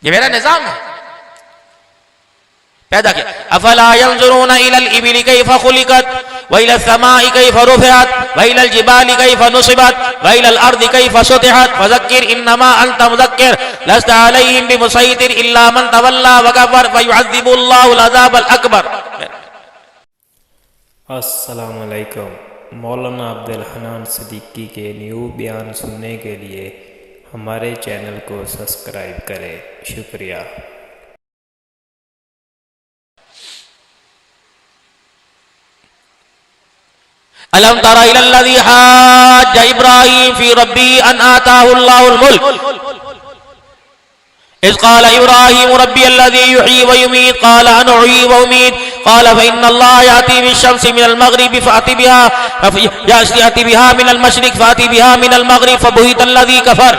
یہ میرا نظام ہے، پیدا کیا. افلا ينظرون الى الابل كيف خلقت والى السماء كيف رفعت والى الجبال كيف نصبت والى الارض كيف سطحت فذكر انما انت مذكر لست عليهم بمسيطر الا من تولى وكفر فيعذب الله العذاب الاكبر. السلام علیکم. مولانا عبدالحنان صدیقی کے نیو بیان سننے کے لیے ہمارے چینل کو سبسکرائب کریں. شکریہ. ألم تر إلى الذي حاج إبراهيم في ربه أن آتاه الله الملك إذ قال إبراهيم ربي الذي يحيي ويميت قال أنا أحيي وأميت قال فإن الله يأتي بالشمس من المغرب فأتي بها من المشرق فأتي بها من المغرب فبهت الذي كفر.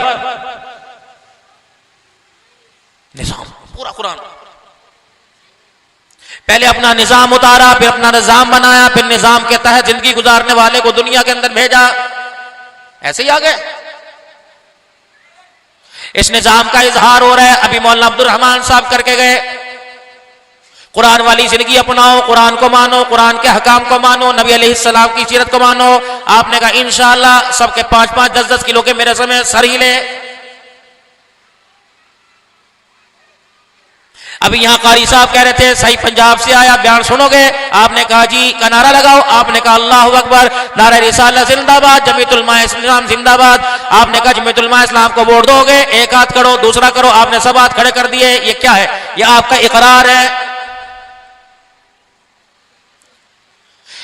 نظام پورا قرآن. پہلے اپنا نظام اتارا، پھر اپنا نظام بنایا، پھر نظام کے تحت زندگی گزارنے والے کو دنیا کے اندر بھیجا. ایسے ہی آگے اس نظام کا اظہار ہو رہا ہے. ابھی مولانا عبد الرحمان صاحب کر کے گئے، قرآن والی زندگی اپناؤ، قرآن کو مانو، قرآن کے حکام کو مانو، نبی علیہ السلام کی سیرت کو مانو. آپ نے کہا انشاءاللہ سب کے 5-5 10-10 کلو کے میرے سمے سر ہی لے. ابھی یہاں قاری صاحب کہہ رہے تھے صحیح پنجاب سے آیا، بیان سنو گے. آپ نے کہا جی کا نعرہ لگاؤ. آپ نے کہا اللہ اکبر، نعرہ رسالہ زندہ باد، جمیعۃ علماء اسلام زندہ باد. آپ نے کہا جمیعۃ علماء اسلام کو ووٹ دو گے، ایک ہاتھ کرو، دوسرا کرو. آپ نے سب ہاتھ کھڑے کر دیے. یہ کیا ہے؟ یہ آپ کا اقرار ہے.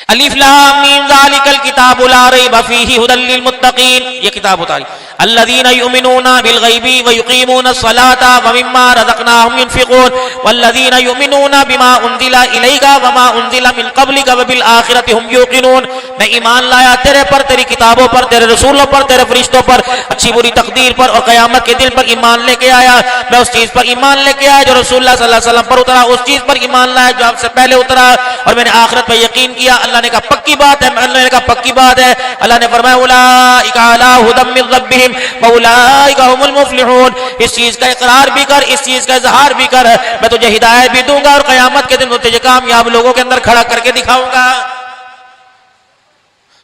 الف لام میم ذالک الکتاب لا ریب فیہ ھدی للمتقین. یہ کتاب اتاری. الذین یؤمنون بالغیب ویقیمون الصلاة ومما رزقناہم ينفقون والذین یؤمنون بما انزل الیک وما انزل من قبلک وبالآخرۃ ھم یوقنون. میں ایمان لایا تیرے پر، تیری کتابوں پر، تیرے رسولوں پر، تیرے فرشتوں پر، اچھی بری تقدیر پر اور قیامت کے دن پر ایمان لے کے آیا. میں اس چیز پر ایمان لے کے آیا جو رسول اللہ صلی اللہ علیہ وسلم پر اترا، اس چیز پر ایمان لایا جو آپ سے پہلے اترا، اور میں نے آخرت پر یقین کیا. اللہ نے کہا پکی بات ہے، اللہ نے کہا پکی بات ہے. اللہ نے فرمایا اولئک علی ھدی من ربہم واولئک ھم المفلحون. اس چیز کا اقرار بھی کر، اس چیز کا اظہار بھی کر. میں تجھے ہدایت بھی دوں گا اور قیامت کے دن تجھے کامیاب لوگوں کے اندر کھڑا کر کے دکھاؤں گا.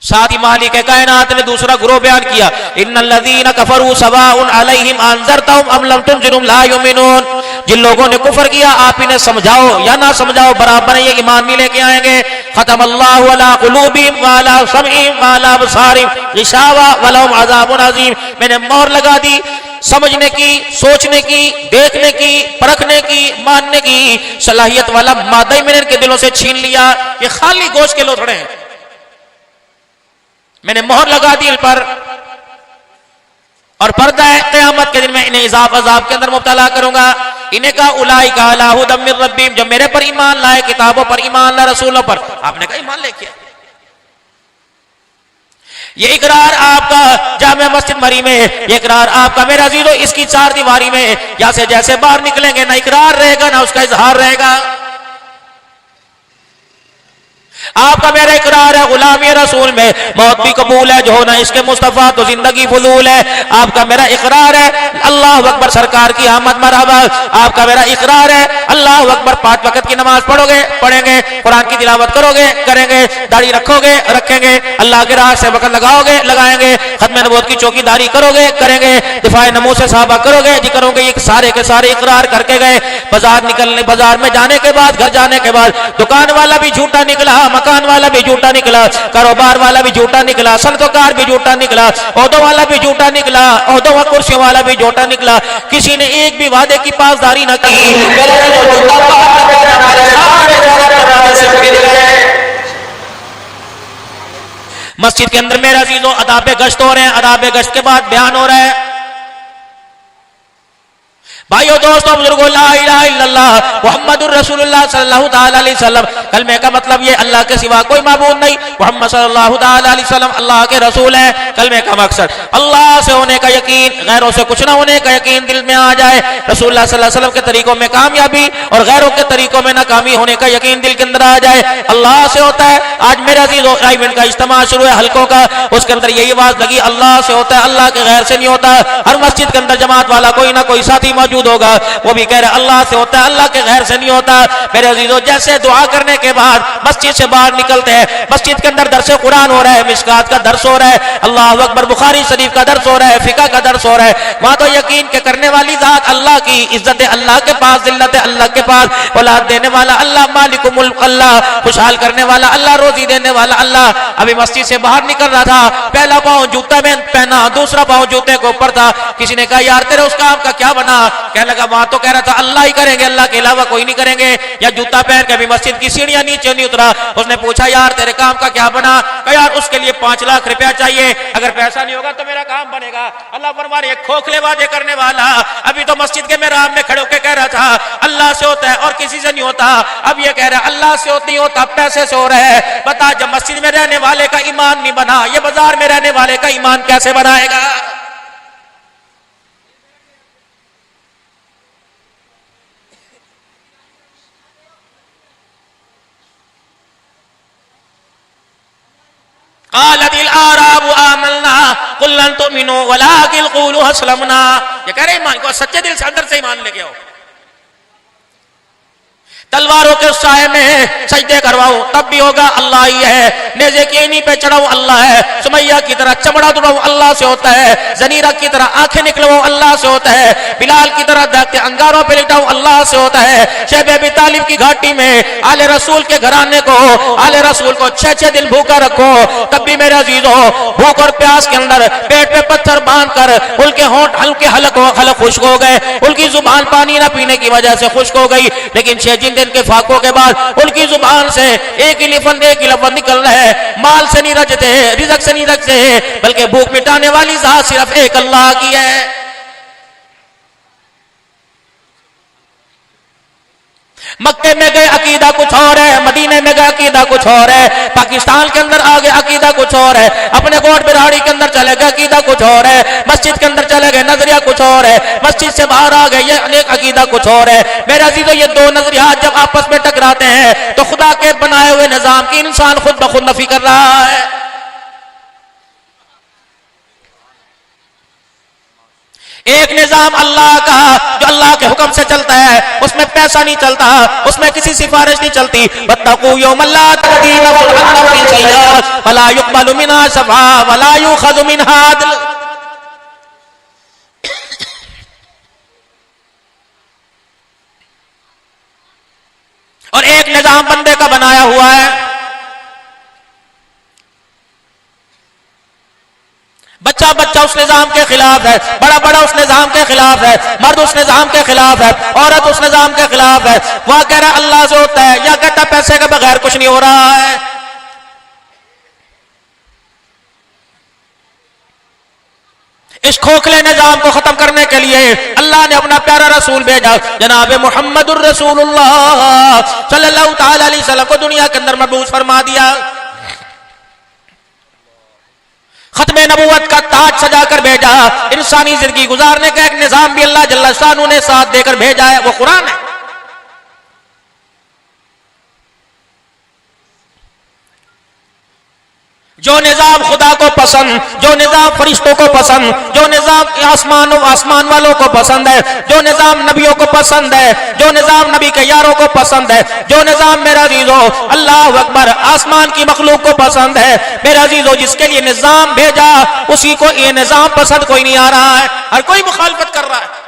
ساتھ ہی مالک کائنات نے دوسرا گروہ بیان کیا، ان الذین کفروا سواء علیہم انذرتہم ام لم تنذرہم لا یؤمنون. جن لوگوں نے کفر کیا آپ انہیں سمجھاؤ یا نہ سمجھاؤ برابر ہے، یہ ایمان نہیں لے کے آئیں گے. ختم اللہ علی قلوبہم وعلی سمعہم وعلی ابصارہم غشاوہ ولہم عذاب عظیم. میں نے مہر لگا دی سمجھنے کی، سوچنے کی، دیکھنے کی، پرکھنے کی، ماننے کی صلاحیت والا مادہ ہی میں نے ان کے دلوں سے چھین لیا. یہ خالی گوشت کے لوتھڑے ہیں. میں نے مہر لگا دی ان پر، اور پردہ ہے قیامت کے دن میں انہیں عذاب کے اندر مبتلا کروں گا. انہیں کہا اولئک علی ھدی من ربہم، جو میرے پر ایمان لائے، کتابوں پر ایمان لائے، رسولوں پر. آپ نے کہا ایمان لے کے. یہ اقرار آپ کا جامع مسجد مری میں، یہ اقرار آپ کا میرے عزیزو اس کی 4 دیواری میں جیسے باہر نکلیں گے نہ اقرار رہے گا نہ اس کا اظہار رہے گا. آپ کا میرا اقرار ہے غلامی رسول میں موت بھی قبول ہے، جو ہونا عشق مصطفیٰ تو زندگی فضول ہے. آپ کا میرا اقرار ہے اللہ اکبر سرکار کی آمد مرحبا. آپ کا میرا اقرار ہے اللہ اکبر 5 وقت کی نماز پڑھیں گے، قرآن کی تلاوت کرو گے، کریں گے، داڑھی رکھو گے، رکھیں گے، اللہ کے راہ سے وقت لگاؤ گے، لگائیں گے، ختم نبوت کی چوکی داری کرو گے، کریں گے، دفاع نموذج سے صحابہ کرو گے، جی کرو گے. یہ سارے کے سارے اقرار کر کے گئے. بازار میں جانے کے بعد، گھر جانے کے بعد دکان والا بھی جھوٹا نکلا، مکان والا بھی جھوٹا نکلا، کاروبار والا بھی جھوٹا نکلا، صنعتکار بھی جھوٹا نکلا، عہدوں والا بھی جھوٹا نکلا، عہدوں و کرسیوں والا بھی جھوٹا نکلا. کسی نے ایک بھی وعدے کی پاسداری نہ کی. مسجد کے اندر میرے عزیزوں آداب گشت ہو رہے ہیں. آداب گشت کے بعد بیان ہو رہا ہے. بھائیو دوستو بزرگو، لا الہ الا اللہ محمد الرسول اللہ صلی اللہ تعالی علیہ وسلم. کلمے کا مطلب یہ اللہ کے سوا کوئی معبود نہیں، محمد صلی اللہ تعالی علیہ وسلم اللہ کے رسول ہیں. کلمے کا مقصد اللہ سے ہونے کا یقین، غیروں سے کچھ نہ ہونے کا یقین دل میں آ جائے. رسول اللہ صلی اللہ علیہ وسلم کے طریقوں میں کامیابی اور غیروں کے طریقوں میں ناکامی ہونے کا یقین دل کے اندر آ جائے. اللہ سے ہوتا ہے. آج میرے عزیزو ایونٹ کا اجتماع شروع ہے حلقوں کا، اس کے اندر یہی آواز لگی اللہ سے ہوتا ہے، اللہ کے غیر سے نہیں ہوتا. ہر مسجد کے اندر جماعت والا کوئی نہ کوئی ساتھی موجود موجود ہوگا وہ بھی کہہ رہا اللہ سے ہوتا ہے, اللہ کے غیر سے نہیں ہوتا. میرے عزیزو جیسے دعا کرنے کے بعد مسجد سے باہر نکلتے ہیں, مسجد کے اندر درس قرآن ہو رہا ہے, مشکات کا درس ہو رہا ہے, اللہ اکبر, بخاری شریف کا درس ہو رہا ہے, فقہ کا درس ہو رہا ہے, وہاں تو یقین کے کرنے والی ذات اللہ کی, عزت اللہ کے پاس, ذلت اللہ کے پاس, اولاد دینے والا اللہ, مالک ملک اللہ, خوشحال کرنے والا اللہ, روزی دینے والا اللہ. ابھی مسجد سے باہر نکل رہا تھا, پہلا پاؤں جوتا میں پہنا, دوسرا پاؤں جوتے کے اوپر تھا. کسی نے کہا یار تیرے اس کام کا کیا بنا؟ کہنے لگا وہاں تو کہہ رہا تھا اللہ ہی کریں گے, اللہ کے علاوہ کوئی نہیں کریں گے. یا جوتا پہن کے بھی مسجد کی سیڑھیاں نیچے نہیں اترا. اس نے پوچھا یار تیرے کام کا کیا بنا؟ کہا یار اس کے لیے 5 لاکھ روپیہ چاہیے, اگر پیسہ نہیں ہوگا تو میرا کام بنے گا. اللہ فرمانے ایک کھوکھلے وعدے کرنے والا ابھی تو مسجد کے محراب میں کھڑے ہو کے کہہ رہا تھا اللہ سے ہوتا ہے اور کسی سے نہیں ہوتا, اب یہ کہہ رہا ہے اللہ سے نہیں ہوتا, پیسے سے ہو رہا ہے. بتا جب مسجد میں رہنے والے کا ایمان نہیں بنا, یہ بازار میں رہنے والے کا ایمان کیسے بنائے گا؟ قالت الاعراب آمنا قل لن تؤمنوا ولكن قولوا اسلمنا. یہ کہہ رہے ایمان کو سچے دل سے اندر سے ایمان لے کے آؤ. تلواروں کے سائے میں سجدے کرواؤں تب بھی ہوگا اللہ ہی ہے, نیزے کی اینی پہ چڑھاؤں اللہ ہے, سمیہ کی طرح چمڑا دوڑاؤں اللہ سے ہوتا ہے, زنیرہ کی طرح آنکھیں نکلواؤں اللہ سے ہوتا ہے, بلال کی طرح داغتے انگاروں پہ لٹاؤں اللہ سے ہوتا ہے. شیخ ابی طالب کی گھاٹی میں آل رسول کے گھرانے کو, آل رسول کو 6 دن بھوکا رکھو تب بھی میرے عزیزو بھوک اور پیاس کے اندر پیٹ پہ پتھر باندھ کر ان کے ہونٹ ہلکے حلق خشک ہو گئے, ان کی زبان پانی نہ پینے کی وجہ سے خشک ہو گئی. لیکن 6 دن کے فاقوں کے بعد ان کی زبان سے ایک ہی لفظ نکل رہا ہے, مال سے نہیں رجتے, رزق سے نہیں رجتے, بلکہ بھوک مٹانے والی ذات صرف ایک اللہ کی ہے. مکے میں گئے عقیدہ کچھ اور ہے, مدینے میں گئے عقیدہ کچھ اور ہے, پاکستان کے اندر آگے عقیدہ کچھ اور ہے, اپنے کوٹ بہاڑی کے اندر چلے گئے عقیدہ کچھ اور ہے, مسجد کے اندر چلے گئے نظریہ کچھ اور ہے, مسجد سے باہر آ گئے یہ ایک عقیدہ کچھ اور ہے. میرے عزیزو یہ 2 نظریات جب آپس میں ٹکراتے ہیں تو خدا کے بنائے ہوئے نظام کی انسان خود بخود نفی کر رہا ہے. ایک نظام اللہ کا جو اللہ کے حکم سے چلتا ہے, اس میں پیسہ نہیں چلتا, اس میں کسی سفارش نہیں چلتی. وَاتَّقُوا يَوْمًا لَا تَجْزِي نَفْسٌ عَن نَفْسٍ شَيْئًا وَلَا يُقْبَلُ مِنْهَا شَفَاعَةٌ وَلَا يُؤْخَذُ مِنْهَا عَدْلٌ. اور ایک نظام بندے کا بنایا ہوا ہے, بچہ اس نظام کے خلاف ہے, بڑا اس نظام کے خلاف ہے, مرد اس نظام کے خلاف ہے, عورت اس نظام کے خلاف ہے. وہاں کہہ رہا ہے اللہ سے ہوتا ہے, یا کہتا پیسے کے بغیر کچھ نہیں ہو رہا ہے. اس کھوکھلے نظام کو ختم کرنے کے لیے اللہ نے اپنا پیارا رسول بھیجا, جناب محمد الرسول اللہ صلی اللہ تعالی علیہ وسلم کو دنیا کے اندر مبعوث فرما دیا. ختم نبوت کا تاج سجا کر بھیجا, انسانی زندگی گزارنے کا ایک نظام بھی اللہ جل شانہ نے ساتھ دے کر بھیجا ہے, وہ قرآن ہے. جو نظام خدا کو پسند, جو نظام فرشتوں کو پسند, جو نظام آسمان والوں کو پسند ہے, جو نظام نبیوں کو پسند ہے, جو نظام نبی کے یاروں کو پسند ہے, جو نظام میرا عزیزو اللہ اکبر آسمان کی مخلوق کو پسند ہے, میرا عزیزو جس کے لیے نظام بھیجا اسی کو یہ نظام پسند کوئی نہیں آ رہا ہے, ہر کوئی مخالفت کر رہا ہے.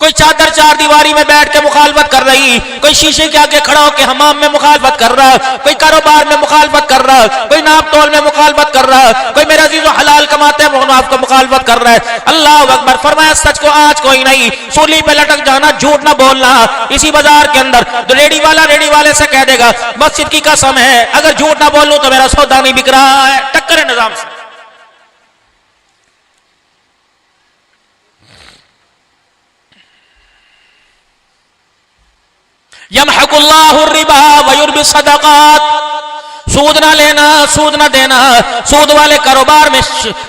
کوئی چادر 4 دیواری میں بیٹھ کے مخالفت کر رہی, کوئی شیشے کے آگے کھڑا ہو کے حمام میں مخالفت کر رہا, کوئی کاروبار میں مخالفت کر رہا, کوئی ناپ تول میں مخالفت کر رہا, کوئی میرے عزیزو حلال کماتے ہیں مناف کو مخالفت کر رہا ہے. اللہ اکبر. فرمایا سچ کو آج کوئی نہیں, سولی پہ لٹک جانا, جھوٹ نہ بولنا. اسی بازار کے اندر ریڑی والا ریڑی والے سے کہہ دے گا مسجد کی قسم ہے اگر جھوٹ نہ بولوں تو میرا سودا نہیں بک رہا ہے. ٹکر ہے نظام سے. یمحق اللہ الربا ویربی الصدقات. سود نہ لینا، سود نہ دینا، سود والے کاروبار میں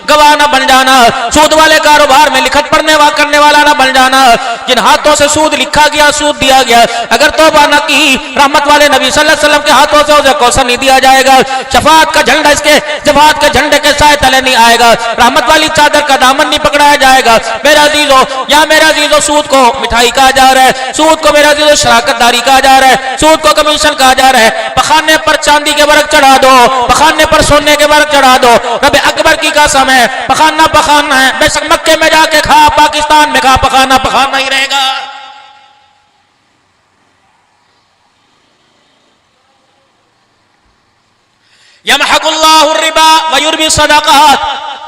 گواہ نہ بن جانا، سود والے کاروبار میں لکھت پڑھنے کرنے والا نہ بن جانا۔ جن ہاتھوں سے سود لکھا گیا، سود دیا گیا، اگر توبہ نہ کی، رحمت والے نبی صلی اللہ علیہ وسلم کے ہاتھوں سے اسے کوثر نہیں دیا جائے گا، شفاعت کا جھنڈا اس کے شفاعت کے جھنڈے کے سائے تلے نہیں آئے گا، رحمت والی چادر کا دامن نہیں پکڑایا جائے گا۔ میرے عزیزو، یا میرے عزیزو، سود کو مٹھائی کہا جا رہا ہے، سود کو میرے عزیزو شراکت داری کہا جا رہا ہے، سود کو کمیشن کہا جا رہا ہے۔ پخانے پر چاندی کے برق چڑھا دو، پخانے پر سونے کے برق چڑھا دو، رب اکبر کی قسم ہے پخانا پخانا ہے، بے شک مکے میں جا کے کھا، پاکستان میں کھا، پخانا پخانا ہی رہے گا۔ یمحق اللہ الربا ویربی الصدقات،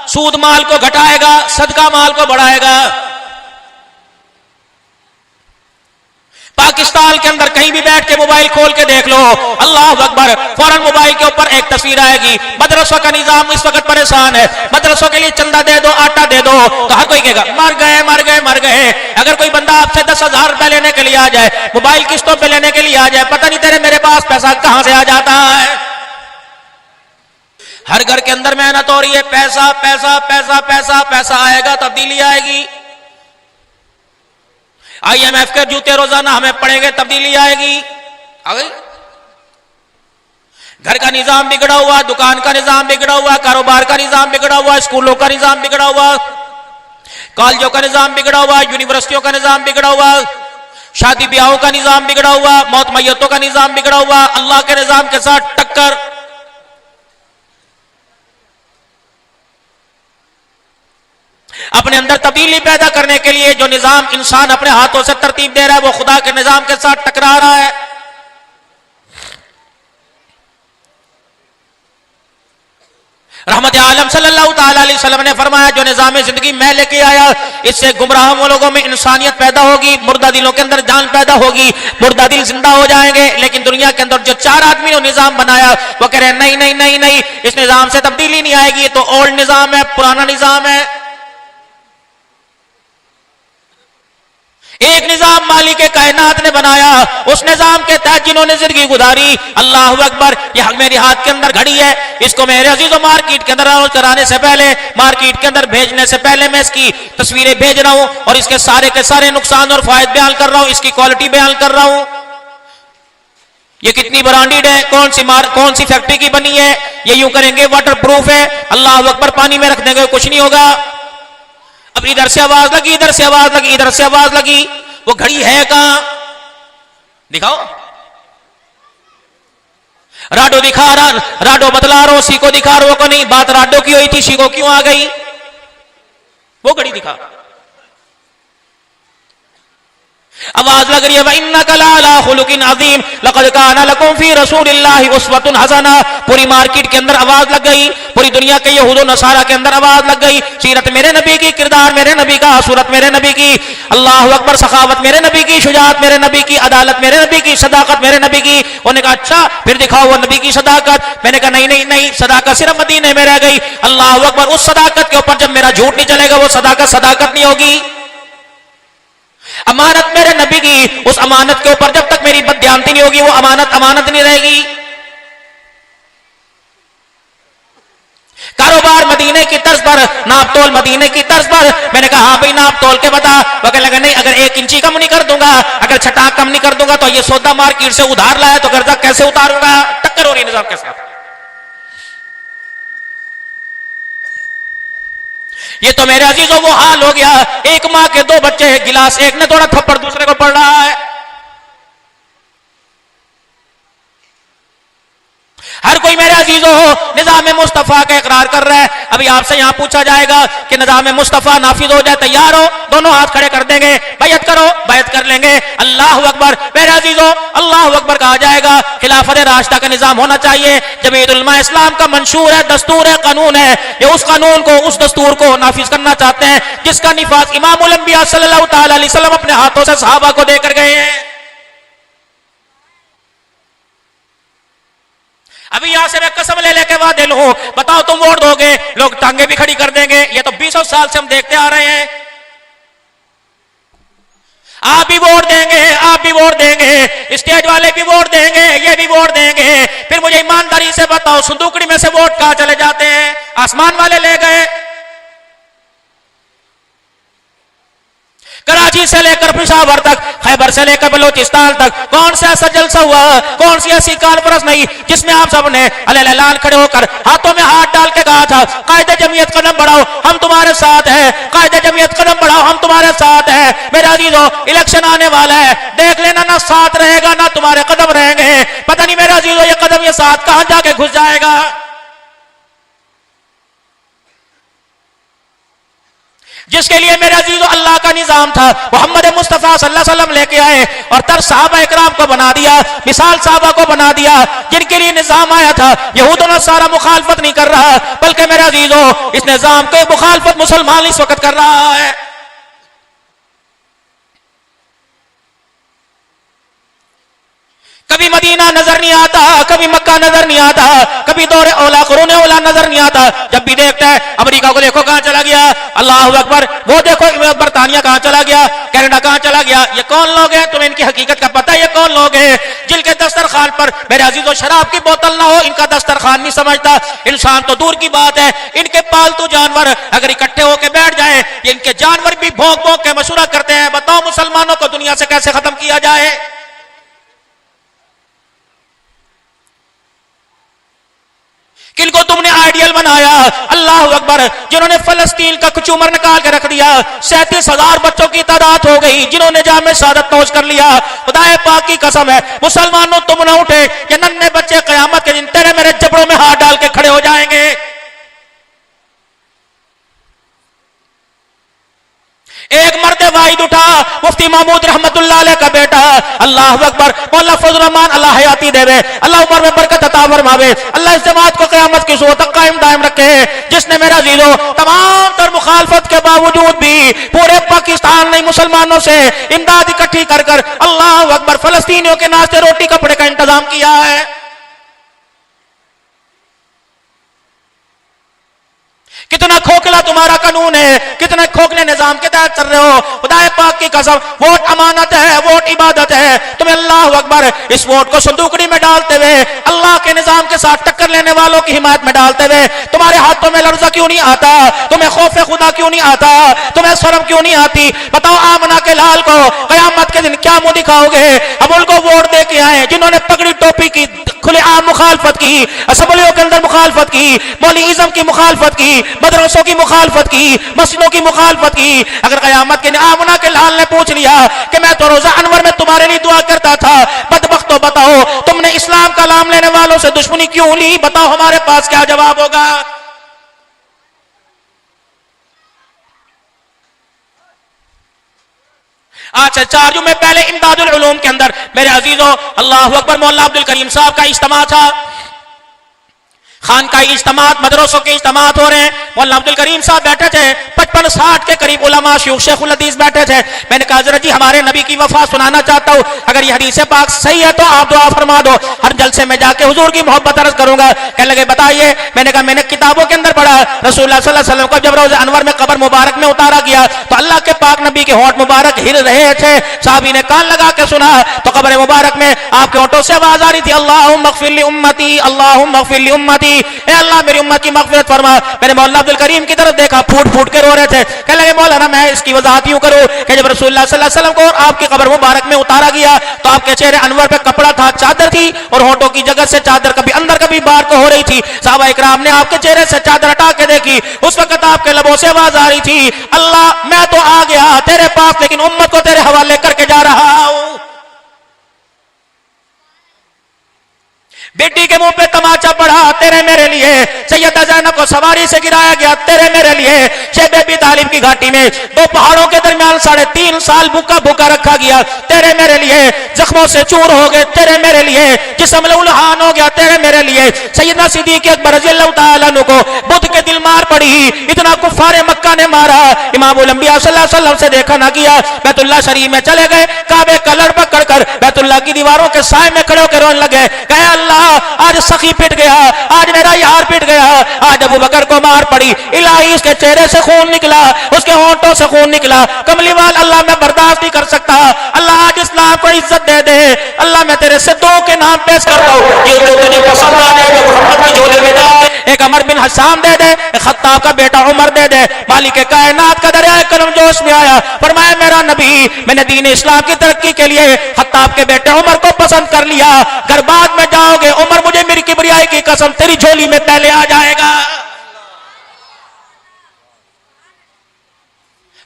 سود مال کو گھٹائے گا، صدقہ مال کو بڑھائے گا۔ پاکستان کے اندر کہیں بھی بیٹھ کے موبائل کھول کے دیکھ لو، اللہ اکبر، فوراً موبائل کے اوپر ایک تصویر آئے گی۔ مدرسوں کا نظام اس وقت پریشان ہے، مدرسوں کے لیے چندہ دے دو، آٹا دے دو، تو ہر کوئی کہے گا مر گئے مر گئے مر گئے۔ اگر کوئی بندہ آپ سے 10,000 روپے لینے کے لیے آ جائے، موبائل قسطوں پہ لینے کے لیے آ جائے، پتہ نہیں تیرے میرے پاس پیسہ کہاں سے آ جاتا ہے۔ ہر گھر کے اندر محنت ہو رہی ہے، پیسہ پیسہ پیسہ پیسہ پیسہ آئے گا، تبدیلی آئے گی۔ IMF کے جوتے روزانہ ہمیں پڑیں گے، تبدیلی آئے گی۔ آگئی؟ گھر کا نظام بگڑا ہوا، دکان کا نظام بگڑا ہوا، کاروبار کا نظام بگڑا ہوا، اسکولوں کا نظام بگڑا ہوا، کالجوں کا نظام بگڑا ہوا، یونیورسٹیوں کا نظام بگڑا ہوا، شادی بیاہوں کا نظام بگڑا ہوا، موت میتوں کا نظام بگڑا ہوا، اللہ کے نظام کے ساتھ ٹکر۔ اپنے اندر تبدیلی پیدا کرنے کے لیے جو نظام انسان اپنے ہاتھوں سے ترتیب دے رہا ہے، وہ خدا کے نظام کے ساتھ ٹکرا رہا ہے۔ رحمت عالم صلی اللہ تعالی علیہ وسلم نے فرمایا، جو نظام زندگی میں لے کے آیا، اس سے گمراہ لوگوں میں انسانیت پیدا ہوگی، مردہ دلوں کے اندر جان پیدا ہوگی، مردہ دل زندہ ہو جائیں گے۔ لیکن دنیا کے اندر جو 4 آدمی نے نظام بنایا، وہ کہہ رہے ہیں نہیں نہیں نہیں نہیں، اس نظام سے تبدیلی نہیں آئے گی، یہ تو اولڈ نظام ہے، پرانا نظام ہے۔ ایک نظام مالک کائنات نے بنایا، اس نظام کے تحت جنہوں نے زندگی گزاری، اللہ اکبر، یہ میرے ہاتھ کے اندر گھڑی ہے، اس کو میرے عزیزوں مارکیٹ کے اندر کرانے سے پہلے، مارکیٹ کے اندر بھیجنے سے پہلے میں اس کی تصویریں بھیج رہا ہوں اور اس کے سارے نقصان اور فوائد بیان کر رہا ہوں، اس کی کوالٹی بیان کر رہا ہوں۔ یہ کتنی برانڈیڈ ہے، کون سی فیکٹری کی بنی ہے، یہ یوں کریں گے واٹر پروف ہے، اللہ اکبر، پانی میں رکھ دیں گے کچھ نہیں ہوگا۔ اب ادھر سے آواز لگی، ادھر سے آواز لگی، ادھر سے آواز لگی، وہ گھڑی ہے کہاں؟ دکھاؤ، راڈو دکھا رہا، راڈو بتلا رہا، سی کو دکھا رہا کو نہیں، بات راڈو کی ہوئی تھی، سی کو کیوں آ گئی؟ وہ گھڑی دکھا، آواز لگ رہی ہے وَإِنَّكَ لَعَلَىٰ خُلُقٍ عَظِيمٍ لَقَدْ كَانَ لَكُمْ فِي رَسُولِ اللَّهِ أُسْوَةٌ حَسَنَةٌ۔ پوری مارکیٹ کے اندر آواز لگ گئی، پوری دنیا کے یہود و نصارہ کے اندر آواز لگ گئی، سیرت میرے نبی کی، کردار میرے نبی کا، صورت میرے نبی کی، اللہ اکبر، سخاوت میرے نبی کی، شجاعت میرے نبی کی، عدالت میرے نبی کی، صداقت میرے نبی کی۔ انہوں نے کہا اچھا پھر دکھاؤ وہ نبی کی صداقت۔ میں نے کہا نہیں نہیں نہیں، صداقت صرف مدینے میں رہ گئی، اللہ اکبر، اس صداقت کے اوپر جب میرا جھوٹ نہیں چلے گا، وہ صداقت نہیں ہوگی۔ امانت میرے نبی کی، اس امانت کے اوپر جب تک میری بددیانتی نہیں ہوگی، وہ امانت نہیں رہے گی۔ کاروبار مدینے کی طرز پر، ناپ تول مدینے کی طرز پر۔ میں نے کہا ہاں بھائی ناپ تول کے بتا، وہ کہنے لگا نہیں، اگر 1 انچی کم نہیں کر دوں گا، اگر چھٹاک کم نہیں کر دوں گا تو یہ سودا مارکیٹ سے ادھار لایا تو قرضہ کیسے اتاروں گا؟ ٹکر ہو رہی نظام کے ساتھ۔ یہ تو میرے عزیزوں وہ حال ہو گیا، ایک ماں کے 2 بچے، گلاس ایک نے توڑا، تھپڑ دوسرے کو پڑ رہا ہے۔ ہر کوئی میرے عزیزوں نظام مصطفیٰ کا اقرار کر رہا ہے۔ ابھی آپ سے یہاں پوچھا جائے گا کہ نظام مصطفیٰ نافذ ہو جائے، تیار ہو؟ دونوں ہاتھ کھڑے کر دیں گے، بیعت کرو، بیعت کر لیں گے۔ اللہ اکبر، میرے عزیزوں اللہ اکبر کہا جائے گا، خلافت راشدہ کا نظام ہونا چاہیے۔ جمعیت علماء اسلام کا منشور ہے، دستور ہے، قانون ہے، یہ اس قانون کو، اس دستور کو نافذ کرنا چاہتے ہیں جس کا نفاذ امام الانبیاء صلی اللہ تعالی علیہ وسلم اپنے ہاتھوں سے صحابہ کو دے کر گئے ہیں۔ ابھی یہاں سے میں قسم لے کے وعدے لوں، بتاؤ تم ووٹ دو گے، لوگ ٹانگیں بھی کھڑی کر دیں گے۔ یہ تو 20 سال سے ہم دیکھتے آ رہے ہیں، آپ بھی ووٹ دیں گے، باپ بھی ووٹ دیں گے, اسٹیج والے بھی ووٹ دیں گے, یہ بھی ووٹ دیں گے. پھر مجھے ایمانداری سے بتاؤ صندوقڑی میں سے ووٹ کہاں چلے جاتے ہیں؟ آسمان والے لے گئے. کراچی سے لے کر پشاور تک, خیبر سے لے کر بلوچستان تک کون سا ایسا جلسہ ہوا, کون سی ایسی کانفرنس نہیں جس میں آپ سب نے علیہ اعلان کھڑے ہو کر ہاتھوں میں ہاتھ ڈال کے کہا تھا قائد جمعیت قدم بڑھاؤ ہم تمہارے ساتھ ہیں, قائد جمعیت قدم بڑھاؤ ہم تمہارے ساتھ ہیں. میرے عزیزو الیکشن آنے والا ہے, دیکھ لینا نہ ساتھ رہے گا نہ تمہارے قدم رہیں گے. پتہ نہیں میرے عزیزو یہ قدم یہ ساتھ کہاں جا کے گھس جائے گا. جس کے لیے میرے عزیزو اللہ کا نظام تھا, محمد مصطفیٰ صلی اللہ علیہ وسلم لے کے آئے اور تر صحابہ اکرام کو بنا دیا, مثال صحابہ کو بنا دیا جن کے لیے نظام آیا تھا. یہود و نصارہ مخالفت نہیں کر رہا, بلکہ میرے عزیزو اس نظام کے مخالفت مسلمان اس وقت کر رہا ہے. کبھی مدینہ نظر نہیں آتا, کبھی مکہ نظر نہیں آتا, کبھی دور اولا قرون اولا نظر نہیں آتا. جب بھی دیکھتا ہے امریکہ کو دیکھو کہاں چلا گیا, اللہ اکبر, وہ دیکھو برطانیہ کہاں چلا گیا, کینیڈا کہاں چلا گیا. یہ کون لوگ ہیں؟ تمہیں ان کی حقیقت کا پتہ ہے یہ کون لوگ ہیں جن کے دسترخوان پر میرے عزیزو شراب کی بوتل نہ ہو, ان کا دسترخوان نہیں سمجھتا. انسان تو دور کی بات ہے, ان کے پالتو جانور اگر اکٹھے ہو کے بیٹھ جائیں, ان کے جانور بھی بھونک بھونک کے مشورہ کرتے ہیں بتاؤ مسلمانوں کو دنیا سے کیسے ختم کیا جائے. کن کو تم نے آئیڈیل بنایا؟ اللہ اکبر, جنہوں نے فلسطین کا کچومر نکال کے رکھ دیا, 37,000 بچوں کی تعداد ہو گئی جنہوں نے جام شہادت نوش کر لیا. خدا پاک کی قسم ہے مسلمانوں تم نہ اٹھے, یہ ننھے بچے قیامت کے دن تیرے میرے جبڑوں میں ہاتھ ڈال کے کھڑے ہو جائیں گے. ایک مرد واحد اٹھا, مفتی محمود رحمت اللہ علیہ کا بیٹا, اللہ اکبر, مولا فضل الرحمان اللہ حیاتی دے وے, اللہ عمر میں برکت عطا فرماوے, اللہ اس جماعت کو قیامت کی صورت تک قائم دائم رکھے, جس نے میرا عزیزو تمام تر مخالفت کے باوجود بھی پورے پاکستان نہیں مسلمانوں سے امداد اکٹھی کر کر اللہ اکبر فلسطینیوں کے ناشتے روٹی کپڑے کا انتظام کیا ہے. کتنا کھوکھلا تمہارا قانون ہے, کتنے کھوکھلے نظام کے تحت چل رہے ہو. خدا پاک کی قسم ووٹ امانت ہے, ووٹ عبادت ہے. تمہیں اللہ اکبر اس ووٹ کو صندوقڑی میں ڈالتے ہوئے اللہ کے نظام کے ساتھ ٹکر لینے والوں کی حمایت میں ڈالتے ہوئے تمہارے ہاتھوں میں لرزہ کیوں نہیں آتا؟ تمہیں خوف خدا کیوں نہیں آتا؟ تمہیں شرم کیوں نہیں آتی؟ بتاؤ آمنہ کے لال کو قیامت کے دن کیا منہ دکھاؤ گے؟ اب ان کو ووٹ دے کے آئے جنہوں نے پگڑی ٹوپی کی کھلے عام مخالفت کی, اسمبلیوں کے اندر مخالفت کی, مولویزم کی مخالفت کی, مدرسوں کی مخالفت کی, مسجدوں کی مخالفت کی. اگر قیامت کے آمنہ کے لال نے پوچھ لیا کہ میں تو روزہ انور میں تمہارے لیے دعا کرتا تھا, بدبختو بتاؤ تم نے اسلام کا نام لینے والوں سے دشمنی کیوں لی؟ بتاؤ ہمارے پاس کیا جواب ہوگا؟ آج سے 4 جمعے پہلے امداد العلوم کے اندر میرے عزیزوں اللہ اکبر مولانا عبد الکریم صاحب کا اجتماع تھا. خانقاہی اجتماعات, مدرسوں کے اجتماعات ہو رہے ہیں. مولانا عبد الکریم صاحب بیٹھے تھے, 55-60 کے قریب علماء شیوخ شیخ الحدیث بیٹھے تھے. میں نے کہا حضرت جی ہمارے نبی کی وفا سنانا چاہتا ہوں, اگر یہ حدیث پاک صحیح ہے تو آپ دعا فرما دو, ہر جلسے میں جا کے حضور کی محبت عرض کروں گا. کہنے لگے بتائیے. میں نے کہا میں نے کتابوں کے اندر پڑھا رسول اللہ صلی اللہ علیہ وسلم کو جب روزہ انور میں قبر مبارک میں اتارا گیا تو اللہ کے پاک نبی کے ہونٹ مبارک ہل رہے تھے. صحابی نے کان لگا کے سنا تو قبر مبارک میں آپ کے ہونٹوں سے آواز آ رہی تھی اللہم اغفر لی امتی, اللہم اغفر لی امتی, اے اللہ میری امت کی مغفرت فرما. میں نے مولانا عبد الکریم کی طرف دیکھا, پھوٹ پھوٹ کے رو رہے تھے. کہنے لگے مولانا میں اس کی وضاحت یوں کروں کہ جب رسول اللہ صلی اللہ علیہ وسلم کو اور آپ کی قبر مبارک میں اتارا گیا تو آپ کے چہرے انور پہ کپڑا تھا, چادر تھی, اور ہونٹوں کی جگہ سے چادر کبھی اندر کبھی باہر کو ہو رہی تھی. صحابہ اکرام نے آپ کے چہرے سے چادر ہٹا کے دیکھی, اس وقت آپ کے لبوں سے آواز آ رہی تھی اللہ میں تو آ گیا تیرے پاس لیکن امت کو تیرے حوالے کر کے جا رہا ہوں. بیٹی کے منہ پہ تماچا پڑا تیرے میرے لیے, سیدہ زینب کو سواری سے گرایا گیا تیرے میرے لیے, شیخ ابی طالب کی گھاٹی میں 2 پہاڑوں کے درمیان 3.5 سال بھوکا بھوکا رکھا گیا تیرے میرے لیے, زخموں سے چور ہو گئے تیرے میرے لیے, جسم لہولہان ہو گیا تیرے میرے لیے. سیدنا صدیق اکبر رضی اللہ تعالیٰ عنہ کو بدھ کے دل مار پڑی, اتنا کفار مکہ نے مارا, امام الانبیاء صلی اللہ علیہ وسلم سے دیکھا نہ کیا. بیت اللہ شریف میں چلے گئے, کعبے کا لڑ پکڑ کر بیت اللہ کی دیواروں کے سائے میں کھڑے ہو کے رونے لگے. کہے اللہ آج سخی پٹ گیا, آج میرا یار پٹ گیا, آج ابو بکر کو مار پڑی, الہی اس کے چہرے سے خون نکلا, اس کے ہونٹوں سے خون نکلا, کملی وال اللہ میں برداشت نہیں کر سکتا, اللہ آج اسلام کو عزت دے دے، اللہ میں تیرے سے دو کے نام پیش کرتا ہوں، یہ جو تجھے پسند آنے جو محمد کی جھولے میں ڈال دے، ایک عمر بن حسام دے دے، ایک خطاب کا بیٹا عمر دے دے۔ مالک کائنات کا دریائے کرم جوش میں آیا، فرمایا میرا نبی میں نے دین اسلام کی ترقی کے لیے خطاب کے بیٹے عمر کو پسند کر لیا، اگر بعد میں جاؤ گے عمر مجھے میری کبریائی کی قسم تیری جھولی میں پہلے آ جائے گا۔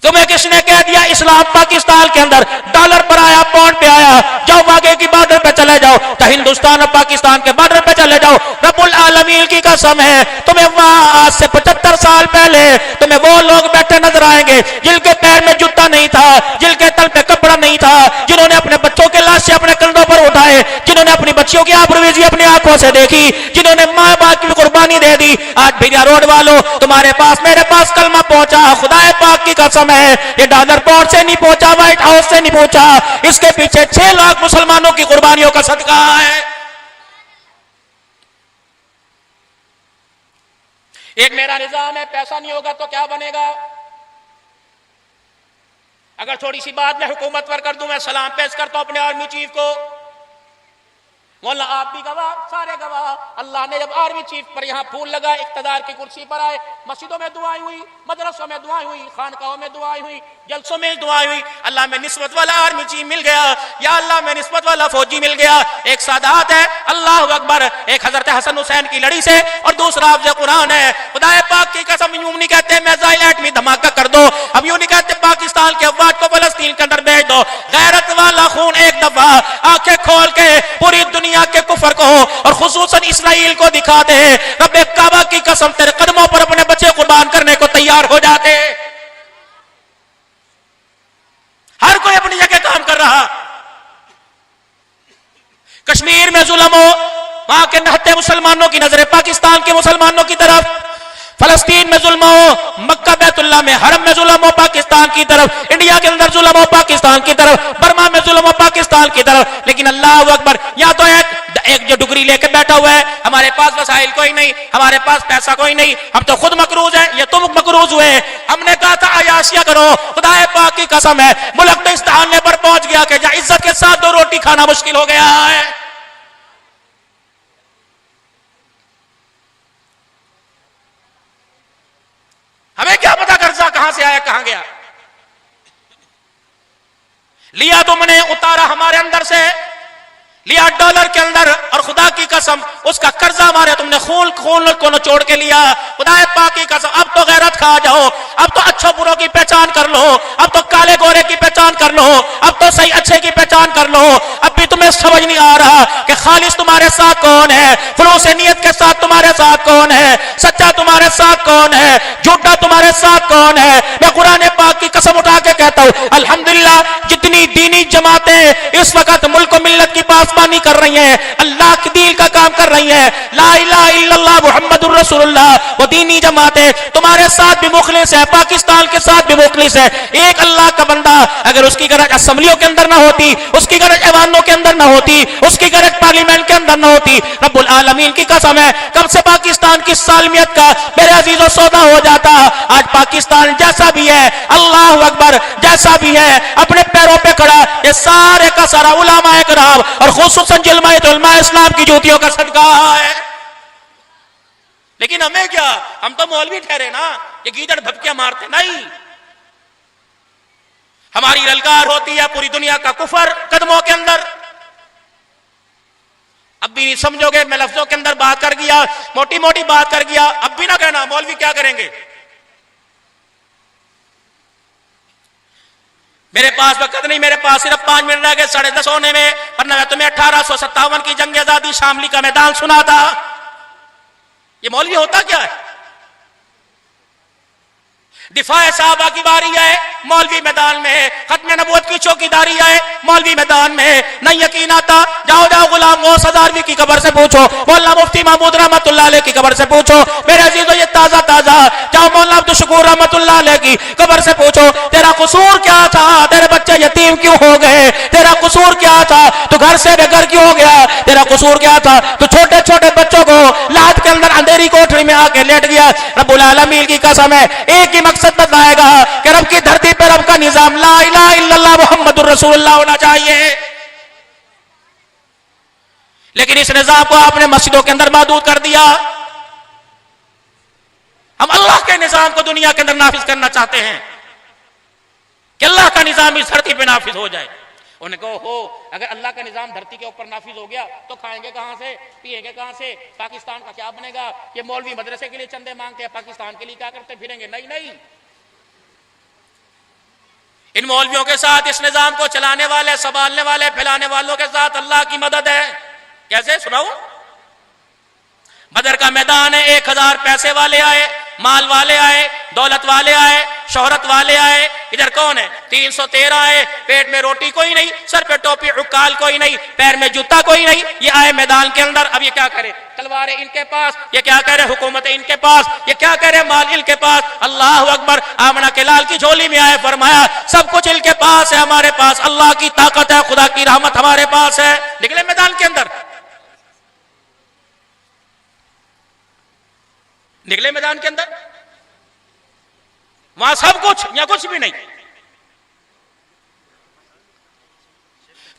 تمہیں کس نے کہہ دیا اسلام پاکستان کے اندر ڈالر پر آیا، پاؤنڈ پہ آیا؟ جاؤ آگے کی بارڈر پہ چلے جاؤ، تو ہندوستان اور پاکستان کے بارڈر پہ چلے جاؤ، رب العالمین کی قسم ہے تمہیں وہاں آج سے 75 سال پہلے تمہیں وہ لوگ بیٹھے نظر آئیں گے جن کے پیر میں جوتا نہیں تھا، جن کے تل پہ کپڑا نہیں تھا، جنہوں نے اپنے بچوں کے لاشیں اپنے کندھوں پر اٹھائے، جنہوں نے اپنی بچیوں کی آبروریزی اپنی آنکھوں سے دیکھی، جنہوں نے ماں باپ کی قربانی دے دی۔ آج بھیڑیا روڈ والوں تمہارے پاس میرے پاس کلمہ پہنچا، خدا پاک کی قسم ہے یہ ڈالر پاؤنڈ سے نہیں پہنچا، وائٹ ہاؤس سے نہیں پہنچا، اس کے پیچھے 6 لاکھ مسلمانوں کی قربانیوں کا صدقہ ہے۔ ایک میرا نظام ہے، پیسہ نہیں ہوگا تو کیا بنے گا؟ اگر تھوڑی سی بات میں حکومت پر کر دوں، میں سلام پیش کرتا ہوں اپنے آرمی چیف کو، مولانا آپ بھی گواہ، سارے گواہ، اللہ نے جب آرمی چیف پر یہاں پھول لگا، اقتدار کی کرسی پر آئے، مسجدوں میں دعائیں ہوئی، مدرسوں میں دعائیں ہوئی، خانقاہوں میں دعائیں ہوئی، جلسوں میں دعائیں ہوئی، اللہ میں نسبت والا آرمی چیف مل گیا، یا اللہ میں نسبت والا فوجی مل گیا۔ ایک سادات ہے اللہ اکبر، ایک حضرت حسن حسین کی لڑی سے، اور دوسرا حافظ قرآن ہے۔ خدا پاک کی قسم یوں نہیں کہتے میزائل ایٹمی دھماکہ کر دو، اب یوں نہیں کہتے پاکستان کے افواج کو فلسطین کے اندر بھیج دو، غیرت والا خون ایک دفعہ آنکھیں کھول کے پوری دنیا کے کفر کو اور خصوصاً اسرائیل کو دکھا دے، رب کعبہ کی قسم تیرے قدموں پر اپنے بچے قربان کرنے کو تیار ہو جاتے۔ ہر کوئی اپنی جگہ کام کر رہا، کشمیر میں ظلم ہو، وہاں کے نہتے مسلمانوں کی نظریں پاکستان کے مسلمانوں کی طرف، فلسطین میں ظلم ہو، مکہ بیت اللہ میں حرم میں ظلم ہو پاکستان کی طرف، انڈیا کے اندر ظلم ہو پاکستان کی طرف، برما میں ظلم ہو پاکستان کی طرف، لیکن اللہ اکبر یا تو ایک جو ڈگری لے کے بیٹھا ہوا ہے، ہمارے پاس وسائل کوئی نہیں، ہمارے پاس پیسہ کوئی نہیں، ہم تو خود مقروض ہیں، یہ تم مقروض ہوئے، ہم نے کہا تھا عیاشیہ کرو، خدا پاک کی قسم ہے ملک تو اس تحانے پر پہنچ گیا کہ جہاں عزت کے ساتھ 2 روٹی کھانا مشکل ہو گیا ہے۔ ہمیں کیا پتا قرضہ کہاں سے آیا کہاں گیا؟ لیا تم نے، اتارا ہمارے اندر سے، لیا ڈالر کے اندر، اور خدا کی قسم اس کا قرضہ ہمارے تم نے خون کو نچوڑ کے لیا، خدا پاک کی قسم اب تو غیرت کھا جاؤ، اب تو اچھوں بروں کی پہچان کر لو، اب تو کالے گورے کی پہچان کر لو، اب تو صحیح اچھے کی پہچان کر لو۔ اب بھی تمہیں سمجھ نہیں آ رہا کہ خالص تمہارے ساتھ کون ہے، خلوص نیت کے ساتھ تمہارے ساتھ کون ہے، سچا تمہارے ساتھ کون ہے، جھوٹا تمہارے ساتھ کون ہے۔ میں قرآن پاک کی قسم اٹھا کے کہتا ہوں الحمدللہ جتنی دینی جماعتیں اس وقت ملک و ملت کی پاسبانی کر رہی ہیں، اللہ کی دین کا کام کر رہی ہیں، لا الہ الا اللہ محمد الرسول اللہ، وہ دینی جماعتیں تمہارے ساتھ بھی مخلص ہے، پاکستان کے ساتھ بھی مخلص ہے۔ ایک اللہ کا بندہ اگر اس کی غرض اسمبلیوں کے اندر نہ ہوتی، اس کی غرض ایوانوں کے اندر نہ ہوتی، اس کی غرض پارلیمنٹ کے اندر نہ ہوتی، رب العالمین کی قسم ہے کب سے پاکستان کی سالمیت کا میرے عزیزو سودا ہو جاتا۔ آج پاکستان جیسا بھی ہے، اللہ اکبر، جیسا بھی ہے اپنے پیروں پہ کھڑا، یہ سارے کا سارا علماء کرام اور خصوصاً علماء اسلام کی جوتیوں کا صدقہ ہے۔ لیکن ہمیں کیا، ہم تو مولوی ٹھہرے نا، یہ گیدڑ بھبکیاں مارتے نہیں۔ ہماری للکار ہوتی ہے پوری دنیا کا کفر قدموں کے اندر۔ اب بھی نہیں سمجھو گے، میں لفظوں کے اندر بات کر گیا، موٹی موٹی بات کر گیا، اب بھی نہ کہنا مولوی کیا کریں گے۔ میرے پاس وقت نہیں، میرے پاس صرف 5 منٹ رہ گئے 10:30 ہونے میں، ورنہ میں تمہیں 1857 کی جنگ آزادی شاملی کا میدان سنا تھا۔ یہ مولوی ہوتا کیا ہے؟ دفاع صحابہ کی باری ہے، مولوی میدان میں ہے، ختم نبوت کی چوکیداری ہے، مولوی میدان میں ہے۔ نہیں یقین آتا، جاؤ غلام غوث ہزاروی کی قبر سے پوچھو، مولانا مفتی محمود رحمت اللہ علیہ کی قبر سے پوچھو، میرے عزیزو یہ تازہ جاؤ مولانا عبدالشکور رحمت اللہ علیہ کی قبر سے پوچھو تیرا قصور کیا تھا، تیرے بچے یتیم کیوں ہو گئے، تیرا قصور کیا تھا، تو گھر سے بے گھر کیوں ہو گیا، تیرا قصور کیا تھا، تو چھوٹے چھوٹے بچوں کو لات کے اندر اندھیری کوٹھری میں آ کے لیٹ گیا۔ رب العالمین کی قسم ہے ایک ہی مقصد بتلائے گا کہ رب کی دھرتی پہ رب کا نظام لا الہ الا اللہ محمد الرسول اللہ ہونا چاہیے۔ لیکن اس نظام کو آپ نے مسجدوں کے اندر محدود کر دیا. ہم اللہ کے نظام کو دنیا کے اندر نافذ کرنا چاہتے ہیں کہ اللہ کا نظام اس دھرتی پہ نافذ ہو جائے. انہوں نے کہا اگر اللہ کا نظام دھرتی کے اوپر نافذ ہو گیا تو کھائیں گے کہاں سے, پیئیں گے کہاں سے, پاکستان کا کیا بنے گا؟ یہ مولوی مدرسے کے لیے چندے مانگتے ہیں, پاکستان کے لیے کیا کرتے پھریں گے؟ نہیں, ان مولویوں کے ساتھ, اس نظام کو چلانے والے, سنبھالنے والے, پھیلانے والوں کے ساتھ اللہ کی مدد ہے. کیسے سناؤ؟ بدر کا میدان ہے, 1000 پیسے والے آئے, مال والے آئے, دولت والے آئے, شہرت والے آئے. ادھر کون ہے؟ 313 آئے, پیٹ میں روٹی کوئی نہیں, سر پہ ٹوپی عکال کوئی نہیں, پیر میں جوتا کوئی نہیں. یہ آئے میدان کے اندر. اب یہ کیا کرے؟ تلواریں ان کے پاس, یہ کیا کرے؟ حکومتیں ان کے پاس, یہ کیا کرے؟ مال ان کے پاس. اللہ اکبر. آمنہ کے لال کی جھولی میں آئے, فرمایا سب کچھ ان کے پاس ہے, ہمارے پاس اللہ کی طاقت ہے, خدا کی رحمت ہمارے پاس ہے. نکلے میدان کے اندر, نکلے میدان کے اندر. وہاں سب کچھ, یہاں کچھ بھی نہیں.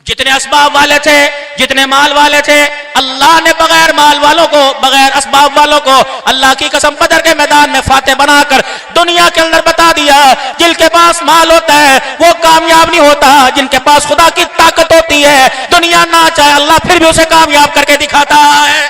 جتنے اسباب والے تھے, جتنے مال والے تھے, اللہ نے بغیر مال والوں کو, بغیر اسباب والوں کو اللہ کی قسم بدر کے میدان میں فاتح بنا کر دنیا کے اندر بتا دیا, جن کے پاس مال ہوتا ہے وہ کامیاب نہیں ہوتا, جن کے پاس خدا کی طاقت ہوتی ہے دنیا نہ چاہے اللہ پھر بھی اسے کامیاب کر کے دکھاتا ہے.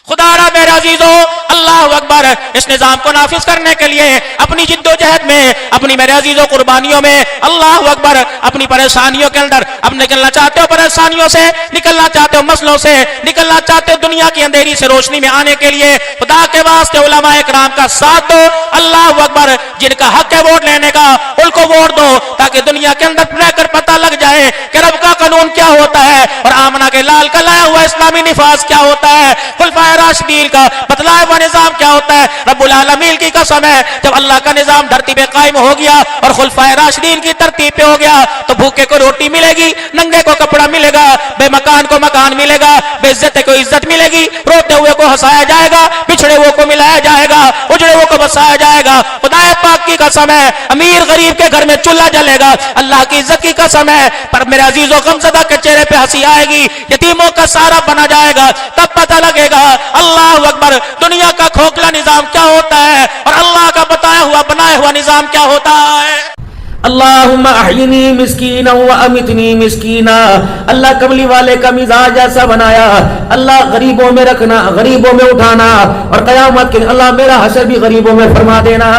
خدا را میرے عزیزو, اللہ اکبر. اس نظام کو نافذ کرنے کے لیے اپنی جد و جہد میں, اپنی میرے عزیزو قربانیوں میں, اللہ اکبر, اپنی پریشانیوں کے اندر اب نکلنا چاہتے ہو, پریشانیوں سے نکلنا چاہتے ہو, مسئلوں سے نکلنا چاہتے ہو, دنیا کی اندھیری سے روشنی میں آنے کے لیے خدا کے واسطے علماء کرام کا ساتھ دو. اللہ اکبر. جن کا حق ہے ووٹ لینے کا ان کو ووٹ دو, تاکہ دنیا کے اندر رہ کر پتہ لگ جائے کہ رب کا قانون کیا ہوتا ہے اور آمنہ کے لال کا لایا ہوا اسلامی نفاذ کیا ہوتا ہے, خلفائے راشدین کا بتلایا ہوا نظام کیا ہوتا ہے. رب العالمین کی قسم ہے, جب اللہ کا نظام دھرتی پہ قائم ہو گیا اور خلفائے راشدین کی ترتیب پہ ہو گیا تو بھوکے کو روٹی ملے گی, ننگے کو کپڑا ملے گا, بے مکان کو مکان ملے گا, بے عزت کو عزت ملے گی, روتے ہوئے کو ہنسایا جائے گا, بچھڑے ہوئے کو ملایا جائے گا, اجڑے ہوئے کو بسایا جائے گا. خدا پاک کی قسم ہے, امیر غریب کے گھر میں چولہا جلے گا. اللہ کی عزت کی قسم ہے, پر میرے عزیزوں غمزدہ کے چہرے پہ ہنسی آئے گی, یتیموں کا سہارا بنا جائے گا, تب پتہ لگے گا اللہ اکبر دنیا کا کھوکھلا نظام کیا ہوتا ہے اور اللہ کا بتایا ہوا بنایا ہوا نظام کیا ہوتا ہے. اللہم احینی مسکینا و امتنی مسکینا. اللہ کملی والے کا مزاج ایسا بنایا, اللہ غریبوں میں رکھنا, غریبوں میں اٹھانا, اور قیامت کے اللہ میرا حشر بھی غریبوں میں فرما دینا.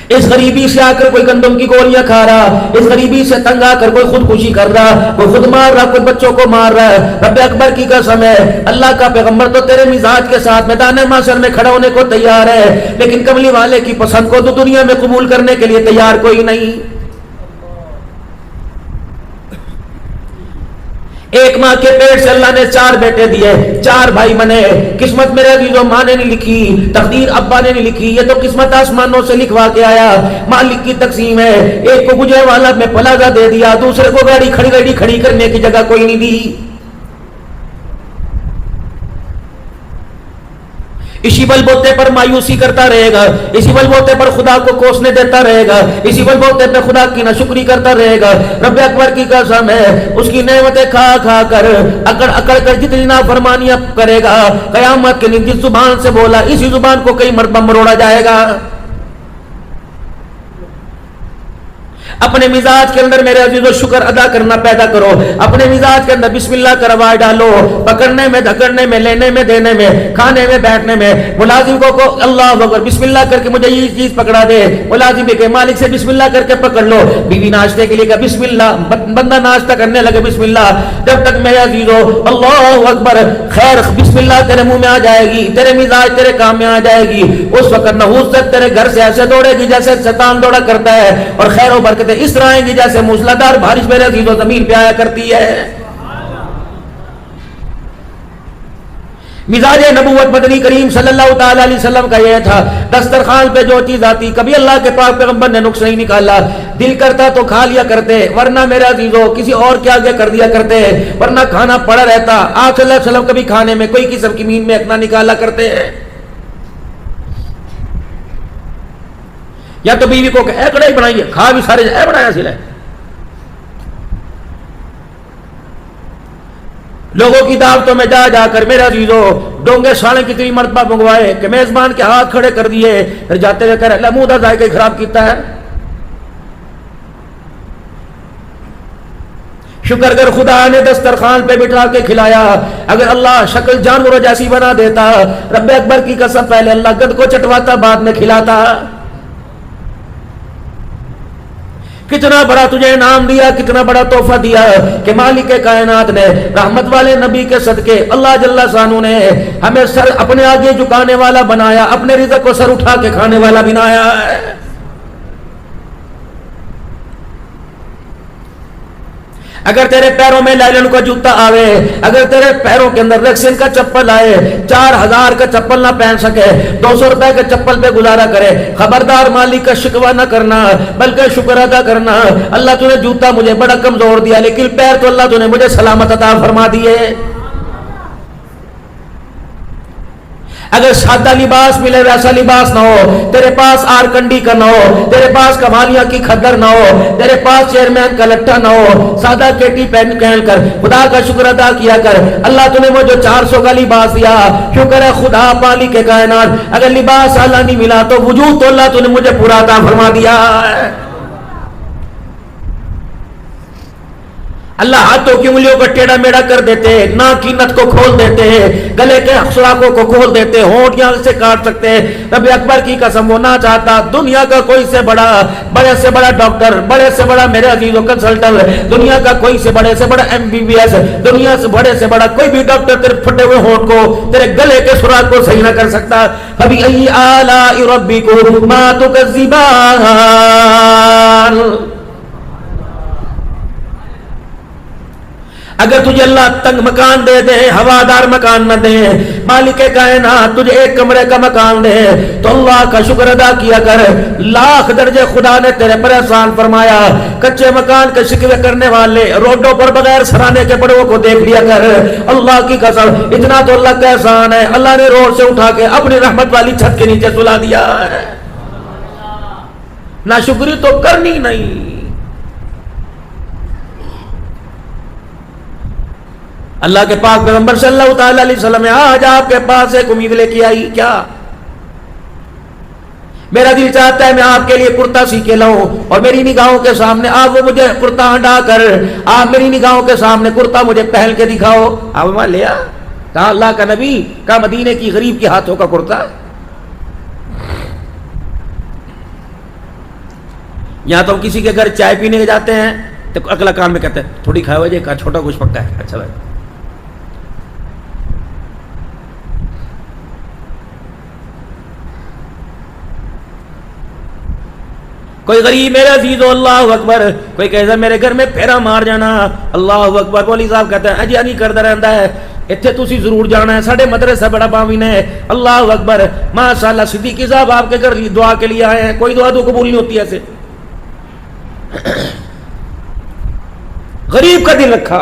اس غریبی سے آ کر کوئی گندم کی گولیاں کھا رہا, اس غریبی سے تنگ آ کر کوئی خودکشی کر رہا, کوئی خود مار رہا, کوئی بچوں کو مار رہا ہے. رب اکبر کی قسم ہے, اللہ کا پیغمبر تو تیرے مزاج کے ساتھ میدان محشر میں کھڑا ہونے کو تیار ہے, لیکن کملی والے کی پسند کو تو دنیا میں قبول کرنے کے لیے تیار کوئی نہیں. ایک ماں کے پیٹ سے اللہ نے 4 بیٹے دیے, 4 بھائی بنے. قسمت میرے عزیزوں ماں نے نہیں لکھی, تقدیر ابا نے نہیں لکھی, یہ تو قسمت آسمانوں سے لکھوا کے آیا. مالک کی تقسیم ہے. ایک کو گجرے والا میں پلازہ دے دیا, دوسرے کو گاڑی کھڑی کرنے کی جگہ کوئی نہیں دی. اسی بل بوتے پر مایوسی کرتا رہے گا, اسی بل بوتے پر خدا کو کوسنے دیتا رہے گا, اسی بل بوتے پر خدا کی ناشکری کرتا رہے گا. رب اکبر کی قسم ہے, اس کی نعمتیں کھا کھا کر اکڑ کر جتنی نافرمانیاں کرے گا, قیامت کے دن جس زبان سے بولا اسی زبان کو کئی مرتبہ مروڑا جائے گا. اپنے مزاج کے اندر میرے عزیزو شکر ادا کرنا پیدا کرو. اپنے مزاج کے اندر بسم اللہ کا رواج ڈالو, پکڑنے میں, دھکڑنے میں, لینے میں, دینے میں, کھانے میں, بیٹھنے میں. ملازم کو اللہ اکبر بسم اللہ کر کے مجھے یہ چیز پکڑا دے, ملازم کے مالک سے بسم اللہ کر کے پکڑ لو. بیوی ناشتے کے لیے کہ بسم اللہ, بندہ ناشتہ کرنے لگے بسم اللہ. جب تک میرے عزیزو اللہ اکبر خیر بسم اللہ تیرے منہ میں آ جائے گی, تیرے مزاج تیرے کام میں آ جائے گی, اس وقت نحوست تیرے گھر سے ایسے دوڑے گی جیسے شیطان دوڑا کرتا ہے, اور خیر و برکت اس طرح آئیں گی جیسے موسلادھار بارش میرے عزیزو زمین پہ آیا کرتی ہے. مزاج نبوت مدنی کریم صلی اللہ تعالی علیہ وسلم کا یہ تھا, دسترخوان پہ جو چیز آتی کبھی اللہ کے پاک پیغمبر نے نقص نہیں نکالا. دل کرتا تو کھا لیا کرتے, ورنہ میرے عزیزو کسی اور کے آگے کر دیا کرتے, ورنہ کھانا پڑا رہتا. آپ صلی اللہ علیہ وسلم کبھی کھانے میں کوئی قسم کی مین میں نہ نکالا کرتے ہیں. یا تو بیوی کو کہ اے کڑھائی بنائیے, کھا بھی سارے اے بنایا سلے, لوگوں کی دعوتوں میں جا جا کر میرے عزیزو ڈونگے ساڑے کتنی مرتبہ منگوائے کہ میزبان کے ہاتھ کھڑے کر دیے، پھر جاتے ہوئے کہہ رہے لمودہ ذائقہ خراب کیتا ہے۔ شکر کر خدا نے دسترخوان پہ بٹھا کے کھلایا، اگر اللہ شکل جانوروں جیسی بنا دیتا، رب اکبر کی قسم پہلے اللہ گد کو چٹواتا بعد میں کھلاتا۔ کتنا بڑا تجھے انعام دیا، کتنا بڑا تحفہ دیا کہ مالک کائنات نے رحمت والے نبی کے صدقے اللہ جل شانہ نے ہمیں سر اپنے آگے جھکانے والا بنایا، اپنے رزق کو سر اٹھا کے کھانے والا بنایا ہے۔ اگر تیرے پیروں میں لائلن کا جوتا آوے، اگر تیرے پیروں کے اندر ریکسن کا چپل آئے، 4000 کا چپل نہ پہن سکے، 200 روپے کے چپل پہ گزارا کرے، خبردار مالک کا شکوہ نہ کرنا بلکہ شکر ادا کرنا۔ اللہ تو نے جوتا مجھے بڑا کمزور دیا لیکن پیر تو اللہ تو نے مجھے سلامت عطا فرما دیے۔ اگر سادہ لباس ملے ویسا لباس نہ ہو، تیرے پاس آر کنڈی کا نہ ہو، تیرے پاس کمالیاں کی کھدر نہ ہو، تیرے پاس چیئرمین کا لٹا نہ ہو، سادہ کیٹی پہن کر خدا کا شکر ادا کیا کر۔ اللہ تو نے مجھے 400 کا لباس دیا، شکر ہے خدا مالک کے کائنات۔ اگر لباس اعلیٰ نہیں ملا تو وجود تو اللہ تو نے مجھے پورا عطا فرما دیا ہے۔ اللہ ہاتھوں کی انگلیوں کو ٹیڑھا میڑھا کر دیتے، ناک کی نت کو کھول دیتے، گلے کے سوراخوں کو کھول دیتے، ہونٹ یہاں سے کاٹ سکتے۔ رب اکبر کی قسم وہ نہ چاہتا دنیا کا کوئی سے بڑا، بڑے سے بڑا ڈاکٹر، بڑے سے بڑا میرے عزیز و کنسلٹنٹ، دنیا کا کوئی سے بڑے سے بڑا MBBS، دنیا سے بڑے سے بڑا کوئی بھی ڈاکٹر تیرے پھٹے ہوئے ہونٹ کو، تیرے گلے کے سوراخ کو صحیح نہ کر سکتا۔ فَبِأَيِّ آلَاءِ رَبِّكُمَا تُكَذِّبَانِ۔ اگر تجھے اللہ تنگ مکان دے دے، ہوادار مکان نہ دے، مالک کائنات تجھے ایک کمرے کا مکان دے تو اللہ کا شکر ادا کیا کر۔ لاکھ درجے خدا نے تیرے پر احسان فرمایا۔ کچے مکان کے شکوے کرنے والے روڈوں پر بغیر سرانے کے بڑوں کو دیکھ لیا کر۔ اللہ کی قسم اتنا تو اللہ کا احسان ہے، اللہ نے روڈ سے اٹھا کے اپنی رحمت والی چھت کے نیچے سلا دیا ہے۔ ناشکری تو کرنی نہیں۔ اللہ کے پاک پیغمبر صلی اللہ تعالی علیہ وسلم آج آپ کے پاس ایک امید لے کے آئی، کیا؟ میرا دل چاہتا ہے میں آپ کے لیے کرتا سی کے لاؤں اور میری نگاہوں کے سامنے آپ وہ مجھے کرتا ہٹا کر آپ میری نگاہوں کے سامنے کرتا مجھے پہن کے دکھاؤ۔ آپ وہاں لیا کہا اللہ کا نبی کا مدینے کی غریب کے ہاتھوں کا کرتا۔ یہاں تو ہم کسی کے گھر چائے پینے کے جاتے ہیں تو اگلا کان میں کہتے ہیں تھوڑی کھائے ہوئے کہا چھوٹا کچھ پکا ہے، اچھا بھائی۔ کوئی غریب میرے عزیزو اللہ اکبر، کوئی کہتا میرے گھر میں پھیرا مار جانا، اللہ اکبر۔ مولوی صاحب کہتے ہیں اجی نہیں کرتا رہتا ہے، اتنے تسی ضرور جانا ہے، ساڑھے مدرسہ بڑا باوین ہے، اللہ اکبر ماشاءاللہ۔ صدیقی صاحب آپ کے گھر دعا کے لیے آئے ہیں، کوئی دعا تو قبول نہیں ہوتی ایسے۔ غریب کا دل رکھا،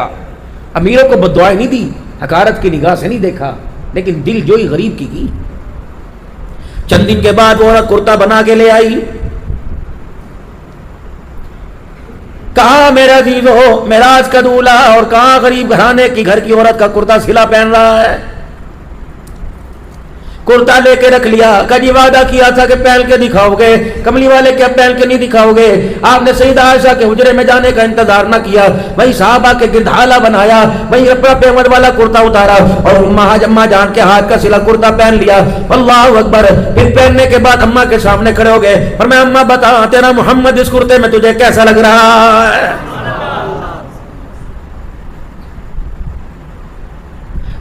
امیروں کو بد دعائیں نہیں دی، حقارت کی نگاہ سے نہیں دیکھا، لیکن دل جوئی غریب کی۔ چند دن کے بعد وہ عورت کرتا بنا کے لے آئی، کہاں میرا عزیز ہو معراج کا دولہا اور کہاں غریب گھرانے کی گھر کی عورت کا کرتا سلا پہن رہا ہے۔ کرتا لے کے رکھ لیا، کبھی وعدہ کیا تھا کہ پہن کے دکھاؤ گے، کملی والے کیا پہن کے نہیں دکھاؤ گے؟ آپ نے سیدہ عائشہ کے حجرے میں جانے کا انتظار نہ کیا، وہی صحابہ کے گرد حالہ بنایا، وہی اپنا پیمد والا کرتا اتارا اور اماں جان کے ہاتھ کا سلا کرتا پہن لیا، اللہ اکبر۔ پھر پہننے کے بعد اماں کے سامنے کھڑے ہو گئے اور میں اماں بتا تیرا محمد اس کرتے میں تجھے کیسا لگ رہا ہے؟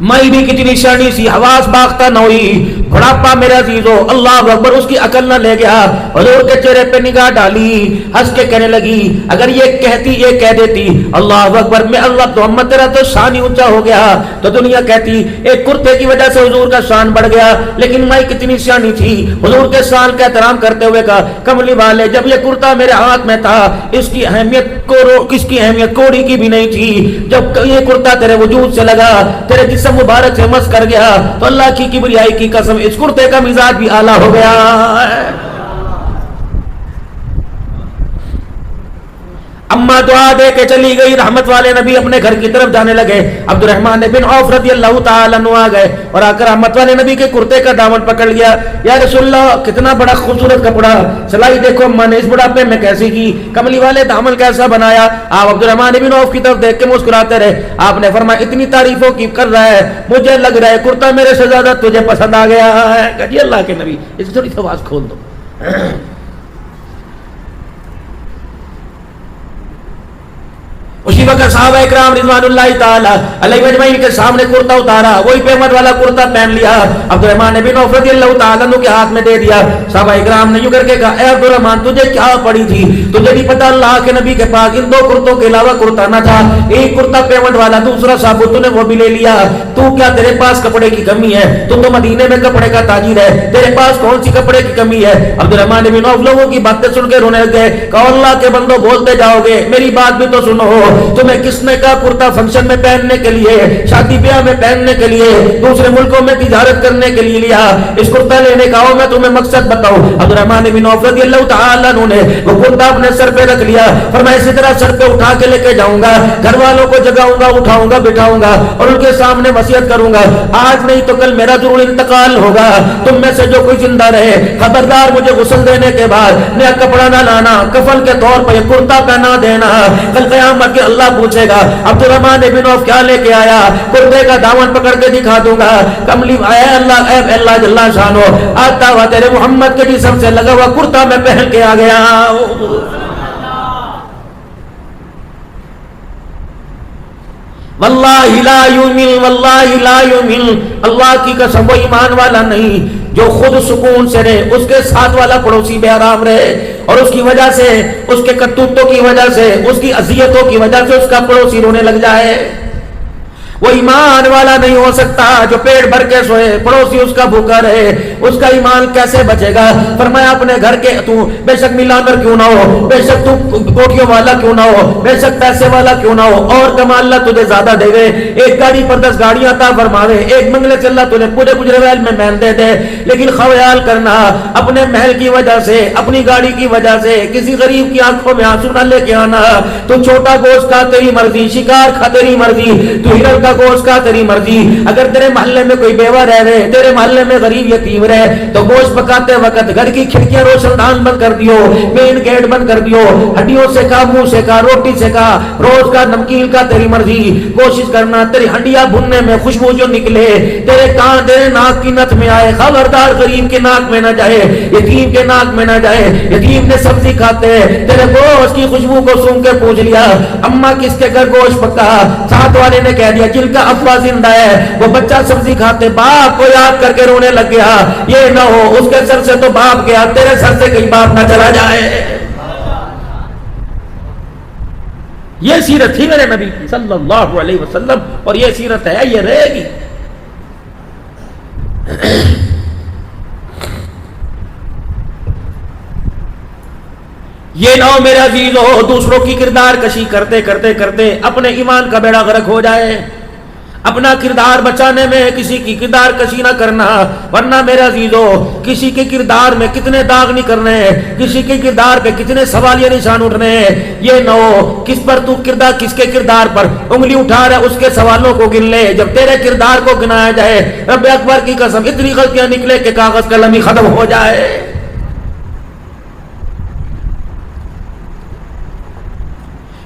مائی بھی کتنی شرنی سی، حواس باختہ نہ ہوئی، بڑھاپا میرے عزیزو اللہ اکبر اس کی عقل نہ لے گیا۔ حضور کے چہرے پہ نگاہ ڈالی، ہنس کے کہنے لگی اگر یہ کہتی یہ کہہ دیتی اللہ اکبر میں اللہ محمد تیرا تو شان ہی اونچا ہو گیا تو دنیا کہتی ایک کرتے کی وجہ سے حضور کا شان بڑھ گیا۔ لیکن مائی کتنی شانی تھی، حضور کے شان کا احترام کرتے ہوئے کہا کملی والے جب یہ کرتا میرے ہاتھ میں تھا اس کی اہمیت کوڑی کی بھی نہیں تھی، جب یہ کرتا تیرے وجود سے لگا تیرے جسم مبارک سے مس کر گیا تو اللہ کی کبریائی کی قسم اس کرتے کا مزاج بھی اعلیٰ ہو گیا۔ اماں دعا دے کے چلی گئی. رحمت والے نبی اپنے گھر کی طرف جانے لگے. عبد الرحمن بن عوف رضی اللہ تعالیٰ عنہ آ گئے اور آ کر رحمت والے نبی کے کرتے کا دامن پکڑ لیا. یا رسول اللہ کتنا بڑا خوبصورت کپڑا, سلائی دیکھو اما نے اس بڑھاپے میں کیسی کی, کملی والے دامن کیسا بنایا. آپ عبد الرحمن بن عوف کی طرف دیکھ کے مسکراتے رہے. آپ نے فرمایا اتنی تعریفوں کی کر رہا ہے, مجھے لگ رہا ہے کرتا میرے سے زیادہ تجھے پسند آ گیا ہے. جی اللہ کے نبی اس کی تھوڑی سی آواز کھول دو. اسی وقت صحابہ اکرام رضوان اللہ تعالی علیہ اجمعین کے سامنے کرتا اتارا, وہی پیمٹ والا کرتا پہن لیا, عبد الرحمن بن عوف رضی اللہ تعالیٰ عنہ کے ہاتھ میں دے دیا. صحابہ اکرام نے یوں کر کے کہا اے عبد الرحمن تجھے کیا پڑی تھی, تجھے نہیں پتا اللہ کے نبی کے پاس ان 2 کرتوں کے علاوہ کرتا نہ تھا, ایک کرتا پیمٹ والا, دوسرا ثابت, تو نے وہ بھی لے لیا. تو کیا تیرے پاس کپڑے کی کمی ہے, تو مدینے میں کپڑے کا تاجر ہے, تیرے پاس کون سی کپڑے کی کمی ہے. عبد الرحمن بن عوف لوگوں کی باتیں سن کے رونے لگے. کہا اللہ کے بندوں بولتے جاؤ گے, میری بات بھی تو سنو. تمہیں کس نے کا کرتا فنکشن میں پہننے کے لیے, شادی بیاہ میں پہننے کے لیے, دوسرے ملکوں میں تجارت کرنے کے لیے لیا, اس کرتا لینے کا ہو میں تمہیں مقصد بتاؤں. عبد الرحمن بن عوف رضی اللہ تعالیٰ عنہ نے وہ کرتا اپنے سر پہ رکھ لیا. فرمایا اسی طرح سر پہ اٹھا کے لے کے جاؤں گا, گھر والوں کو جگاؤں گا, اٹھاؤں گا, بٹھاؤں گا اور ان کے سامنے وصیت کروں گا, آج نہیں تو کل میرا ضرور انتقال ہوگا. تم میں سے جو کوئی زندہ رہے خبردار مجھے غسل دینے کے بعد نیا کپڑا نہ لانا, کفن کے طور پر یہ کرتا پہنا دینا. کل قیامت کے اللہ پوچھے گا عبد الرحمن بن عوف کیا لے کے آیا, کرتے کا دامن پکڑ کے دکھا دوں گا. کملی اے اللہ جل شانو, آتا ہوا تیرے محمد کے جسم سے لگا ہوا کرتا میں پہن کے آ گیا. واللہ لا یؤمن, واللہ لا یؤمن, اللہ کی قسم وہ ایمان والا نہیں جو خود سکون سے رہے, اس کے ساتھ والا پڑوسی بے آرام رہے اور اس کی وجہ سے, اس کے کرتوتوں کی وجہ سے, اس کی اذیتوں کی وجہ سے اس کا پڑوسی رونے لگ جائے. وہ ایمان والا نہیں ہو سکتا جو پیٹ بھر کے سوئے, پڑوسی اس کا بھوکا رہے, اس کا ایمان کیسے بچے گا. فرمایا اپنے گھر کے تو بے شک ملانر کیوں نہ ہو, بے شک تو کوٹیوں والا کیوں نہ ہو, بے شک پیسے والا کیوں نہ ہو, اور کما اللہ تجھے زیادہ دے دے, ایک گاڑی پر 10 گاڑیاں عطا فرماوے, ایک بنگلے سے اللہ تجھے پورے گجرے میں محل دے دے, لیکن خیال کرنا اپنے محل کی وجہ سے, اپنی گاڑی کی وجہ سے کسی غریب کی آنکھوں میں آنسو نہ لے کے آنا. تو چھوٹا گوشت کھا تیری مرضی, شکار کھا تیری مرضی, تو ہرن کا گوشت کا تیری مرضی. اگر تیرے محلے میں کوئی بیوہ رہے, تیرے محلے میں غریب یتیم رہے, تو گوشت پکاتے وقت گھر کی کھڑکیاں روشن دان بند کر دیو, مین گیٹ بند کر دیو, ہڈیوں سے کا, منہ سے کا, روٹی سے کا, روز کا, نمکین کا تیری مرضی. کوشش کرنا تیری ہڈیاں بھننے میں خوشبو جو نکلے تیرے کان, تیرے ناک کی نت میں آئے, خبردار غریب کے ناک میں نہ جائے, یتیم کے ناک میں نہ جائے. یتیم نے سبزی کھاتے, تیرے گوشت کی خوشبو کو سونگ کے پوچھ لیا اماں کس کے گھر گوشت پکا, ساتھ والے نے کہہ دیا جن کا ابا زندہ ہے وہ بچہ سبزی کھاتے, باپ کو یاد کر کے رونے لگ گیا. یہ نہ ہو اس کے سر سے تو باپ گیا, تیرے سر سے کہیں باپ نہ چلا جائے. یہ سیرت تھی میرے نبی صلی اللہ علیہ وسلم, اور یہ سیرت ہے, یہ رہے گی. یہ نہ ہو میرے عزیزو دوسروں کی کردار کشی کرتے کرتے کرتے اپنے ایمان کا بیڑا غرق ہو جائے. اپنا کردار بچانے میں کسی کی کردار کشی نہ کرنا, ورنہ میرے عزیزو کسی کے کردار میں کتنے داغ نہیں کرنے, کسی کے کردار پہ کتنے سوالیہ نشان اٹھنے. یہ نہ ہو کس پر تو کردار, کس کے کردار پر انگلی اٹھا رہا ہے اس کے سوالوں کو گن لے, جب تیرے کردار کو گنایا جائے رب اکبر کی قسم اتنی غلطیاں نکلے کہ کاغذ قلم ہی ختم ہو جائے.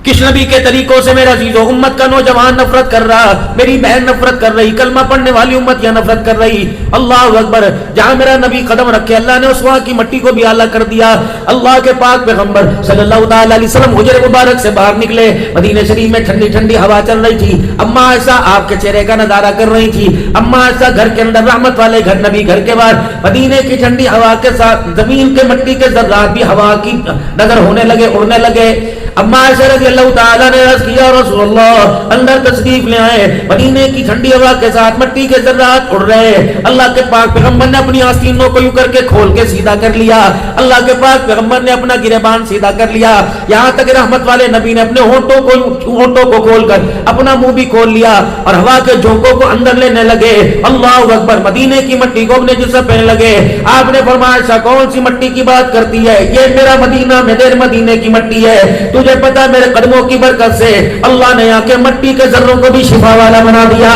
کس نبی کے طریقوں سے میرا عزیزو امت کا نوجوان نفرت کر رہا, میری بہن نفرت کر رہی, کلمہ پڑھنے والی امت یا نفرت کر رہی. اللہ اکبر, جہاں میرا نبی قدم رکھے اللہ نے اس وہاں کی مٹی کو بھی اعلیٰ کر دیا. اللہ کے پاک پیغمبر صلی اللہ تعالی علیہ وسلم حجر مبارک سے باہر نکلے, مدینہ شریف میں ٹھنڈی ٹھنڈی ہوا چل رہی تھی. اما عائشہ آپ کے چہرے کا نظارہ کر رہی تھی. اما عائشہ گھر کے اندر, رحمت والے گھر, نبی گھر کے باہر, مدینے کی ٹھنڈی ہوا کے ساتھ زمین کے مٹی کے ذرات بھی ہوا کی نظر ہونے لگے, اڑنے لگے. اما عائشہ رضی اللہ تعالیٰ نے عرض کیا رسول اللہ اندر تشریف لے آئے, مدینے کی ٹھنڈی ہوا کے ساتھ مٹی کے ذرات اڑ رہے. اللہ کے پاک پیغمبر نے اپنی آستینوں کو یوں کر کے کھول کے سیدھا کر لیا. اللہ کے پاک پیغمبر نے اپنا گریبان سیدھا کر لیا, یہاں تک رحمت والے نبی نے اپنے ہونٹوں کو کھول کر اپنا منہ بھی کھول لیا اور ہوا کے جھونکوں کو اندر لینے لگے. اللہ اکبر, مدینے کی مٹی کو اپنے جسم پہننے لگے. آپ نے فرمایا کون سی مٹی کی بات کرتی ہے, یہ میرا مدینہ میں تیرے مدینے کی مٹی ہے, تو مجھے پتا ہے میرے قدموں کی برکت سے اللہ نے یہاں کے مٹی کے ذروں کو بھی شفا والا بنا دیا.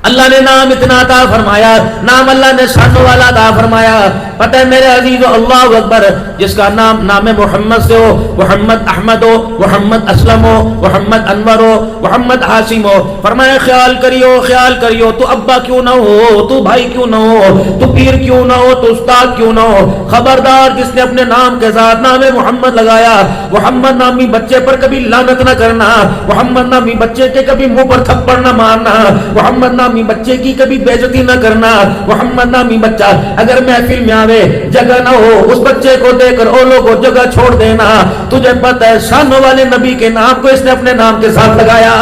اللہ نے نام اتنا عطا فرمایا, نام اللہ نے شانوں والا عطا فرمایا. پتہ ہے میرے عزیزو, اللہ اکبر, جس کا نام محمد سے ہو, محمد احمد ہو, محمد اسلم ہو, محمد انور ہو, محمد حاسم ہو, فرمایا خیال کریو تو ابا کیوں نہ ہو, تو بھائی کیوں نہ ہو, تو پیر کیوں نہ ہو, تو استاد کیوں نہ ہو, خبردار جس نے اپنے نام کے ساتھ نام محمد لگایا, محمد نامی بچے پر کبھی لعنت نہ کرنا, محمد نامی بچے کے کبھی منہ پر تھپڑ نہ مارنا, محمد نامی بچے کی کبھی بے عزتی نہ کرنا. محمد نامی بچہ اگر محفل میں آوے جگہ نہ ہو, اس بچے کو دے کر او لوگوں جگہ چھوڑ دینا. تجھے پتہ ہے شانوں والے نبی کے نام کو اس نے اپنے نام کے ساتھ لگایا.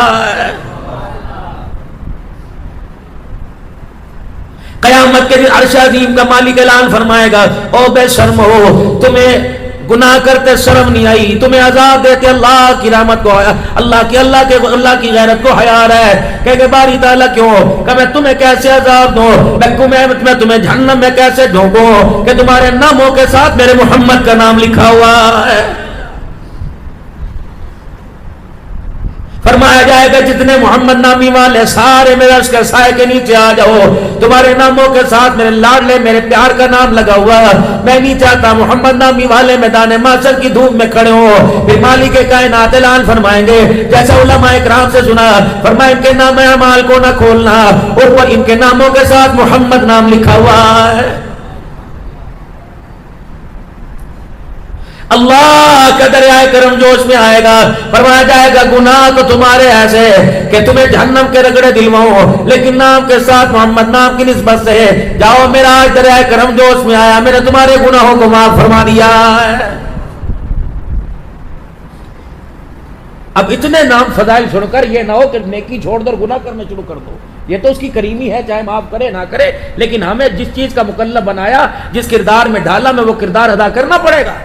قیامت کے دن عرش عظیم کا مالک اعلان فرمائے گا, او بے شرم ہو, تمہیں گناہ کرتے شرم نہیں آئی, تمہیں عذاب دیتے اللہ کی رحمت کو, اللہ کی غیرت کو حیا ہے. کہ باری تعالیٰ کیوں, کہ میں تمہیں کیسے عذاب دوں, میں تمہیں جہنم میں کیسے ڈھونکوں کہ تمہارے ناموں کے ساتھ میرے محمد کا نام لکھا ہوا ہے. فرمایا جائے گا جتنے محمد نامی والے سارے میرے عرش کے سائے کے نیچے آ جاؤ, تمہارے ناموں کے ساتھ میرے لاڈلے میرے پیار کا نام لگا ہوا. میں نہیں چاہتا محمد نامی والے میدان محشر کی دھوپ میں کھڑے ہوں. پھر مالک کائنات اعلان فرمائیں گے جیسا علماء اکرام سے سنا, فرمایا ان کے نام اعمال کو نہ کھولنا, اوپر ان کے ناموں کے ساتھ محمد نام لکھا ہوا ہے. اللہ کا دریائے کرم جوش میں آئے گا. فرمایا جائے گا گناہ تو تمہارے ایسے کہ تمہیں جہنم کے رگڑے دلواؤں, لیکن نام کے ساتھ محمد نام کی نسبت سے جاؤ میرا آج دریائے کرم جوش میں آیا, میں نے تمہارے گناہوں کو معاف فرما دیا. اب اتنے نام فضائل سن کر یہ نہ ہو کہ نیکی چھوڑ دو اور گناہ کرنا شروع کر دو. یہ تو اس کی کریمی ہے, چاہے معاف کرے نہ کرے, لیکن ہمیں جس چیز کا مکلف بنایا, جس کردار میں ڈالا, میں وہ کردار ادا کرنا پڑے گا.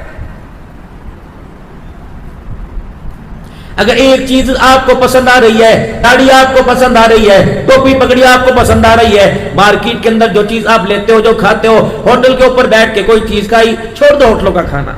اگر ایک چیز آپ کو پسند آ رہی ہے, داڑھی آپ کو پسند آ رہی ہے, ٹوپی پگڑی آپ کو پسند آ رہی ہے, مارکیٹ کے اندر جو چیز آپ لیتے ہو, جو کھاتے ہو, ہوٹل کے اوپر بیٹھ کے کوئی چیز کھائی, چھوڑ دو ہوٹلوں کا کھانا.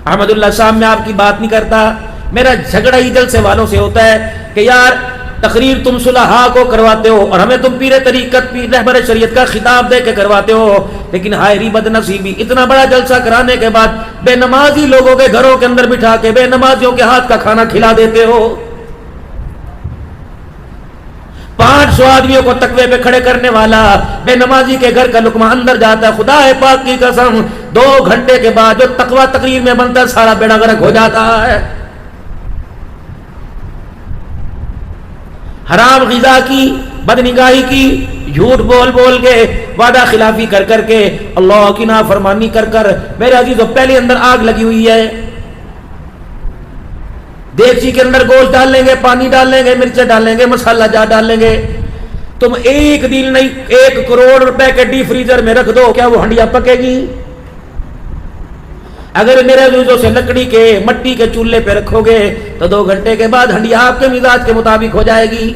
احمد اللہ صاحب میں آپ کی بات نہیں کرتا, میرا جھگڑا ہی جلسے والوں سے ہوتا ہے کہ یار تقریر تم صلحاء کو کرواتے ہو اور ہمیں تم پیر طریقت, پیر رہبر شریعت کا خطاب دے کے کرواتے ہو, لیکن ہائے بد نصیبی, اتنا بڑا جلسہ کرانے کے بعد بے نمازی لوگوں کے گھروں کے اندر بٹھا کے بے نمازیوں کے ہاتھ کا کھانا کھلا دیتے ہو. 500 آدمیوں کو تقوی پہ کھڑے کرنے والا بے نمازی کے گھر کا لقمہ اندر جاتا ہے, خدا پاک کی قسم 2 گھنٹے کے بعد جو تقوی تقریر میں بنتا ہے سارا بیڑا غرق ہو جاتا ہے. حرام غذا کی, بدنگاہی کی, جھوٹ بول بول کے, وعدہ خلافی کر کر کے, اللہ کی نافرمانی کر کر, میرے عزیزو پہلے اندر آگ لگی ہوئی ہے. دیگچی کے اندر گوشت ڈال لیں گے, پانی ڈال لیں گے, مرچیں ڈال لیں گے, مسالہ جات ڈال لیں گے. تم ایک دن نہیں 1 کروڑ روپے کے ڈی فریزر میں رکھ دو, کیا وہ ہنڈیا پکے گی؟ اگر میرے عزیزوں سے لکڑی کے, مٹی کے چولہے پہ رکھو گے تو 2 گھنٹے کے بعد ہنڈیا آپ کے مزاج کے مطابق ہو جائے گی.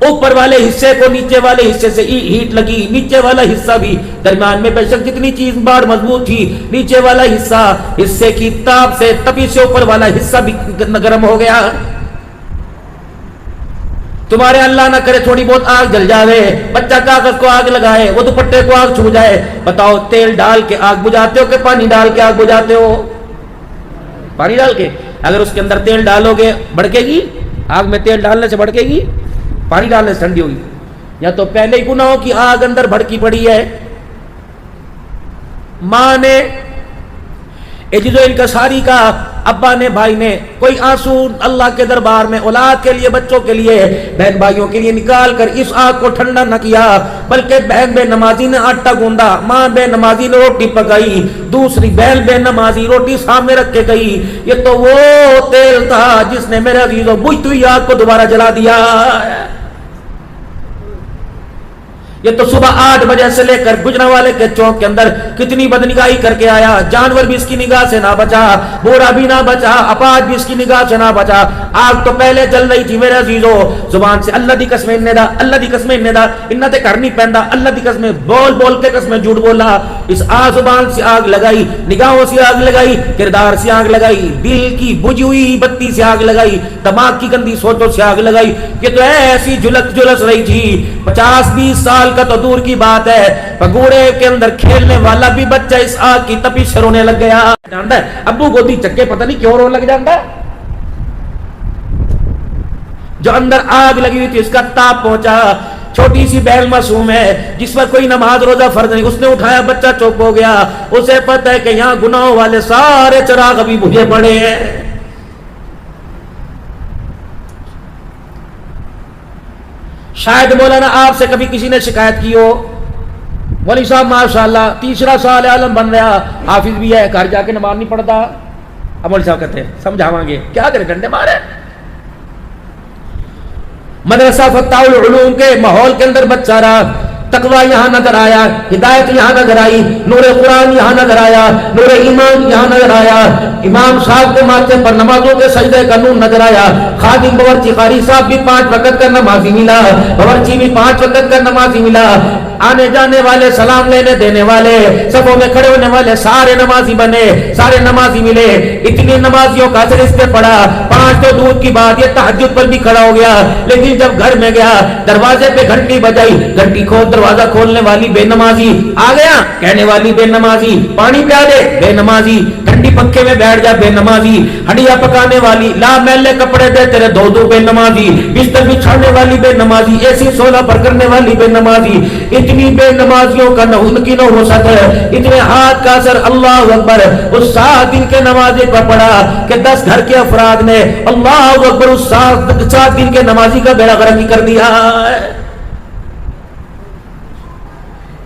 اوپر والے حصے کو نیچے والے حصے سے ہیٹ لگی, نیچے والا حصہ بھی, درمیان میں بے شک جتنی چیز باڑ مضبوط تھی, نیچے والا حصے کی تاپ سے تپی سے اوپر والا حصہ بھی گرم ہو گیا. تمہارے اللہ نہ کرے تھوڑی بہت آگ جل جاوے, بچہ کاغذ کو آگ لگائے, وہ دوپٹے کو آگ چھو جائے, بتاؤ تیل ڈال کے آگ بجھاتے ہو کہ پانی ڈال کے آگ بجھاتے ہو؟ پانی ڈال کے. اگر اس کے اندر تیل ڈالو گے بھڑکے گی, آگ میں تیل ڈالنے سے بھڑکے گی, پانی ڈالنے سے ٹھنڈی ہوگی. یا تو پہلے ہی گناہوں کی آگ اندر بھڑکی پڑی ہے. ماں نے عجز و انکساری کا, ابا نے, بھائی نے کوئی آنسو اللہ کے دربار میں اولاد کے لیے, بچوں کے لیے, بہن بھائیوں کے لیے نکال کر اس آگ کو ٹھنڈا نہ کیا, بلکہ بہن بے نمازی نے آٹا گوندا, ماں بے نمازی نے روٹی پکائی, دوسری بہن بے نمازی روٹی سامنے رکھ کے گئی. یہ تو وہ تیل تھا جس نے میرے عزیزوں بجھتی ہوئی آگ کو دوبارہ جلا دیا. یہ تو صبح 8 بجے سے لے کر گجرانوالے کے چوک کے اندر کتنی بدنگاہی کر کے آیا، جانور بھی اس کی نگاہ سے نہ بچا، بوڑھا بھی نہ بچا، اپاہج بھی اس کی نگاہ سے نہ بچا، آگ تو پہلے جل رہی تھی میرے عزیزو، زبان سے اللہ دی قسم اننے دا، اللہ دی قسم اننے دا، انہ تے کرنی پہندا، اللہ دی قسم بول بول کے قسم جھوٹ بولا، اس زبان سے آگ لگائی، نگاہوں سے آگ لگائی، کردار سے آگ لگائی، دل کی بجھی ہوئی بتی سے آگ لگائی، دماغ کی گندی سوچوں سے آگ لگائی، یہ تو ایسی جلس رہی تھی 50-20 سال کا تو دور کی بات ہے، پگوڑے کے اندر کھیلنے والا بھی بچہ اس آگ کی تپش سے رونے لگ گیا۔ جانتا ہے ابو گودی چکے پتہ نہیں کیوں رونے لگ جانتا ہے، جو اندر آگ لگی ہوئی تھی اس کا تاپ پہنچا۔ چھوٹی سی بہن معصوم ہے جس پر کوئی نماز روزہ فرض نہیں، اس نے اٹھایا، بچہ چوپ ہو گیا، اسے پتہ ہے کہ یہاں گناہوں والے سارے چراغ ابھی بجھے پڑے ہیں۔ شاید مولانا آپ سے کبھی کسی نے شکایت کی ہو، مولوی صاحب ماشاءاللہ 3 سال عالم بن رہا، حافظ بھی ہے، گھر جا کے نماز نہیں پڑھتا۔ اب مولوی صاحب کہتے ہیں سمجھاواں گے، کیا کرے ڈنڈے مارے۔ مدرسہ فتح العلوم کے ماحول کے اندر بچہ رہا، تقوی یہاں نظر آیا، ہدایت یہاں نظر آئی، نور قرآن یہاں نظر آیا، نور ایمان یہاں نظر آیا، امام صاحب کے ماتھے پر نمازوں کے سجدے کا نور نظر آیا، خادم باورچی قاری صاحب بھی 5 وقت کا نمازی ملا، باورچی بھی 5 وقت کا نمازی ملا، آنے جانے والے، سلام لینے دینے والے، صفوں میں کھڑے ہونے والے سارے نمازی بنے، سارے نمازی ملے۔ اتنی نمازیوں کا اثر اس پہ پڑا، 5 تو دور کی بات، یہ تہجد پر بھی کھڑا ہو گیا، لیکن جب گھر میں گیا دروازے پہ گھنٹی بجائی، گھنٹی کھول، دروازہ کھولنے والی بے نمازی آ گیا، کہنے والی بے نمازی، پانی پیا دے بے نمازی، ٹھنڈی پنکھے میں بیٹھ جا بے نمازی، ہڈیاں پکانے والی، لا میلے کپڑے دے تیرے دو بے نمازی، بستر بچھانے والی بے نمازی، ایسی سونا پر کرنے والی بے نمازی۔ اتنی بے نمازیوں کا ان کی نحوست ہے، اتنے ہاتھ کا اثر، اللہ اکبر، اس 7 دن کے نمازی پر پڑا کہ 10 گھر کے افراد نے اللہ اکبر اس 7 دن کے نمازی کا بیڑا غرق کر دیا ہے۔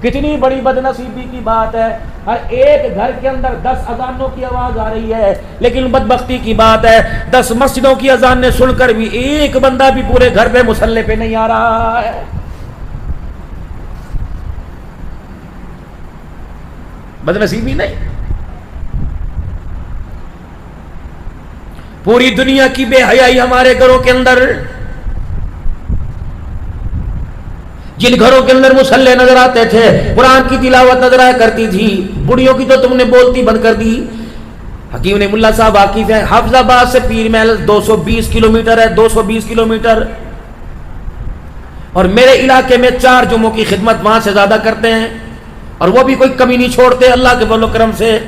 کتنی بڑی بدنصیبی کی بات ہے، ہر ایک گھر کے اندر 10 اذانوں کی آواز آ رہی ہے، لیکن بدبختی کی بات ہے 10 مسجدوں کی اذانیں سن کر بھی ایک بندہ بھی پورے گھر پہ مصلی پہ نہیں آ رہا ہے۔ بدنصیبی نہیں، پوری دنیا کی بے حیائی ہمارے گھروں کے اندر، جن گھروں کے اندر مصلی نظر آتے تھے، قرآن کی تلاوت نظر آیا کرتی تھی، بڑیوں کی تو تم نے بولتی بند کر دی۔ حکیم نے ملا صاحب واقف ہے، حافظ آباد سے پیر محل 220 کلومیٹر ہے، 220 کلومیٹر، اور میرے علاقے میں 4 جمعوں کی خدمت وہاں سے زیادہ کرتے ہیں، اور وہ بھی کوئی کمی نہیں چھوڑتے اللہ کے فضل و کرم سے۔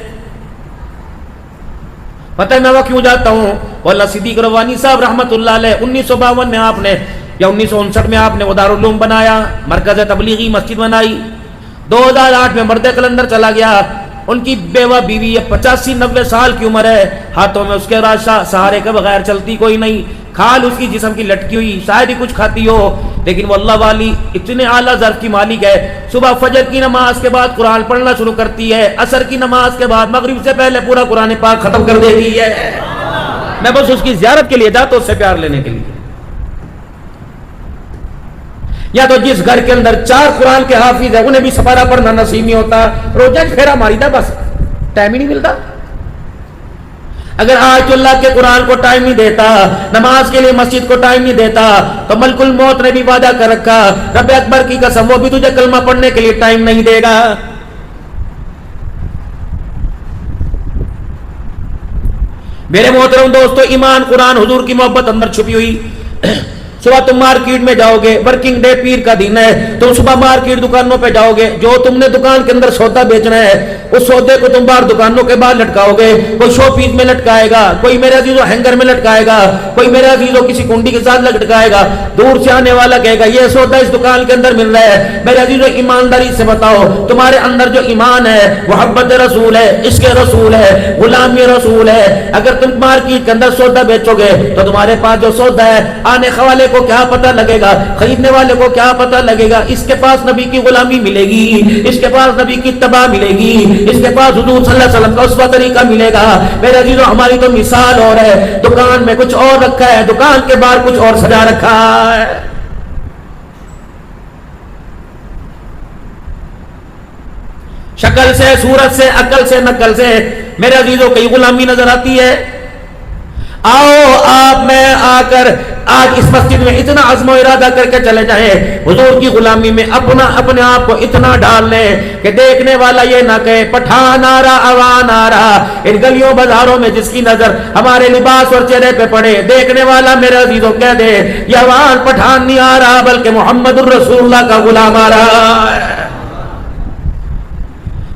پتہ ہے میں وہ کیوں جاتا ہوں؟ مولانا صدیق روانی صاحب رحمت اللہ علیہ 1952 میں آپ نے یا 1959 میں آپ نے وہ دارالعلوم بنایا، مرکز تبلیغی مسجد بنائی، 2008 میں مرد قلندر چلا گیا، ان کی بیوہ بیوی 85-90 سال کی عمر ہے، ہاتھوں میں اس کے راشا سہارے کے بغیر چلتی کوئی نہیں، کھال اس کی جسم کی لٹکی ہوئی، شاید ہی کچھ کھاتی ہو، لیکن وہ اللہ والی اتنے اعلیٰ ظرف کی مالک ہے، صبح فجر کی نماز کے بعد قرآن پڑھنا شروع کرتی ہے، عصر کی نماز کے بعد مغرب سے پہلے پورا قرآن پاک ختم کر دیتی ہے۔ میں بس اس کی زیارت کے لیے جاتا ہوں، اس سے پیار لینے کے لیے۔ یا تو جس گھر کے اندر 4 قرآن کے حافظ ہیں انہیں بھی سپارہ پڑھنا نصیب نہیں ہوتا، روزہ پھیرا ماری دا، بس ٹائم ہی نہیں ملتا۔ اگر آج تو اللہ کے قرآن کو ٹائم نہیں دیتا، نماز کے لیے مسجد کو ٹائم نہیں دیتا، تو ملک الموت نے بھی وعدہ کر رکھا، رب اکبر کی قسم وہ بھی تجھے کلمہ پڑھنے کے لیے ٹائم نہیں دے گا۔ میرے محترم دوستو، ایمان، قرآن، حضور کی محبت اندر چھپی ہوئی۔ صبح تم مارکیٹ میں جاؤ گے، ورکنگ ڈے پیر کا دن ہے، تم صبح مارکیٹ دکانوں پہ جاؤ گے، جو تم نے دکان کے اندر سودا بیچنا ہے اس سودے کو تم باہر دکانوں کے باہر لٹکاؤ گے، کوئی شو پیس میں لٹکائے گا، کوئی میرے عزیزو ہینگر میں لٹکائے گا، کوئی میرے عزیزو کسی کنڈی کے ساتھ لٹکائے گا، دور سے آنے والا کہے گا یہ سودا اس دکان کے اندر مل رہا ہے۔ میرے عزیزو ایمانداری سے بتاؤ، تمہارے اندر جو ایمان ہے، محبت رسول ہے، عشق رسول ہے، غلامی رسول ہے، اگر تم مارکیٹ کے اندر سودا بیچو گے تو تمہارے پاس جو سودا ہے آنے والے کو کیا پتہ لگے گا، خریدنے والے کو کیا پتہ لگے گا، اس کے پاس نبی کی غلامی ملے گی، اس کے پاس نبی کی اتباع ملے گی، اس کے پاس حضور صلی اللہ علیہ وسلم کا اسوہ طریقہ ملے گا۔ میرے عزیزو، ہماری تو مثال اور ہے، دکان میں کچھ اور رکھا ہے، دکان کے باہر کچھ اور سجا رکھا ہے۔ شکل سے، صورت سے، عقل سے، نقل سے میرے عزیزوں کئی غلامی نظر آتی ہے. آؤ آپ میں آ کر آج اس مسجد میں اتنا عزم و ارادہ کر کے چلے جائیں حضور کی غلامی میں اپنے آپ کو اتنا ڈال لیں کہ دیکھنے والا یہ نہ کہے پٹھان آ رہا، عوان آ رہا. ان گلیوں بازاروں میں جس کی نظر ہمارے لباس اور چہرے پہ پڑے، دیکھنے والا میرے عزیزوں کہہ دے یہ عوان پٹھان نہیں آ رہا بلکہ محمد الرسول اللہ کا غلام آ رہا ہے.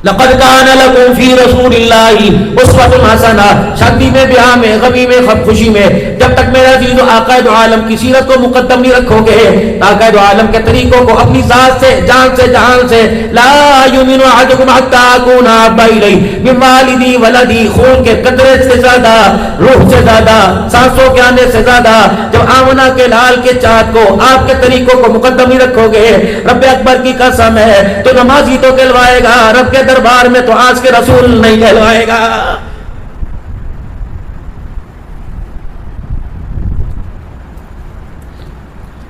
لقد كان لكم في رسول الله اسوة حسنة. شادی میں، بیاہ میں، غمی میں، خوشی میں، جب تک میرے عزیز آقا دو عالم کی سیرت کو مقدم نہیں رکھو گے، آقا دو عالم کے طریقوں کو اپنی ذات سے، جان سے، جہان سے، لا يؤمن احدكم حتى اكون احب اليه من والدي ولدي. خون کے قطرے سے زیادہ، روح سے زیادہ، سانسوں کے آنے سے زیادہ جب آمنہ کے لال کے چاند کو، آپ کے طریقوں کو مقدم نہیں رکھو گے، رب اکبر کی قسم ہے تو نمازی تو کہلوائے گا، رب کے دربار میں تو آج کے رسول نہیں کہلوائے گا.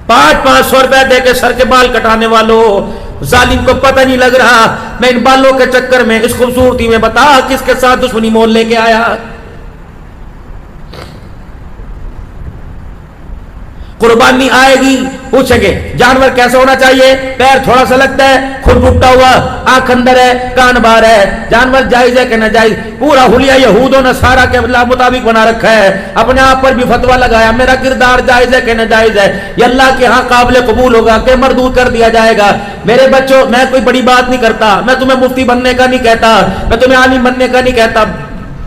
$500 دے کے سر کے بال کٹانے والوں، ظالم کو پتہ نہیں لگ رہا میں ان بالوں کے چکر میں، اس خوبصورتی میں، بتا کس کے ساتھ دشمنی مول لے کے آیا. قربانی آئے گی، پوچھیں گے جانور کیسا ہونا چاہیے؟ پیر تھوڑا سا لگتا ہے، خود ٹوٹا ہوا، آنکھ اندر ہے، کان باہر ہے. جانور جائز ہے کہ ناجائز؟ پورا حلیہ یہود و نصارہ کے مطابق بنا رکھا ہے. اپنے آپ پر بھی فتویٰ لگایا میرا کردار جائز ہے کہ ناجائز ہے، یہ اللہ کے ہاں قابل قبول ہوگا کہ مردود کر دیا جائے گا. میرے بچوں میں کوئی بڑی بات نہیں کرتا، میں تمہیں مفتی بننے کا نہیں کہتا، میں تمہیں عالم بننے کا نہیں کہتا،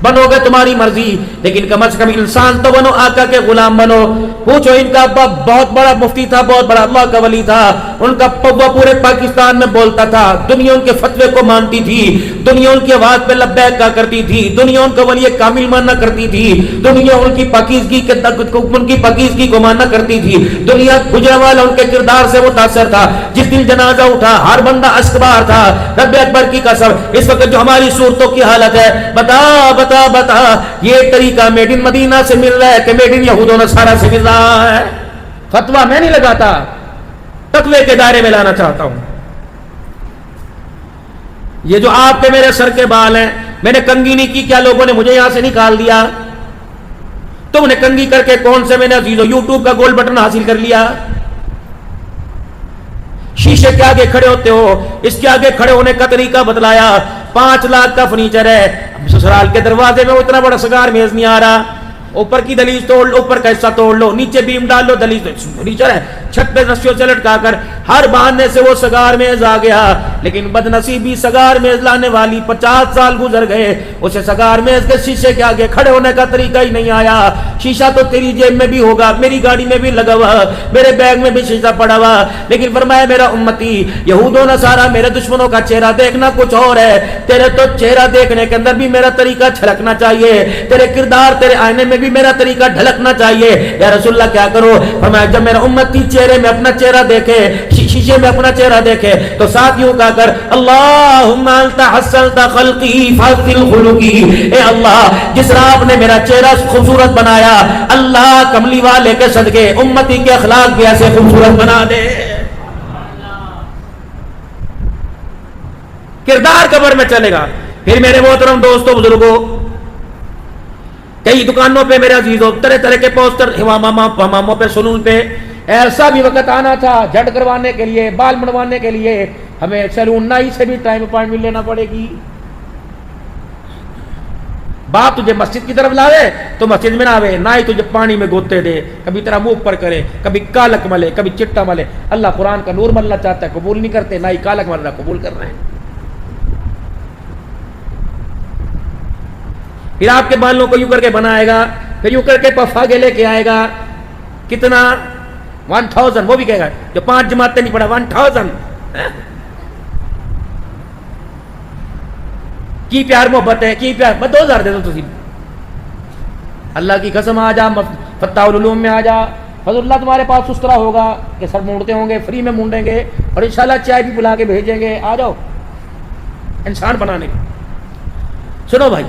بنو گے تمہاری مرضی، لیکن کم از کم انسان تو بنو، آقا کے غلام بنو. پوچھو ان کا ابا بہت بڑا مفتی تھا، بہت بڑا اللہ کا ولی تھا، ان کا پوا پورے پاکستان میں بولتا تھا، دنیا ان کے فتوے کو مانتی تھی، دنیا ان کی آواز پہ لبیک کہا کرتی تھی، دنیا ان کو ولی کامل ماننا کرتی تھی، دنیا ان کی پاکیزگی کو ماننا کرتی تھی، دنیا گجرے والا ان کے کردار سے متاثر تھا. جس دن جنازہ اٹھا ہر بندہ اشکبار تھا. رب اکبر کی قسم اس وقت جو ہماری صورتوں کی حالت ہے، بتا یہ طریقہ میڈ ان مدینہ سے مل رہا ہے کہ میڈ ان یہود و نصارہ سے مل رہا ہے؟ فتویٰ میں نہیں لگاتا، تقوی کے دائرے میں لانا چاہتا ہوں. یہ جو آپ کے میرے سر کے بال ہیں، میں نے کنگھی نہیں کی، کیا لوگوں نے مجھے یہاں سے نکال دیا؟ تم نے کنگھی کر کے کون سے میں نے عزیزو یوٹیوب کا گولڈ بٹن حاصل کر لیا؟ شیشے کے آگے کھڑے ہوتے ہو، اس کے آگے کھڑے ہونے کا طریقہ بتلایا. 5 لاکھ کا فرنیچر ہے، سسرال کے دروازے میں اتنا بڑا سگار میز نہیں آ رہا. اوپر کی دہلیز توڑ لو، اوپر کا حصہ توڑ لو، نیچے بیم ڈال لو، دہلیز فرنیچر ہے، چھت پہ رسیوں سے لٹکا کر ہر بہانے سے وہ سگار میز آ گیا. لیکن بدنصیبی سگار میز لانے والی 50 سال گزر گئے، اسے سگار میز کے شیشے کے آگے کھڑے ہونے کا طریقہ ہی نہیں آیا. شیشہ تو تیری جیب میں بھی ہوگا، میری گاڑی میں بھی لگا ہوا، میرے بیگ میں بھی شیشہ پڑا ہوا، لیکن فرمایا میرا امتی یہود و نصارہ میرے دشمنوں کا چہرہ دیکھنا کچھ اور ہے، تیرے تو چہرہ دیکھنے کے اندر بھی میرا طریقہ چھلکنا چاہیے، تیرے کردار تیرے آئینے میں بھی میرا طریقہ ڈھلکنا چاہیے. یا رسول اللہ کیا کرو؟ فرمایا جب میرا امتی چہرے میں اپنا چہرہ دیکھے، شیشے میں اپنا چہرہ دیکھے تو ساتھ یوں کہا کر اللہم انت حسنت خلقی فحسن خلقی. اے اللہ جس طرح آپ نے میرا چہرہ خوبصورت بنایا، اللہ کملی والے کے صدقے امتی کے اخلاق بھی ایسے خوبصورت بنا دے. کردار قبر میں چلے گا. پھر میرے محترم دوستوں بزرگوں، کئی دکانوں پہ میرے عزیزوں طرح طرح کے پوسٹر، ہماموں پہ، سلون پہ. ایسا بھی وقت آنا تھا جھڑ کروانے کے لیے، بال منڈوانے کے لیے ہمیں سیلون نائی سے بھی ٹائم اپائنٹمنٹ لینا پڑے گی. باپ تجھے مسجد کی طرف لاوے تو مسجد میں نہ آوے، نائی تجھے پانی میں گوتے دے، کبھی تیرا منہ پر کرے، کبھی کالک ملے، کبھی چٹا ملے. اللہ قرآن کا نور ملنا چاہتا ہے، قبول نہیں کرتے، نائی کالک ملنا قبول کر رہے ہیں. پھر آپ کے بالوں کو یوں کر کے بنائے گا، پھر یوں کر کے پف آگے لے کے آئے گا. کتنا؟ 1000. وہ بھی کہے گا جو 5 جماعتیں نہیں پڑھا 1000. کی پیار محبت ہے، کی پیار. بس 2000 دے دو تسی. اللہ کی قسم آ جا فتح العلوم میں آ جا، فضل اللہ تمہارے پاس اس طرح ہوگا کہ سر مونڈتے ہوں گے، فری میں مونڈیں گے، اور انشاءاللہ چائے بھی بلا کے بھیجیں گے. آ جاؤ انسان بنانے. سنو بھائی،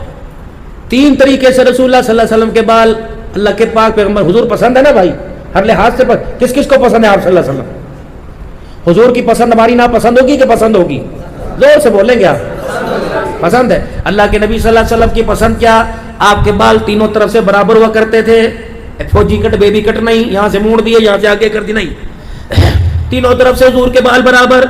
3 طریقے سے رسول اللہ صلی اللہ علیہ وسلم کے بال اللہ کے پاک پیغمبر حضور پسند ہے نا بھائی، ہر لحاظ سے کس کس کو پسند ہے آپ صلی اللہ علیہ وسلم؟ حضور کی پسند ہماری ناپسند ہوگی کہ پسند ہوگی؟ زور سے بولیں گے آپ. پسند ہے. اللہ کے نبی صلی اللہ علیہ وسلم کی پسند کیا؟ آپ کے بال تینوں طرف سے برابر ہوا کرتے تھے. فوجی کٹ بیبی کٹ نہیں, یہاں سے موڑ دیے یہاں سے آگے کر دی نہیں, تینوں طرف سے حضور کے بال برابر.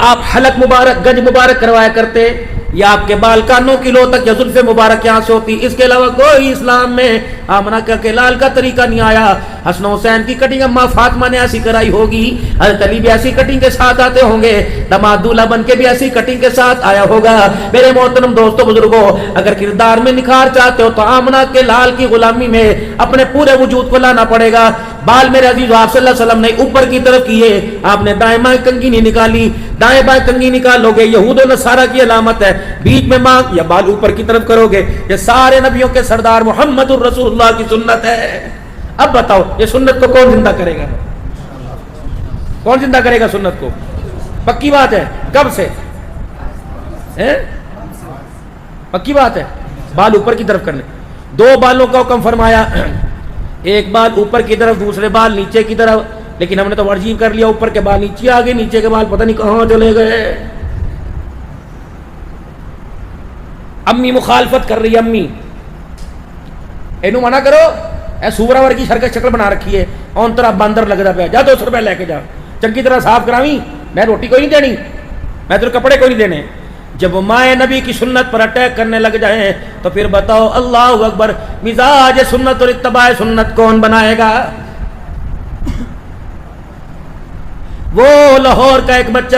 آپ حلق مبارک گج مبارک کروایا کرتے, یا آپ کے بال کانوں کی لو تک یا زلف مبارک یہاں سے ہوتی. اس کے علاوہ کوئی اسلام میں آمنہ کے لال کا طریقہ نہیں آیا. حسن حسین کی کٹنگ اما فاطمہ نے ایسی کرائی ہوگی, حضرت علی بھی ایسی کٹنگ کے ساتھ آتے ہوں گے, داماد دولہا بن کے بھی ایسی کٹنگ کے ساتھ آیا ہوگا. میرے محترم دوستو بزرگوں, اگر کردار میں نکھار چاہتے ہو تو آمنہ کے لال کی غلامی میں اپنے پورے وجود کو لانا پڑے گا. بال میرے عزیز آپ صلی اللہ علیہ وسلم نے اوپر کی طرف کیے, آپ نے دائیں بائیں کنگھی نہیں نکالی. دائیں بائیں کنگھی نکالو گے یہود و نصارہ کی علامت ہے. بیچ میں مانگ یا بال اوپر کی طرف کرو گے, یہ سارے نبیوں کے سردار محمد الرسول اللہ کی سنت ہے. اب بتاؤ یہ سنت کو کون زندہ کرے گا؟ کون زندہ کرے گا سنت کو؟ پکی بات ہے. کب سے پکی بات ہے. بال اوپر کی طرف کرنے, دو بالوں کا حکم فرمایا, ایک بال اوپر کی طرف دوسرے بال نیچے کی طرف. لیکن ہم نے تو ورجیو کر لیا, اوپر کے بال نیچے آ گئے, نیچے کے بال پتہ نہیں کہاں چلے گئے. امی مخالفت کر رہی ہے, امی اینو منع کرو, اے سورا کی شکل بنا رکھی ہے, اون طرح باندر لگتا پیا, جا 200 روپے لے کے جا, چنگی طرح صاف کراویں, میں روٹی کوئی نہیں دینی, میں تیرے کپڑے کوئی نہیں دینے. جب مائے نبی کی سنت پر اٹیک کرنے لگ جائیں تو پھر بتاؤ اللہ اکبر, مزاج سنت اور اتباع سنت کون بنائے گا؟ وہ لاہور کا ایک بچہ,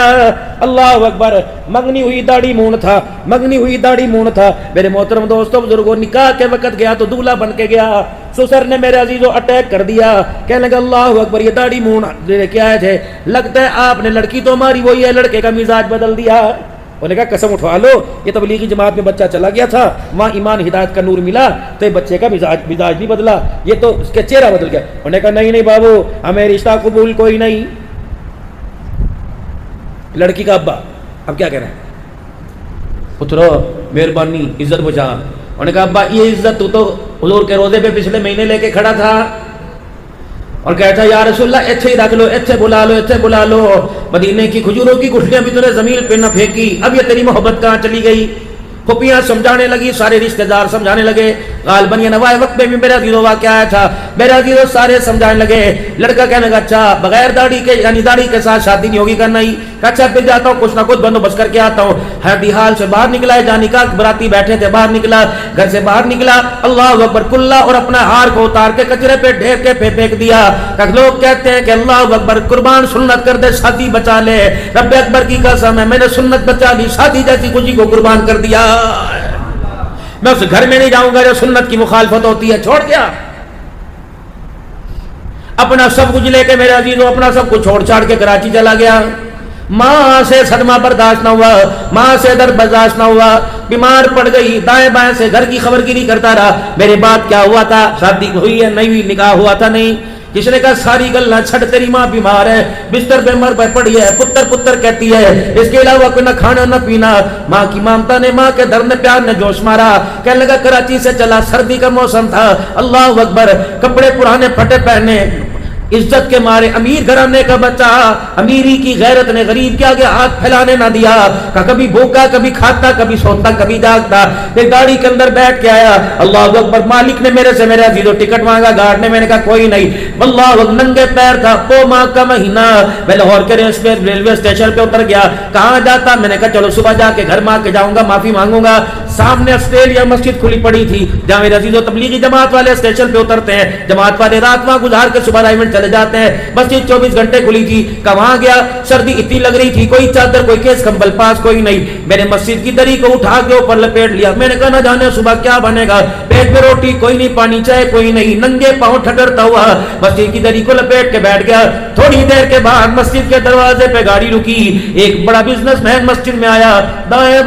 اللہ اکبر, منگنی ہوئی داڑھی مون تھا, منگنی ہوئی داڑھی مون تھا. میرے محترم دوستوں بزرگوں, نکاح کے وقت گیا تو دولہا بن کے گیا, سسر نے میرے عزیزو اٹیک کر دیا, کہنے لگا اللہ اکبر یہ داڑھی مون لے کے آئے تھے, لگتا ہے آپ نے لڑکی تو ہماری وہی ہے, لڑکے کا مزاج بدل دیا. انہوں نے کہا قسم اٹھوا لو, یہ تبلیغی جماعت میں بچہ چلا گیا تھا, وہاں ایمان ہدایت کا نور ملا, تو یہ بچے کا مزاج نہیں بدلا, یہ تو اس کے چہرہ بدل گیا. انہوں نے کہا نہیں نہیں بابو, ہمیں رشتہ قبول کوئی نہیں. لڑکی کا ابا اب کیا کہہ رہے ہیں, پترو مہربانی عزت بچا. انہوں نے کہا ابا یہ عزت تو حضور کے روزے پہ پچھلے مہینے لے کے کھڑا تھا, اور کہتا یا رسول اللہ ایتھے ہی رکھ لو, ایتھے بلا لو, ایتھے بلا لو, مدینے کی کھجوروں کی گٹھلیاں بھی تمہیں زمین پہ نہ پھینکی, اب یہ تیری محبت کہاں چلی گئی؟ پھپھیاں سمجھانے لگی, سارے رشتہ دار سمجھانے لگے. غالباً یہ نوائے وقت میں بھی میرا عزیزو واقعہ آیا تھا, میرا عزیزو سارے سمجھانے لگے. لڑکا کہنے لگا اچھا بغیر داڑھی کے یعنی داڑھی کے ساتھ شادی نہیں ہوگی؟ کرنا ہی. اچھا پھر جاتا ہوں کچھ نہ کچھ بندوبست کر کے آتا ہوں. ہر حال سے باہر نکلا ہے, جانی کا براتی بیٹھے تھے, باہر نکلا, گھر سے باہر نکلا, اللہ اکبر, کلا اور اپنا ہار کو اتار کے کچرے پہ ڈھیر کے پھینک دیا. لوگ کہتے ہیں کہ اللہ اکبر قربان سنت کر دے, شادی بچا لے. رب اکبر کی قسم ہے میں نے سنت بچا لی, شادی جیسی خوشی کو قربان کر دیا. میں اس گھر میں نہیں جاؤں گا جو سنت کی مخالفت ہوتی ہے. چھوڑ دیا اپنا سب کچھ لے کے, میرے عزیزوں اپنا سب کچھ چھوڑ چھاڑ کے کراچی چلا گیا. ماں سے صدمہ برداشت نہ ہوا, ماں سے درد برداشت نہ ہوا, بیمار پڑ گئی, دائیں بائیں سے گھر کی خبر گیری کرتا رہا. میرے بعد کیا ہوا تھا, شادی ہوئی ہے نہیں ہوئی, نکاح ہوا تھا نہیں. جس نے کہا ساری گل نہ چھڑ, تیری ماں بیمار ہے, بستر پہ مر پڑی ہے, پتر پتر کہتی ہے, اس کے علاوہ کوئی نہ کھانا نہ پینا. ماں کی ممتا نے, ماں کے درد نے, پیار نے جوش مارا. کہنے لگا کراچی سے چلا, سردی کا موسم تھا, اللہ اکبر, کپڑے پرانے پھٹے پہنے, عزت کے مارے, امیر گھرانے کا بچہ, امیری کی غیرت نے غریب کے آگے ہاتھ پھیلانے نہ دیا. کبھی بھوکا, کبھی کھاتا, کبھی سوتا, کبھی جاگتا. ایک گاڑی کے اندر بیٹھ کے آیا, اللہ اکبر, مالک نے میرے سے میرا عزیزو ٹکٹ مانگا, گارڈ نے, میں نے کہا کوئی نہیں. اللہ ننگے پیر تھا, پو ماہ کا مہینہ, میں لاہور کے ریلوے اسٹیشن پہ اتر گیا. کہاں جاتا, میں نے کہا چلو صبح جا کے گھر میں آ کے جاؤں گا, معافی مانگوں گا. سامنے آسٹریلیا مسجد کھلی پڑی تھی, جہاں میرے عزیزو تبلیغی جماعت والے اسٹیشن پہ اترتے ہیں, جماعت والے رات وہاں گزار کے صبح رائمنڈ چلے جاتے ہیں. مسجد 24 گھنٹے کھلی تھی. کہاں گیا, سردی اتنی لگ رہی تھی, کوئی چادر, کوئی کیس کمبل پاس کوئی نہیں. میں نے مسجد کی دری کو اٹھا کے اوپر لپیٹ لیا. میں نے کہا نہ جانے صبح کیا بنے گا, پیٹ میں روٹی کوئی نہیں, پانی چائے کوئی نہیں, ننگے پاؤں ٹھٹرتا ہوا مسجد کی دری کو لپیٹ کے بیٹھ گیا. تھوڑی دیر کے بعد مسجد کے دروازے پہ گاڑی رکی, ایک بڑا بزنس مین مسجد میں آیا, دائیں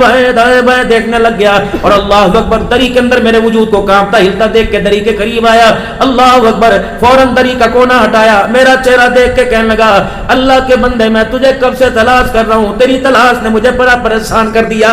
بائیں دیکھنے لگ گیا, اور اللہ اکبر, دری کے اندر میرے وجود کو کانپتا ہلتا دیکھ کے دری کے قریب آیا. اللہ اکبر, فوراً دری کا کونا ہٹایا, میرا چہرہ دیکھ کے کہنے لگا اللہ کے بندے, میں تجھے کب سے تلاش کر رہا ہوں, تیری تلاش نے مجھے بڑا پریشان کر دیا.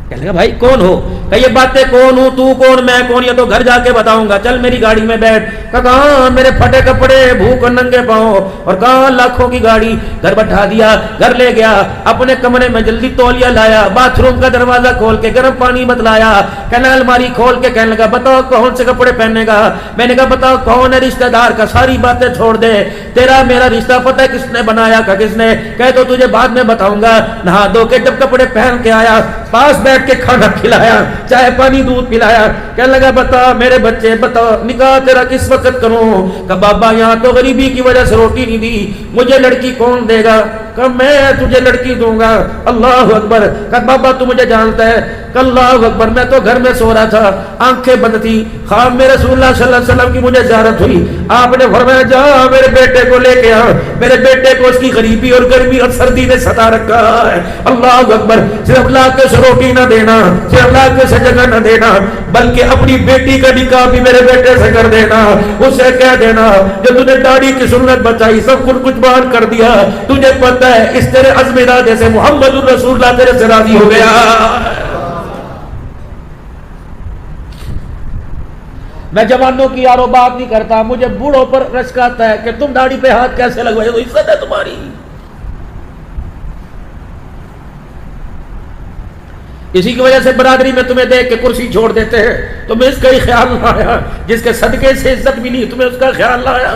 کہنے لگا بھائی کون ہو؟ کہ یہ باتیں کون ہوں، تو کون، میں کون، یہ تو گھر جا کے بتاؤں گا، چل میری گاڑی میں بیٹھ۔ کہاں میرے پھٹے کپڑے، بھوک اور ننگے پاؤں، اور کہاں لاکھوں کی گاڑی، گھر بٹھا دیا، گھر لے گیا، اپنے کمرے میں جلدی تولیہ لایا، باتھ روم کا دروازہ کھول کے گرم پانی بتلایا، کہنا الماری کھول کے کہنے لگا بتاؤ کون سے کپڑے پہننے گا؟ میں نے کہا بتاؤ کون ہے رشتہ دار کا، ساری باتیں چھوڑ دے، تیرا میرا رشتہ پتہ ہے کس نے بنایا کا کس نے؟ کہے تو تجھے بعد میں بتاؤں گا۔ نہا دھو کے جب کپڑے پہن کے آیا، پاس بیٹھ کے کھانا کھلایا، چائے پانی دودھ پلایا، کہنے لگا بتا میرے بچے بتا نکاح تیرا کس وقت کروں؟ کہ بابا یہاں تو غریبی کی وجہ سے روٹی نہیں دی، مجھے لڑکی کون دے گا؟ کہ میں تجھے لڑکی دوں گا۔ اللہ اکبر۔ کہ بابا تو مجھے جانتا ہے؟ کہ اللہ اکبر، میں تو گھر میں سو رہا تھا، آنکھیں بند تھی، خواب میں رسول اللہ صلی اللہ علیہ وسلم کی مجھے زیارت ہوئی، آپ نے فرمایا جا میرے بیٹے کو لے کے آ، میرے بیٹے کو اس کی غریبی اور گرمی اور سردی نے ستا رکھا ہے۔ اللہ اکبر۔ صرف لا کے سے روٹی نہ دینا، صرف لا کے سے جگہ نہ دینا، بلکہ اپنی بیٹی کا نکاح بھی میرے بیٹے سے کر دینا، اسے کہہ دینا جو تجھے داڑھی کی سنت بتائی سب کچھ بیان کر دیا، تجھے پتہ ہے اس تیرے عزم ارادے سے محمد الرسول اللہ تیرے سے راضی ہو گیا۔ میں جوانوں کی یارو بات نہیں کرتا، مجھے بوڑھوں پر رشک آتا ہے کہ تم داڑھی پہ ہاتھ کیسے لگوائے، تو عزت ہے تمہاری۔ اسی کی وجہ سے برادری میں تمہیں دیکھ کے کرسی چھوڑ دیتے ہیں، تمہیں اس کا ہی خیال نہ آیا، جس کے صدقے سے عزت ملی تمہیں اس کا خیال نہ آیا۔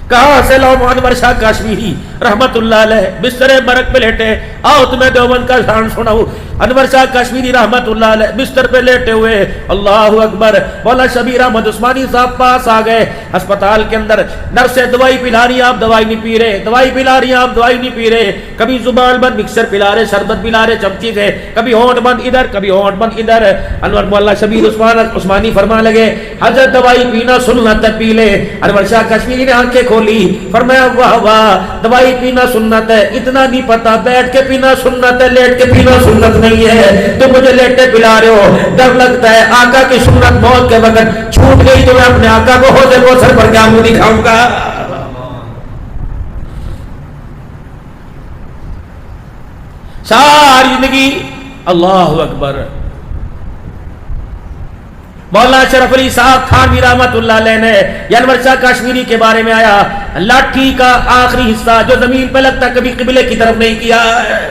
کہاں سے لاؤ؟ انور شاہ کاشمیری رحمت اللہ علیہ بستر مرگ پہ لیٹے، آؤ تمہیں دیوبند کا شان سناؤ۔ انور شاہ کاشمیری رحمت اللہ علیہ بستر پہ لیٹے ہوئے، اللہ اکبر، مولا شبیر احمد عثمانی صاحب پاس آ گئے، ہسپتال کے اندر نرسیں دوائی پلا رہی ہیں، آپ دوائی نہیں پی رہے، دوائی پلا رہی ہیں، آپ دوائی نہیں پی رہے، کبھی زبان بند مکسر پلا رہے، شربت پلا رہے چمچی سے، کبھی ہونٹ بند ادھر کبھی ہونٹ بند ادھر۔ انور مولا شبیر عثمانی فرمان لگے حضرت دوائی پینا سنت ہے، پی لے۔ انور شاہ کشمیری نے آنکھیں کھولی، فرمایا واہ واہ، دوائی پینا سنت ہے، اتنا نہیں پتا بیٹھ کے پینا سنت ہے، لیٹ کے پینا سنت نہیں ہے، تو مجھے لیٹے پلا رہے ہو، ڈر لگتا ہے آقا کی سنت موت کے وقت چھوٹ گئی تو میں اپنے آقا کو حوض کوثر پر کیا منہ دکھاؤں گا؟ ساری زندگی اللہ اکبر۔ مولانا شرف علی صاحب خانوی رحمت اللہ علیہ نے انور شاہ کاشمیری کے بارے میں آیا، لاٹھی کا آخری حصہ جو زمین پہ لگتا کبھی قبلے کی طرف نہیں کیا ہے۔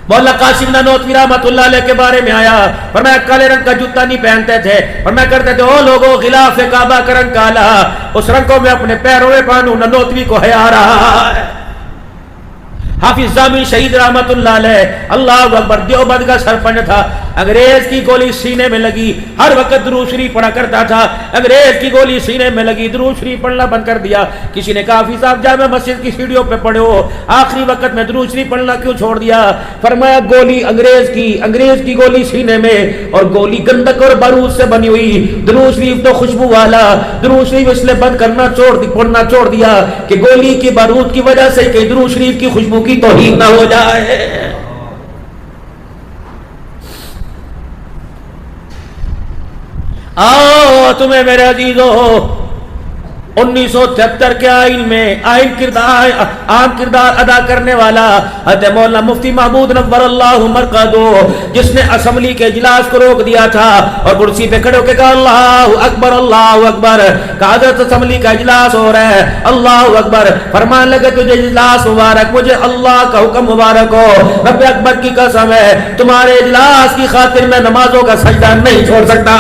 مولانا قاسم نانوتوی رحمت اللہ علیہ کے بارے میں آیا، فرمایا کالے رنگ کا جوتا نہیں پہنتے تھے، فرمایا کرتے تھے او لوگوں غلاف کعبہ کا رنگ کالا، اس رنگ کو میں اپنے پیروں میں پہنوں، نانوتوی کو حیا آ رہا ہے۔ حافظ زامل شہید رحمت اللہ علیہ اللہ اکبر دیوبند کا سرپنچ تھا، انگریز کی گولی سینے میں لگی، ہر وقت درود شریف پڑھا کرتا تھا، انگریز کی گولی سینے میں لگی، درود شریف پڑھنا بند کر دیا۔ کسی نے کہا حافظ صاحب جامع مسجد کی سیڑھیوں پہ پڑھے ہو، آخری وقت میں درود شریف پڑھنا کیوں چھوڑ دیا؟ فرمایا گولی انگریز کی گولی سینے میں، اور گولی گندک اور بارود سے بنی ہوئی، درود شریف تو خوشبو والا، درود شریف اس لیے بند کرنا پڑھنا چھوڑ دیا کہ گولی کی بارود کی وجہ سے کہ درود شریف کی خوشبو کی توہین نہ ہو جائے۔ آؤ تمہیں میرے عزیزو 1973 کے آئین میں عام کردار ادا کرنے والا حضرت مولانا مفتی محمود نور اللہ مرقدو، جس نے اسمبلی کے اجلاس کو روک دیا تھا اور کرسی پہ کھڑے ہو کے کہا اللہ اکبر اللہ اکبر، کہ حضرت اسمبلی کا اجلاس ہو رہا ہے، اللہ اکبر، فرمان لگے تجھے اجلاس مبارک، مجھے اللہ کا حکم مبارک ہو، رب اکبر کی قسم ہے تمہارے اجلاس کی خاطر میں نمازوں کا سجدہ نہیں چھوڑ سکتا۔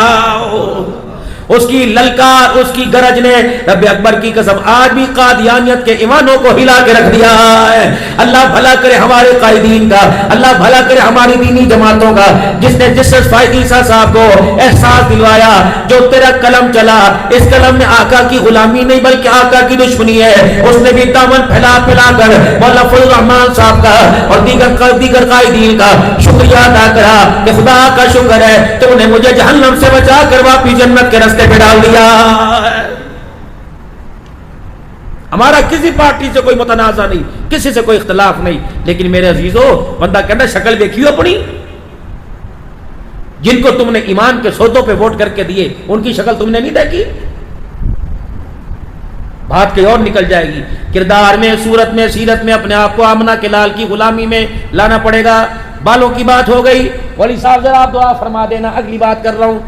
اس کی للکار، اس کی گرج نے رب اکبر کی قسم آج بھی قادیانیت کے ایوانوں کو ہلا کے رکھ دیا ہے۔ اللہ بھلا کرے ہمارے قائدین کا، اللہ بھلا کرے ہماری دینی جماعتوں کا، جس نے جسٹس فائد عیسیٰ صاحب کو احساس دلوایا جو تیرا قلم چلا، اس قلم میں آقا کی غلامی نہیں بلکہ آقا کی دشمنی ہے۔ اس نے بھی دامن پھیلا پھیلا کر مولانا فضل الرحمان صاحب کا اور دیگر قائدین کا شکریہ ادا کرا کہ خدا کا شکر ہے تو نے مجھے جہنم سے بچا کر واپس جنت کے راستے پہ ڈال دیا۔ ہمارا کسی پارٹی سے کوئی متنازع نہیں، کسی سے کوئی اختلاف نہیں، لیکن میرے عزیزو بندہ کہنا شکل دیکھیو اپنی، جن کو تم نے ایمان کے سودوں پہ ووٹ کر کے دیے ان کی شکل تم نے نہیں دیکھی؟ بات کہیں اور نکل جائے گی. کردار میں، صورت میں، سیرت میں اپنے آپ کو آمنہ کے لال کی غلامی میں لانا پڑے گا. بالوں کی بات ہو گئی. ولی صاحب ذرا آپ دعا فرما دینا، اگلی بات کر رہا ہوں.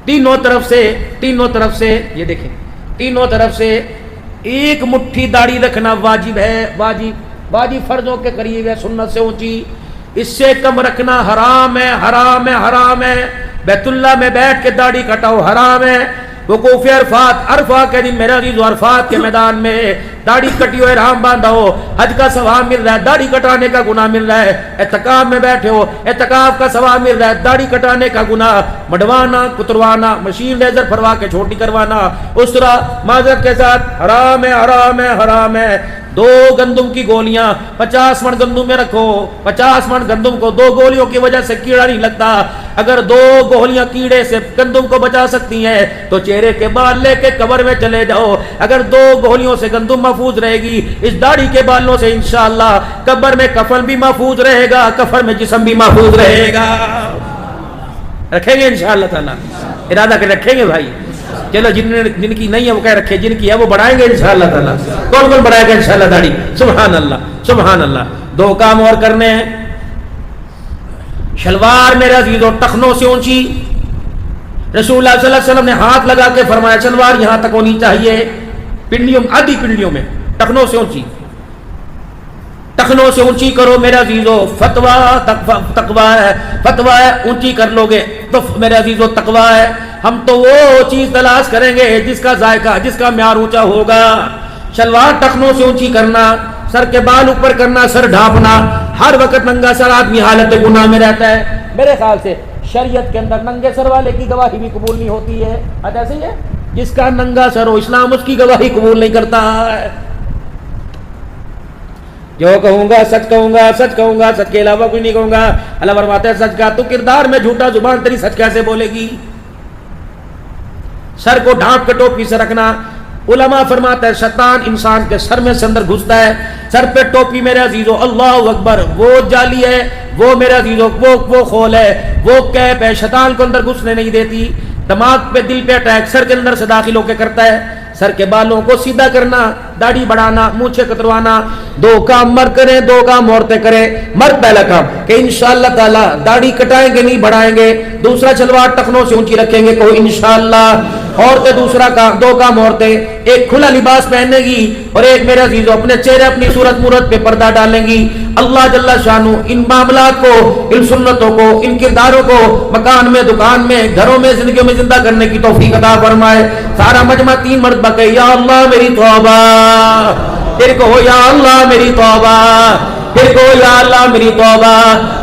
تینوں طرف سے یہ دیکھیں، تینوں طرف سے ایک مٹھی داڑھی رکھنا واجب ہے. واجب فرضوں کے قریب ہے، سنت سے اونچی. اس سے کم رکھنا حرام ہے، حرام ہے، حرام ہے. بیت اللہ میں بیٹھ کے داڑھی کٹاؤ، حرام ہے. وقوف عرفہ کے دن میرا عزیز عرفات کے میدان میں داڑھی کٹی ہو، احرام باندھا ہو، حج کا ثواب مل رہا ہے، داڑھی کٹانے کا گناہ مل رہا ہے. اعتکاف میں بیٹھے ہو، اعتکاف کا ثواب مل رہا ہے، داڑھی کٹانے کا گناہ، مڈوانا، کتروانا، مشین لیزر پھروا کے چھوٹی کروانا، اس طرح معذرت کے ساتھ حرام ہے، حرام ہے، حرام ہے. 2 گندم کی گولیاں 50 من گندم میں رکھو، 50 من گندم کو 2 گولیوں کی وجہ سے کیڑا نہیں لگتا. اگر 2 گولیاں کیڑے سے گندم کو بچا سکتی ہیں تو چہرے کے بال لے کے قبر میں چلے جاؤ. اگر 2 گولیوں سے گندم محفوظ رہے گی، اس داڑھی کے بالوں سے انشاءاللہ قبر میں کفن بھی محفوظ رہے گا، کفن میں جسم بھی محفوظ رہے گا. رکھیں گے انشاءاللہ تعالی، ارادہ کر رکھیں گے بھائی. چلو جن کی نہیں ہے وہ کہہ رکھے، جن کی ہے وہ بڑھائیں گے انشاءاللہ تعالی. کون بڑھائے گا انشاءاللہ داڑھی؟ سبحان اللہ، سبحان اللہ. 2 کام اور کرنے ہیں. شلوار میرے عزیزوں ٹخنوں سے اونچی. رسول اللہ صلی اللہ علیہ وسلم نے ہاتھ لگا کے فرمایا شلوار یہاں تک ہونی چاہیے، پنڈلیوں، آدھی پنڈلیوں میں، ٹخنوں سے اونچی. ٹخنوں سے اونچی کرو میرے عزیزوں. تقویٰ ہے، فتویٰ ہے، اونچی کر لو گے تو میرے عزیزوں تقویٰ ہے. ہم تو وہ چیز تلاش کریں گے جس کا ذائقہ، جس کا معیار اونچا ہوگا. شلوار ٹخنوں سے اونچی کرنا، سر کے بال اوپر کرنا، سر ڈھانپنا. ہر وقت ننگا سر آدمی حالت گناہ میں رہتا ہے. میرے خیال سے شریعت کے اندر ننگے سر والے کی گواہی بھی قبول نہیں ہوتی ہے. ایسے ہی ہے، جس کا ننگا سر ہو اسلام اس کی گواہی قبول نہیں کرتا ہے. جو کہوں گا سچ کہوں گا، سچ کہوں گا، سچ کے علاوہ کچھ نہیں کہوں گا. اللہ فرماتا ہے سچ کا تو کردار میں جھوٹا، زبان تیری سچ کیسے بولے گی. سر کو ڈھانپ کے ٹوپی سے رکھنا. علماء فرماتا ہے شیطان انسان کے سر میں سے اندر گھستا ہے. سر پہ ٹوپی میرے عزیزو اللہ اکبر، وہ جالی ہے، وہ میرے عزیزو وہ خول ہے، وہ کیپ ہے، شیطان کو اندر گھسنے نہیں دیتی. دماغ پہ، دل پہ اٹیک سر کے اندر سے داخل ہو کے کرتا ہے. سر کے بالوں کو سیدھا کرنا، داڑھی بڑھانا، مونچھیں کتروانا. 2 کام مرد کریں، 2 کام عورتیں کریں. مرد پہلا کام کہ انشاءاللہ تعالی داڑھی کٹائیں گے نہیں بڑھائیں گے. دوسرا شلوار ٹخنوں سے اونچی رکھیں گے کوئی انشاءاللہ. عورتیں دوسرا کام، 2 کام عورتیں، ایک کھلا لباس پہننے گی اور ایک میرے عزیزو اپنے چہرے، اپنی صورت مورت پہ پردہ ڈالیں گی. اللہ جل شانہ ان معاملات کو، ان سنتوں کو، ان کرداروں کو مکان میں، دکان میں، گھروں میں، زندگیوں میں زندہ کرنے کی توفیق عطا فرمائے. سارا مجمع 3 مرتبہ کہے یا اللہ میری توبہ، پھر کہو یا اللہ میری توبہ، پھر کہو یا اللہ میری توبہ.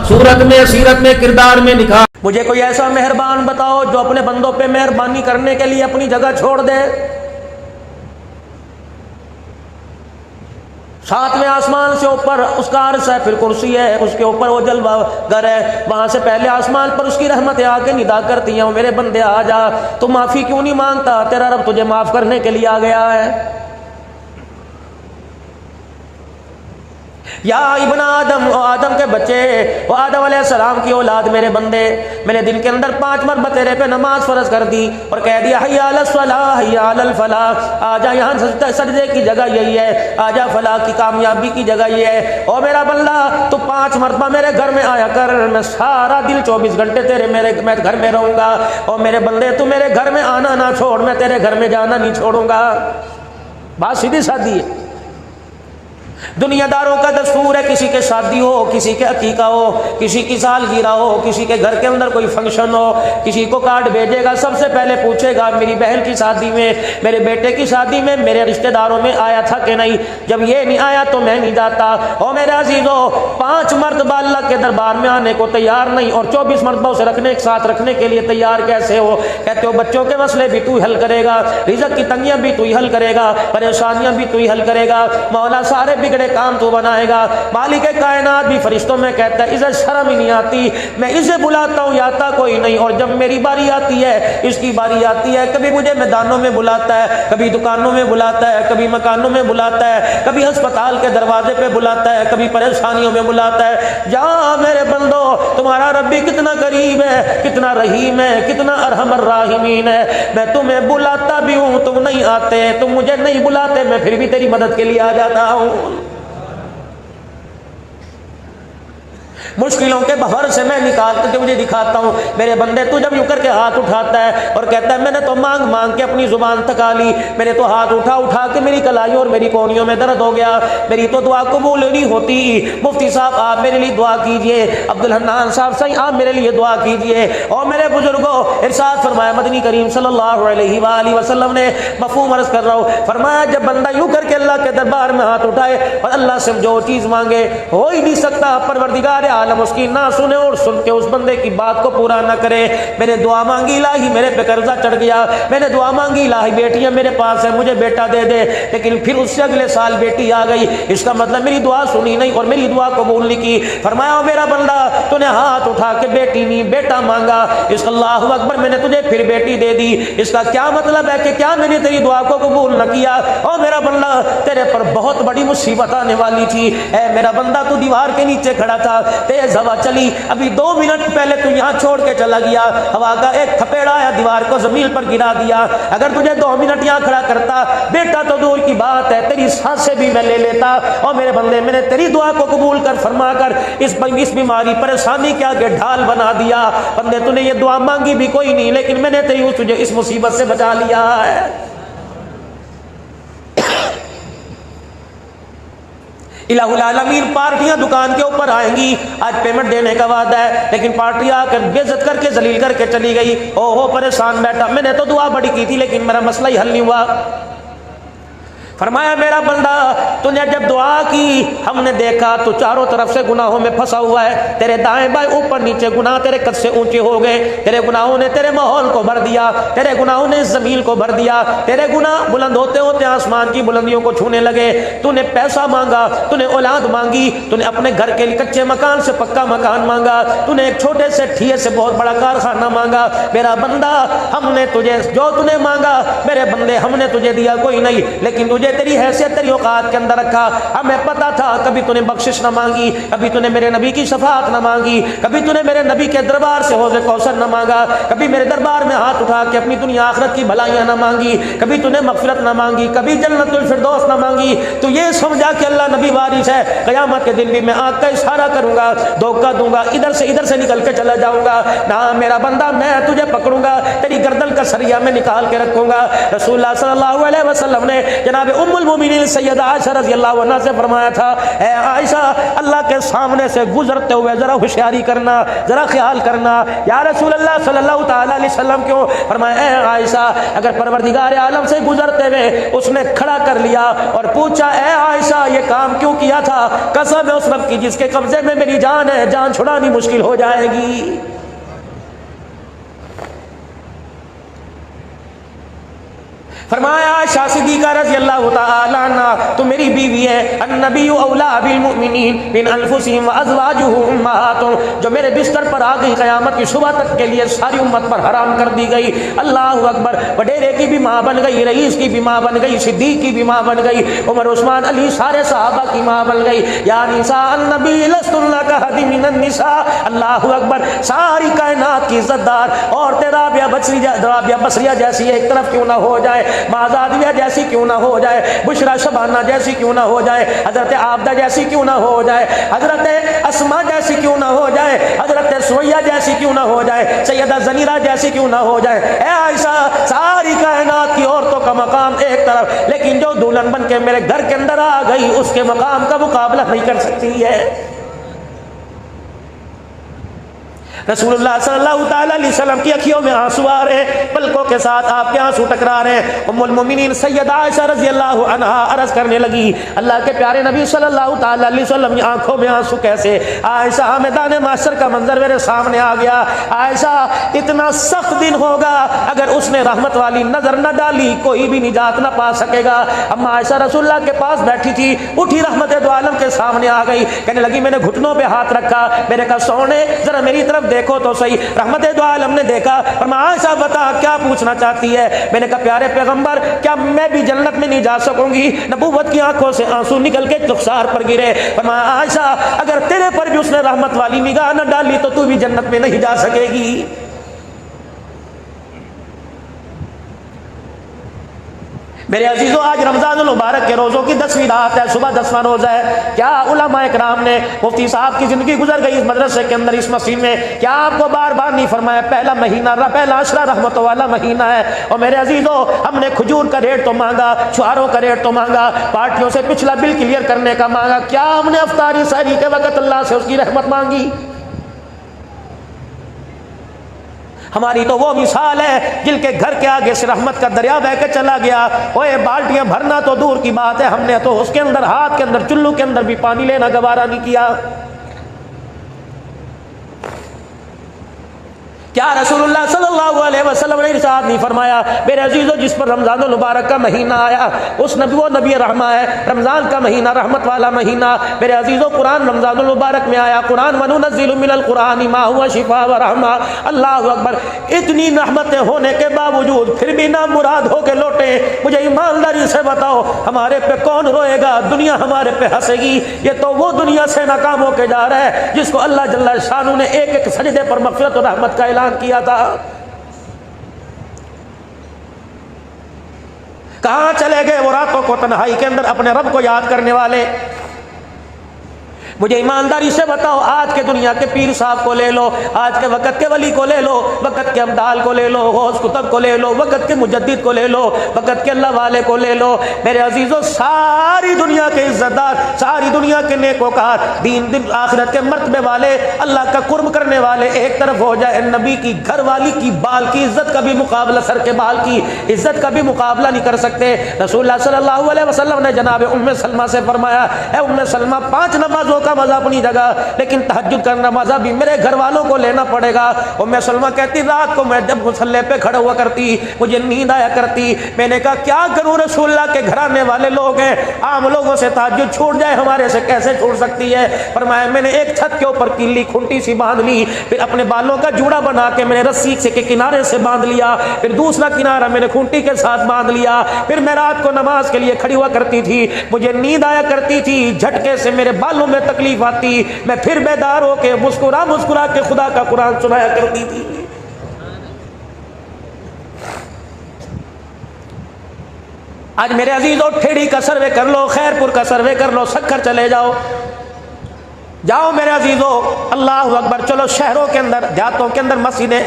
صورت میں، سیرت میں، کردار میں نکھار. مجھے کوئی ایسا مہربان بتاؤ جو اپنے بندوں پہ مہربانی کرنے کے لیے اپنی جگہ چھوڑ دے. 7ویں آسمان سے اوپر اس کا عرش ہے، پھر کرسی ہے، اس کے اوپر وہ جلوہ گر ہے. وہاں سے پہلے آسمان پر اس کی رحمتیں آ کے ندا کرتی ہیں، میرے بندے آ جا، تو معافی کیوں نہیں مانگتا؟ تیرا رب تجھے معاف کرنے کے لیے آ گیا ہے. یا ابن آدم، او آدم کے بچے، او آدم علیہ السلام کی اولاد، میرے بندے، میں نے دن کے اندر 5 مرتبہ تیرے پہ نماز فرض کر دی اور کہہ دیا حی علی الصلاۃ، حی علی الفلاح. آجا یہاں سجدے کی جگہ یہی ہے، آجا فلاح کی کامیابی کی جگہ یہ ہے. او میرا بندہ تو 5 مرتبہ میرے گھر میں آیا کر، میں سارا دن 24 گھنٹے میں گھر میں رہوں گا. اور میرے بندے تو میرے گھر میں آنا نہ چھوڑ، میں تیرے گھر میں جانا نہیں چھوڑوں گا. بات سیدھی سادھی ہے. دنیا داروں کا دستور ہے کسی کے شادی ہو، کسی کے عقیقہ ہو، کسی کی سالگرہ ہو، کسی کے گھر کے اندر کوئی فنکشن ہو، کسی کو کارڈ بھیجے گا، سب سے پہلے پوچھے گا میری بہن کی شادی میں، میرے بیٹے کی شادی میں میرے رشتہ داروں میں آیا تھا کہ نہیں. جب یہ نہیں آیا تو میں نہیں جاتا. اور میرے عزیزو 5 مرتبہ اللہ کے دربار میں آنے کو تیار نہیں اور 24 مرتبہ اسے رکھنے کے ساتھ رکھنے کے لیے تیار کیسے ہو؟ کہتے ہو بچوں کے مسئلے بھی تو حل کرے گا، رزق کی تنگیاں بھی تو ہی حل کرے گا، پریشانیاں بھی تو ہی حل کرے گا. مولا سارے بگڑے کام تو بنائے گا۔ مالک کائنات بھی فرشتوں میں کہتا ہے اسے شرم ہی نہیں آتی، میں اسے بلاتا ہوں آتا کوئی نہیں، اور جب میری باری آتی ہے، اس کی باری آتی ہے، کبھی مجھے میدانوں میں بلاتا ہے، کبھی دکانوں میں بلاتا ہے، کبھی مکانوں میں بلاتا ہے، کبھی ہسپتال کے دروازے پہ بلاتا ہے، کبھی پریشانیوں میں بلاتا ہے۔ جا میرے بندو، تمہارا رب بھی کتنا قریب ہے، کتنا رحیم ہے، کتنا ارحم الراحمین ہے۔ میں تمہیں بلاتا بھی ہوں، تم نہیں آتے، تم مجھے نہیں بلاتے، میں پھر بھی تیری مدد کے لیے آ جاتا ہوں۔ مشکلوں کے بہر سے میں نکال کر کے مجھے دکھاتا ہوں۔ میرے بندے تو جب یوں کر کے ہاتھ اٹھاتا ہے اور کہتا ہے میں نے تو مانگ مانگ کے اپنی زبان تکا لی، میں نے تو ہاتھ اٹھا اٹھا کے میری کلائیوں اور میری کونیوں میں درد ہو گیا، میری تو دعا قبول نہیں ہوتی۔ مفتی صاحب آپ میرے لیے دعا کیجئے، عبدالحنان صاحب صحیح آپ میرے لیے دعا کیجئے۔ اور میرے بزرگوں، ارشاد فرمایا مدنی کریم صلی اللہ علیہ وآلہ وسلم نے، مفہوم عرض کر رہا ہوں، فرمایا جب بندہ یوں کر کے اللہ کے دربار میں ہاتھ اٹھائے اور اللہ سے جو چیز مانگے ہو ہی نہیں سکتا، پروردگار عالم اس کی نہ سنے اور سن کے اس بندے کی بات کو پورا نہ کرے۔ میں نے دعا مانگی الہی میرے پہ قرضہ چڑھ گیا، میں نے دعا مانگی الہی بیٹیاں میرے پاس ہے مجھے بیٹا دے دے، لیکن پھر اس سے اگلے سال بیٹی آ گئی، اس کا مطلب میری دعا سنی نہیں اور میری دعا قبول نہیں کی۔ فرمایا میرا بندہ تو نے ہاتھ اٹھا کے بیٹی نہیں بیٹا مانگا، اس کا اللہ اکبر میں نے تجھے پھر بیٹی دے دی، اس کا کیا مطلب ہے کہ کیا میں نے تیری دعا کو قبول نہ کیا؟ او میرا بندہ تیرے پر بہت بڑی مصیبت آنے والی تھی، اے میرا بندہ تو دیوار کے نیچے کھڑا تھا، تیز ہوا چلی، ابھی 2 منٹ پہلے تو یہاں چھوڑ کے چلا گیا، ہوا کا ایک تھپیڑا آیا دیوار کو زمین پر گرا دیا، اگر تجھے 2 منٹ یہاں کھڑا کرتا، بیٹا تو دور کی بات ہے تیری سانسیں بھی میں لے لیتا۔ اور میرے بندے میں نے تیری دعا کو قبول کر فرما کر اس بیماری پریشانی کے آگے ڈھال بنا دیا۔ بندے تو نے یہ دعا مانگی بھی کوئی نہیں، لیکن میں نے تجھے اس مصیبت سے بچا لیا ہے۔ الہ العالمین پارٹیاں دکان کے اوپر آئیں گی، آج پیمنٹ دینے کا وعدہ ہے، لیکن پارٹی آ کر بے عزت کر کے ذلیل کر کے چلی گئی، او ہو پریشان بیٹھا، میں نے تو دعا بڑی کی تھی لیکن میرا مسئلہ ہی حل نہیں ہوا۔ فرمایا میرا بندہ تو نے جب دعا کی ہم نے دیکھا تو چاروں طرف سے گناہوں میں پھنسا ہوا ہے، تیرے دائیں بائیں اوپر نیچے گناہ تیرے قد سے اونچے ہو گئے، تیرے گناہوں نے تیرے ماحول کو بھر دیا، تیرے گناہوں نے زمین کو بھر دیا، تیرے گناہ بلند ہوتے ہوتے آسمان کی بلندیوں کو چھونے لگے۔ تو نے پیسہ مانگا، تو نے اولاد مانگی، تو نے اپنے گھر کے کچے مکان سے پکا مکان مانگا، تو نے ایک چھوٹے سے ٹھیے سے بہت بڑا کارخانہ مانگا۔ میرا بندہ ہم نے تجھے جو تو نے مانگا میرے بندے ہم نے تجھے دیا کوئی نہیں، لیکن تجھے تیری حیثیت تیری اوقات کے اندر رکھا۔ ہمیں پتا تھا کبھی تو نے بخشش نہ مانگی، کبھی تو نے میرے نبی کی شفاعت نہ مانگی، کبھی تو نے میرے نبی کے دربار سے حوض کوثر نہ مانگا، کبھی میرے دربار میں ہاتھ اٹھا کے اپنی دنیا آخرت کی بھلائیاں نہ مانگی، کبھی تو نے مغفرت نہ مانگی، کبھی جنت الفردوس نہ مانگی۔ تو یہ سمجھا کہ اللہ نبی وارث ہے، قیامت کے دن بھی میں آنکھ کا اشارہ کروں گا، دھوکہ دوں گا، ادھر سے نکل کے چلا جاؤں گا، نہ میرا بندہ میں تجھے پکڑوں گا، تیری گردن کا سریا میں نکال کے رکھوں گا۔ رسول اللہ صلی اللہ علیہ وسلم نے جناب ام المومنین سیدہ عائشہ رضی اللہ عنہا سے فرمایا تھا، اے عائشہ اللہ کے سامنے سے گزرتے ہوئے ذرا ہوشیاری کرنا، ذرا خیال کرنا۔ یا رسول اللہ صلی اللہ تعالی علیہ وسلم کیوں؟ فرمایا اے عائشہ اگر پروردگار عالم سے گزرتے ہوئے اس نے کھڑا کر لیا اور پوچھا اے عائشہ یہ کام کیوں کیا تھا، قسم ہے اس رب کی جس کے قبضے میں میری جان ہے، جان چھڑانی مشکل ہو جائے گی۔ فرمایا عائشہ صدیقہ رضی اللہ تعالی عنہ تو میری بیوی ہے، النبی اولا بالمؤمنین من انفسہم وازواجہ امہاتہم، جو میرے بستر پر آ گئی قیامت کی صبح تک کے لیے ساری امت پر حرام کر دی گئی۔ اللہ اکبر، وڈیرے کی بھی ماں بن گئی، رئیس کی بھی ماں بن گئی، صدیق کی بھی ماں بن گئی، عمر عثمان علی سارے صحابہ کی ماں بن گئی۔ یا نساء النبی لستن کاحد من النساء، اللہ اکبر، ساری کائنات کی عزت دار عورتیں رابعہ بصریہ جیسی ایک طرف کیوں نہ ہو جائے، معزادیہ جیسی کیوں نہ ہو جائے، بشرا شبانہ جیسی کیوں نہ ہو جائے، حضرت عابدہ جیسی کیوں نہ ہو جائے، حضرت اسماء جیسی کیوں نہ ہو جائے، حضرت سویہ جیسی کیوں نہ ہو جائے، سیدہ زنیرہ جیسی کیوں نہ ہو جائے۔ اے عائشہ ساری کائنات کی عورتوں کا مقام ایک طرف، لیکن جو دلہن بن کے میرے گھر کے اندر آ گئی اس کے مقام کا مقابلہ نہیں کر سکتی ہے۔ رسول اللہ صلی اللہ تعالی علیہ وسلم کی اکھیوں میں آنسو آ رہے ہیں، پلکوں کے ساتھ آپ کے آنسو ٹکرا رہے ہیں۔ ام المومنین سیدہ عائشہ رضی اللہ عنہا عرض کرنے لگی، اللہ کے پیارے نبی صلی اللہ تعالی علیہ وسلم کی آنکھوں میں آنسو کیسے؟ عائشہ میدان محشر کا منظر میرے سامنے آ گیا۔ عائشہ اتنا سخت دن ہوگا، اگر اس نے رحمت والی نظر نہ ڈالی کوئی بھی نجات نہ پا سکے گا۔ اما عائشہ رسول اللہ کے پاس بیٹھی تھی، اٹھی رحمت دو عالم کے سامنے آ گئی، کہنے لگی میں نے گھٹنوں پہ ہاتھ رکھا، میں نے کہا سونے ذرا میری طرف دیکھو تو صحیح۔ رحمت دو عالم نے دیکھا، فرمایا عائشہ بتا کیا پوچھنا چاہتی ہے؟ میں نے کہا پیارے پیغمبر کیا میں بھی جنت میں نہیں جا سکوں گی؟ نبوت کی آنکھوں سے آنسو نکل کے رخسار پر گرے۔ فرمایا عائشہ اگر تیرے پر بھی اس نے رحمت والی نگاہ نہ ڈالی تو تو بھی جنت میں نہیں جا سکے گی۔ میرے عزیزوں آج رمضان المبارک کے روزوں کی 10ویں رات ہے، صبح 10واں روزہ ہے۔ کیا علماء اکرام نے، مفتی صاحب کی زندگی گزر گئی اس مدرسے کے اندر، اس مسجد میں، کیا آپ کو بار بار نہیں فرمایا پہلا مہینہ پہلا عشرہ رحمتوں والا مہینہ ہے؟ اور میرے عزیزوں ہم نے کھجور کا ریٹ تو مانگا، چھواروں کا ریٹ تو مانگا، پارٹیوں سے پچھلا بل کلیئر کرنے کا مانگا، کیا ہم نے افطاری سحری کے وقت اللہ سے اس کی رحمت مانگی؟ ہماری تو وہ مثال ہے جن کے گھر کے آگے سے رحمت کا دریا بہ کے چلا گیا، اوے بالٹیاں بھرنا تو دور کی بات ہے، ہم نے تو اس کے اندر ہاتھ کے اندر چلو کے اندر بھی پانی لینا گوارا نہیں کیا۔ کیا رسول اللہ صلی اللہ علیہ وسلم نے ارشاد نہیں فرمایا میرے عزیزوں جس پر رمضان المبارک کا مہینہ آیا اس نبی وہ نبی رحمہ ہے، رمضان کا مہینہ رحمت والا مہینہ۔ میرے عزیزوں قرآن رمضان المبارک میں آیا، قرآن وَنُنَزِّلُ مِنَ الْقُرْآنِ مَا هُوَ شِفَاءٌ وَرَحْمَةٌ۔ اللہ اکبر، اتنی رحمتیں ہونے کے باوجود پھر بھی نامراد ہو کے لوٹے۔ مجھے ایمانداری سے بتاؤ ہمارے پہ کون روئے گا؟ دنیا ہمارے پہ ہنسے گی؟ یہ تو وہ دنیا سے ناکام ہو کے جا رہا ہے جس کو اللہ جل شانہ نے ایک ایک سجدے پر مغفرت و رحمت کا اعلان کیا تھا۔ کہاں چلے گئے وہ راتوں کو تنہائی کے اندر اپنے رب کو یاد کرنے والے؟ مجھے ایمانداری سے بتاؤ آج کے دنیا کے پیر صاحب کو لے لو، آج کے وقت کے ولی کو لے لو، وقت کے ابدال کو لے لو، غوث کتب کو لے لو، وقت کے مجدد کو لے لو، وقت کے اللہ والے کو لے لو، میرے عزیزوں ساری دنیا کے عزت دار، ساری دنیا کے نیکوکار، دین آخرت کے مرتبے والے، اللہ کا قرب کرنے والے ایک طرف ہو جائے، نبی کی گھر والی کی بال کی عزت کا بھی مقابلہ، سر کے بال کی عزت کا بھی مقابلہ نہیں کر سکتے۔ رسول اللہ صلی اللہ علیہ وسلم نے جناب ام سلمہ سے فرمایا اے ام سلمہ 5 نمازوں کا مزہ اپنی جگہ لیکن تہجد کا مزہ بھی میرے گھر والوں کو لینا پڑے گا۔ ام سلمہ کہتی رات کو میں جب مصلی پہ کھڑا ہوا کرتی مجھے نیند آیا کرتی، میں نے کہا کیا کروں رسول اللہ کے گھرانے والے لوگ ہیں، عام لوگوں سے تہجد چھوٹ جائے ہمارے سے کیسے چھوٹ سکتی ہے؟ فرمایا میں نے ایک چھت کے اوپر کیلی کھنٹی سی باندھ لی، پھر اپنے بالوں کا جوڑا بنا کے میں نے رسی سے کے کنارے سے باندھ لیا، پھر دوسرا کنارہ میں نے کھنٹی کے ساتھ باندھ لیا، پھر میں رات کو نماز کے لیے کھڑی ہوا کرتی تھی، مجھے نیند آیا کرتی تھی، جھٹکے سے میرے بالوں میں تکلیف آتی، میں پھر بیدار ہو کے مسکرا مسکرا کے خدا کا قرآن سنایا کرتی تھی۔ آج میرے عزیزوں ٹھیڑی کا سروے کر لو، خیر پور کا سروے کر لو، سکھر چلے جاؤ، جاؤ میرے عزیزوں، اللہ اکبر، چلو شہروں کے اندر دیہاتوں کے اندر مسجدیں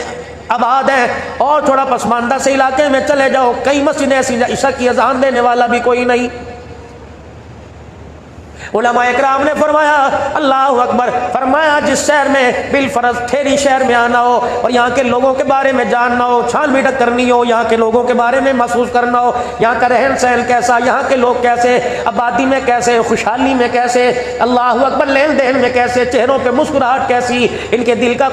آباد ہیں، اور تھوڑا پسماندہ سے علاقے میں چلے جاؤ، کئی مسجدیں ایسی عشاء کی اذان دینے والا بھی کوئی نہیں۔ علماء اکرام نے فرمایا اللہ اکبر، فرمایا جس شہر میں بالفرض ٹھیری شہر میں آنا ہو اور یہاں کے لوگوں کے بارے میں جاننا ہو، چھان بیٹک کرنی ہو، یہاں کے لوگوں کے بارے میں محسوس کرنا ہو، یہاں کا رہن سہن کیسا، یہاں کے لوگ کیسے، آبادی میں کیسے، خوشحالی میں کیسے، اللہ اکبر، لین دین میں کیسے، چہروں پہ مسکراہٹ کیسی، ان کے دل کا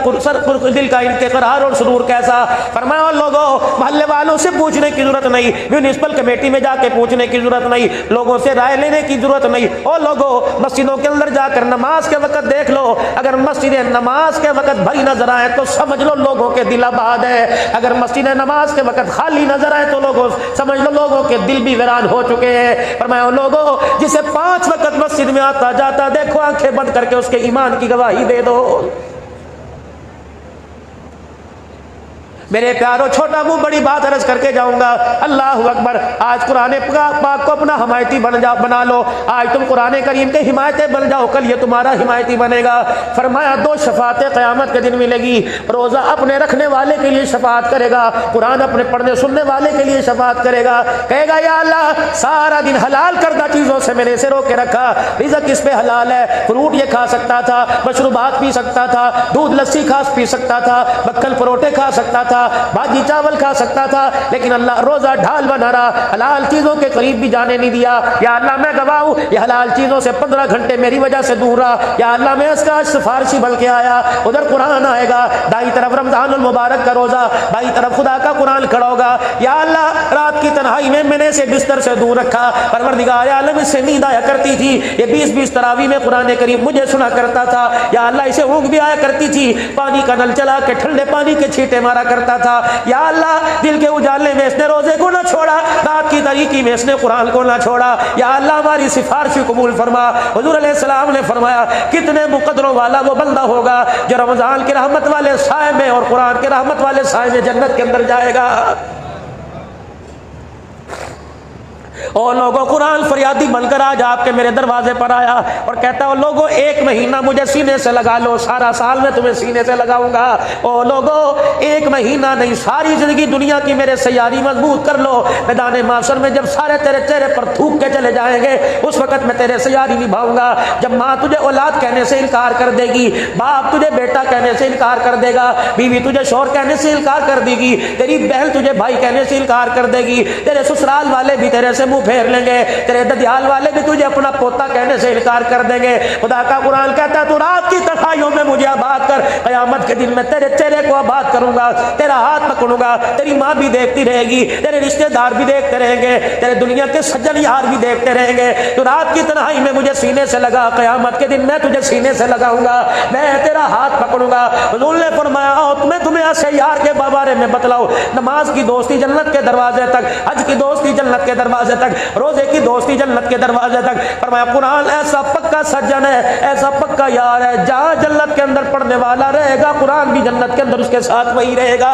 دل کا ان کے قرار اور سرور کیسا۔ فرمایا لوگوں محلے والوں سے پوچھنے کی ضرورت نہیں، میونسپل کمیٹی میں جا کے پوچھنے کی ضرورت نہیں، لوگوں سے رائے لینے کی ضرورت نہیں، اور لوگوں مسجدوں کے اندر جا کر نماز کے وقت دیکھ لو، اگر مسجد نماز کے وقت بھری نظر آئے تو سمجھ لو لوگوں کے دل آباد ہے، اگر مسجد نماز کے وقت خالی نظر آئے تو لوگوں سمجھ لو لوگوں کے دل بھی ویران ہو چکے ہیں۔ فرمایا لوگوں جسے 5 وقت مسجد میں آتا جاتا دیکھو آنکھیں بند کر کے اس کے ایمان کی گواہی دے دو۔ میرے پیارو چھوٹا منہ بڑی بات عرض کر کے جاؤں گا، اللہ اکبر۔ آج قرآن پاک کو اپنا حمایتی بنا لو، آج تم قرآن کریم کے حمایتی بن جاؤ، کل یہ تمہارا حمایتی بنے گا۔ فرمایا دو شفاعتیں قیامت کے دن ملے گی، روزہ اپنے رکھنے والے کے لیے شفاعت کرے گا، قرآن اپنے پڑھنے سننے والے کے لیے شفاعت کرے گا، کہے گا یا اللہ سارا دن حلال کردہ چیزوں سے میرے سے روک کے رکھا، رزق اس پہ حلال ہے، فروٹ یہ کھا سکتا تھا، مشروبات پی سکتا تھا، دودھ لسی پی سکتا تھا، بکل پروٹے کھا سکتا تھا، بھاجی چاول کھا سکتا تھا، لیکن اللہ روزہ ڈھال بنا رہا، حلال چیزوں کے قریب بھی جانے نہیں دیا۔ یا اللہ میں گواہ ہوں یہ حلال چیزوں سے 15 گھنٹے میری وجہ سے دور رہا، یا اللہ میں اس کا سفارشی بن کے آیا، ادھر قرآن آئے گا، دائیں طرف رمضان المبارک کا روزہ، بائیں طرف خدا کا قرآن کھڑا ہوگا، یا اللہ رات کی تنہائی میں نے اسے بستر سے دور رکھا، پروردگار عالم اس سے نیند آیا کرتی تھی، یہ 20 تراویح میں قرآن کریم مجھے سنا کرتا تھا، یا اللہ اسے اونگ بھی آیا کرتی تھی، پانی کا نل چلا کے ٹھنڈے پانی کے چھینٹے مارا کرتا تھا، یا اللہ دل کے اجالے میں اس نے روزے کو نہ چھوڑا، رات کی تاریکی میں اس نے قرآن کو نہ چھوڑا، یا اللہ ہماری سفارش قبول فرما۔ حضور علیہ السلام نے فرمایا کتنے مقدروں والا وہ بندہ ہوگا جو رمضان کے رحمت والے سائے میں اور قرآن کے رحمت والے سائے میں جنت کے اندر جائے گا۔ اور لوگوں قرآن فریادی بن کر آج آپ کے میرے دروازے پر آیا اور کہتا ہے لوگوں 1 مہینہ مجھے سینے سے لگا لو، سارا سال میں تمہیں سینے سے لگاؤں گا۔ او لوگوں 1 مہینہ نہیں، ساری زندگی دنیا کی میرے سیاری مضبوط کر لو، میدان محشر میں جب سارے تیرے چہرے پر تھوک کے چلے جائیں گے اس وقت میں تیرے سیاری نبھاؤں گا۔ جب ماں تجھے اولاد کہنے سے انکار کر دے گی، باپ تجھے بیٹا کہنے سے انکار کر دے گا، بیوی تجھے شوہر کہنے سے انکار کر دے گی، تیری بہن تجھے بھائی کہنے سے انکار کر دے گی، تیرے سسرال والے بھی تیرے سے منہ پھیر لیں گے، تیرے ددیال والے بھی تجھے اپنا پوتا کہنے سے انکار کر دیں گے۔ خدا کا قرآن کہتا ہے تو رات کی تنہائیوں میں مجھے آباد کر، قیامت کے دن میں تیرے چہرے کو آباد کروں گا، تیرا ہاتھ پکڑوں گا، تیری ماں بھی دیکھتی رہے گی، تیرے رشتہ دار بھی دیکھتے رہیں گے، تیرے دنیا کے سجن یار بھی دیکھتے رہیں گے۔ تو رات کی تنہائی میں مجھے سینے سے لگا، قیامت کے دن میں تجھے سینے سے لگاؤں گا، میں تیرا ہاتھ پکڑوں گا۔ حضور نے فرمایا تمہیں ایسے یار کے بارے میں بتلاؤ، نماز کی دوستی جنت کے دروازے تک، حج کی دوستی جنت کے دروازے تک، روزے کی دوستی جنت کے دروازے تک۔ فرمایا قرآن ایسا پکا سجن ہے، ایسا پکا یار ہے، جہاں جنت کے اندر پڑھنے والا رہے گا قرآن بھی جنت کے اندر اس کے ساتھ وہی رہے گا۔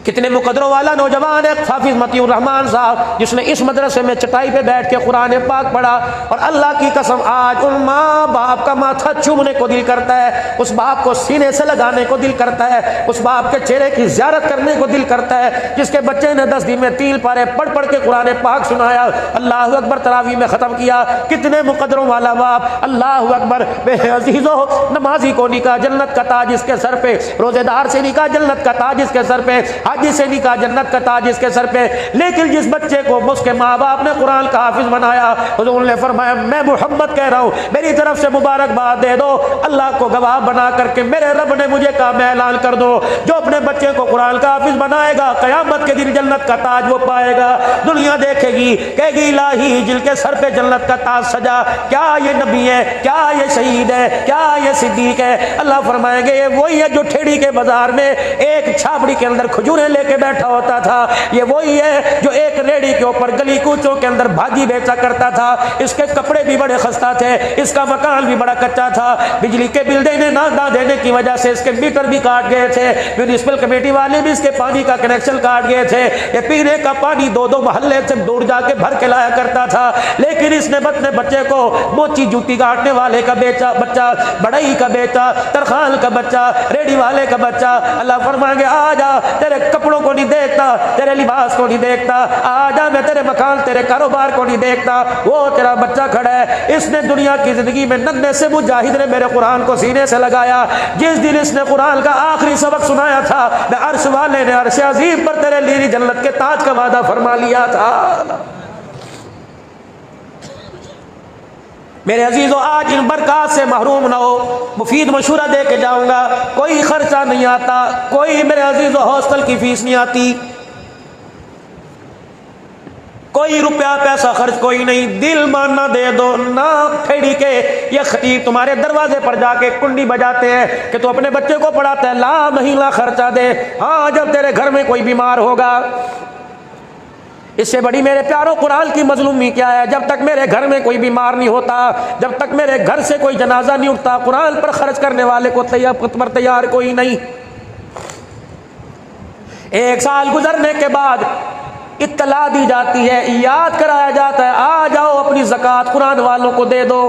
کتنے مقدروں والا نوجوان ہے حافظ مطیع الرحمان صاحب، جس نے اس مدرسے میں چٹائی پہ بیٹھ کے قرآن پاک پڑھا، اور اللہ کی قسم آج ان ماں باپ کا ماتھا چومنے کو دل کرتا ہے، اس باپ کو سینے سے لگانے کو دل کرتا ہے، اس باپ کے چہرے کی زیارت کرنے کو دل کرتا ہے جس کے بچے نے 10 دن میں 3 پارے پڑھ پڑھ کے قرآن پاک سنایا، اللہ اکبر تراویح میں ختم کیا۔ کتنے مقدروں والا باپ، اللہ اکبر۔ بے عزیزو، نمازی کو نکاح جنت کا تاج اس کے سر پہ، روزے دار سے نکاح جنت کا تاج اس کے سر پہ، حاجی سے نکاح جنت کا تاج اس کے سر پہ، لیکن جس بچے کو اس کے ماں باپ نے قرآن کا حافظ بنایا، حضور نے فرمایا میں محمد کہہ رہا ہوں میری طرف سے مبارکباد دے دو، اللہ کو گواہ بنا کر کے میرے رب نے مجھے کہا میں اعلان کر دو، جو اپنے بچے کو قرآن کا حافظ بنائے گا قیامت کے دن جنت کا تاج وہ پائے گا۔ دنیا دیکھے گی، کہے گی الہی جن کے سر پہ جنت کا تاج سجا، کیا یہ نبی ہے، کیا یہ شہید ہے، کیا یہ صدیق ہے؟ اللہ فرمائیں گے یہ وہی ہے جو ٹھیڑی کے بازار میں ایک چھاپڑی کے اندر کھجوریں لے کے بیٹھا ہوتا تھا، یہ وہی ہے جو ایک ریڑھی کے اوپر گلی کوچوں کے اندر بھاجی بیچا کرتا تھا، اس کے کپڑے بھی بڑے خستہ تھے، اس کا مکان بھی بڑا کچا تھا، بجلی کے بل دینے نہ دینے کی وجہ سے اس کے میٹر بھی کاٹ گئے تھے، میونسپل کمیٹی والے بھی اس کے پانی کا کنیکشن کاٹ گئے تھے، یہ پینے کا پانی 2 محلے سے دور جا کے بھر کے لایا کرتا تھا، لیکن اس نے اپنے بچے کو موچی جوتی کاٹنے والے کا بچہ، بڑائی کا بیٹا، ترخان کا بچہ، ریڑھی والے کا بچہ، اللہ فرمائیں گے آ جا، تیرے کپڑوں کو نہیں دیکھتا، تیرے لباس کو نہیں دیکھتا، آ جا میں تیرے مکان تیرے کاروبار کو نہیں دیکھتا، وہ تیرا بچہ کھڑا ہے۔ اس نے دنیا کی زندگی میں ننھے سے مجاہد نے میرے قرآن کو سینے سے لگایا، جس دن اس نے قرآن کا آخری سبق سنایا تھا میں عرش والے نے عرش عظیم پر تیرے لیے جنت کے تاج کا وعدہ فرما لیا تھا۔ میرے عزیزو آج ان برکات سے محروم نہ ہو، مفید مشورہ دے کے جاؤں گا، کوئی خرچہ نہیں آتا، کوئی میرے عزیزو ہاسٹل کی فیس نہیں آتی، کوئی روپیہ پیسہ خرچ کوئی نہیں، دل ماننا دے دو، نہ پھیڑی کے یہ خطیب تمہارے دروازے پر جا کے کنڈی بجاتے ہیں کہ تو اپنے بچے کو پڑھاتا ہے، لا مہینہ خرچہ دے، ہاں جب تیرے گھر میں کوئی بیمار ہوگا اس سے بڑی میرے پیاروں قرآن کی مظلومی کیا ہے؟ جب تک میرے گھر میں کوئی بیمار نہیں ہوتا، جب تک میرے گھر سے کوئی جنازہ نہیں اٹھتا، قرآن پر خرچ کرنے والے کو تیار کوئی نہیں۔ 1 سال گزرنے کے بعد اطلاع دی جاتی ہے، یاد کرایا جاتا ہے، آ جاؤ اپنی زکوٰۃ قرآن والوں کو دے دو۔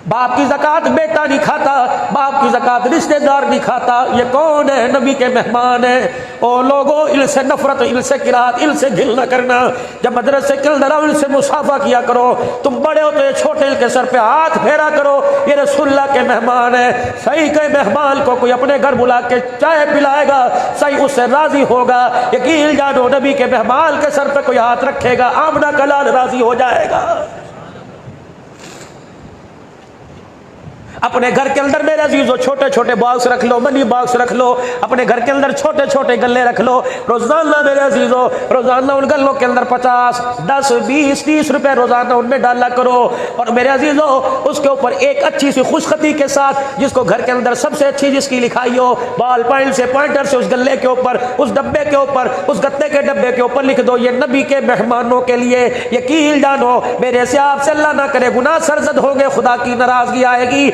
باپ کی زکوٰۃ بیٹا نہیں کھاتا، باپ کی زکوٰۃ رشتہ دار نہیں کھاتا۔ یہ کون ہے؟ نبی کے مہمان ہیں۔ او لوگوں، ان سے نفرت، ان سے قرات، ان سے گل نہ کرنا۔ جب مدرسے کے اندر ان سے مصافحہ کیا کرو۔ تم بڑے ہو تو یہ چھوٹے کے سر پہ ہاتھ پھیرا کرو، یہ رسول اللہ کے مہمان ہیں۔ صحیح کہ مہمان کو کوئی اپنے گھر بلا کے چائے پلائے گا، صحیح اس سے راضی ہوگا۔ یقین جانو نبی کے مہمان کے سر پہ کوئی ہاتھ رکھے گا، آمنہ کا لال راضی ہو جائے گا۔ اپنے گھر کے اندر میرے عزیزو چھوٹے چھوٹے باکس رکھ لو، منی باکس رکھ لو، اپنے گھر کے اندر چھوٹے چھوٹے گلے رکھ لو۔ روزانہ میرے عزیزو، روزانہ ان گلوں کے اندر 50، 10، 20، 30 روپے روزانہ ان میں ڈالا کرو۔ اور میرے عزیزو اس کے اوپر ایک اچھی سی خوش خطی کے ساتھ، جس کو گھر کے اندر سب سے اچھی جس کی لکھائی ہو، بال پوائنٹ سے، پوائنٹر سے اس گلے کے اوپر، اس ڈبے کے اوپر، اس گتے کے ڈبے کے اوپر لکھ دو، یہ نبی کے مہمانوں کے لیے۔ یقین جانو میرے سے آپ سے اللہ نہ کرے گناہ سرزد ہوں گے، خدا کی ناراضگی آئے گی۔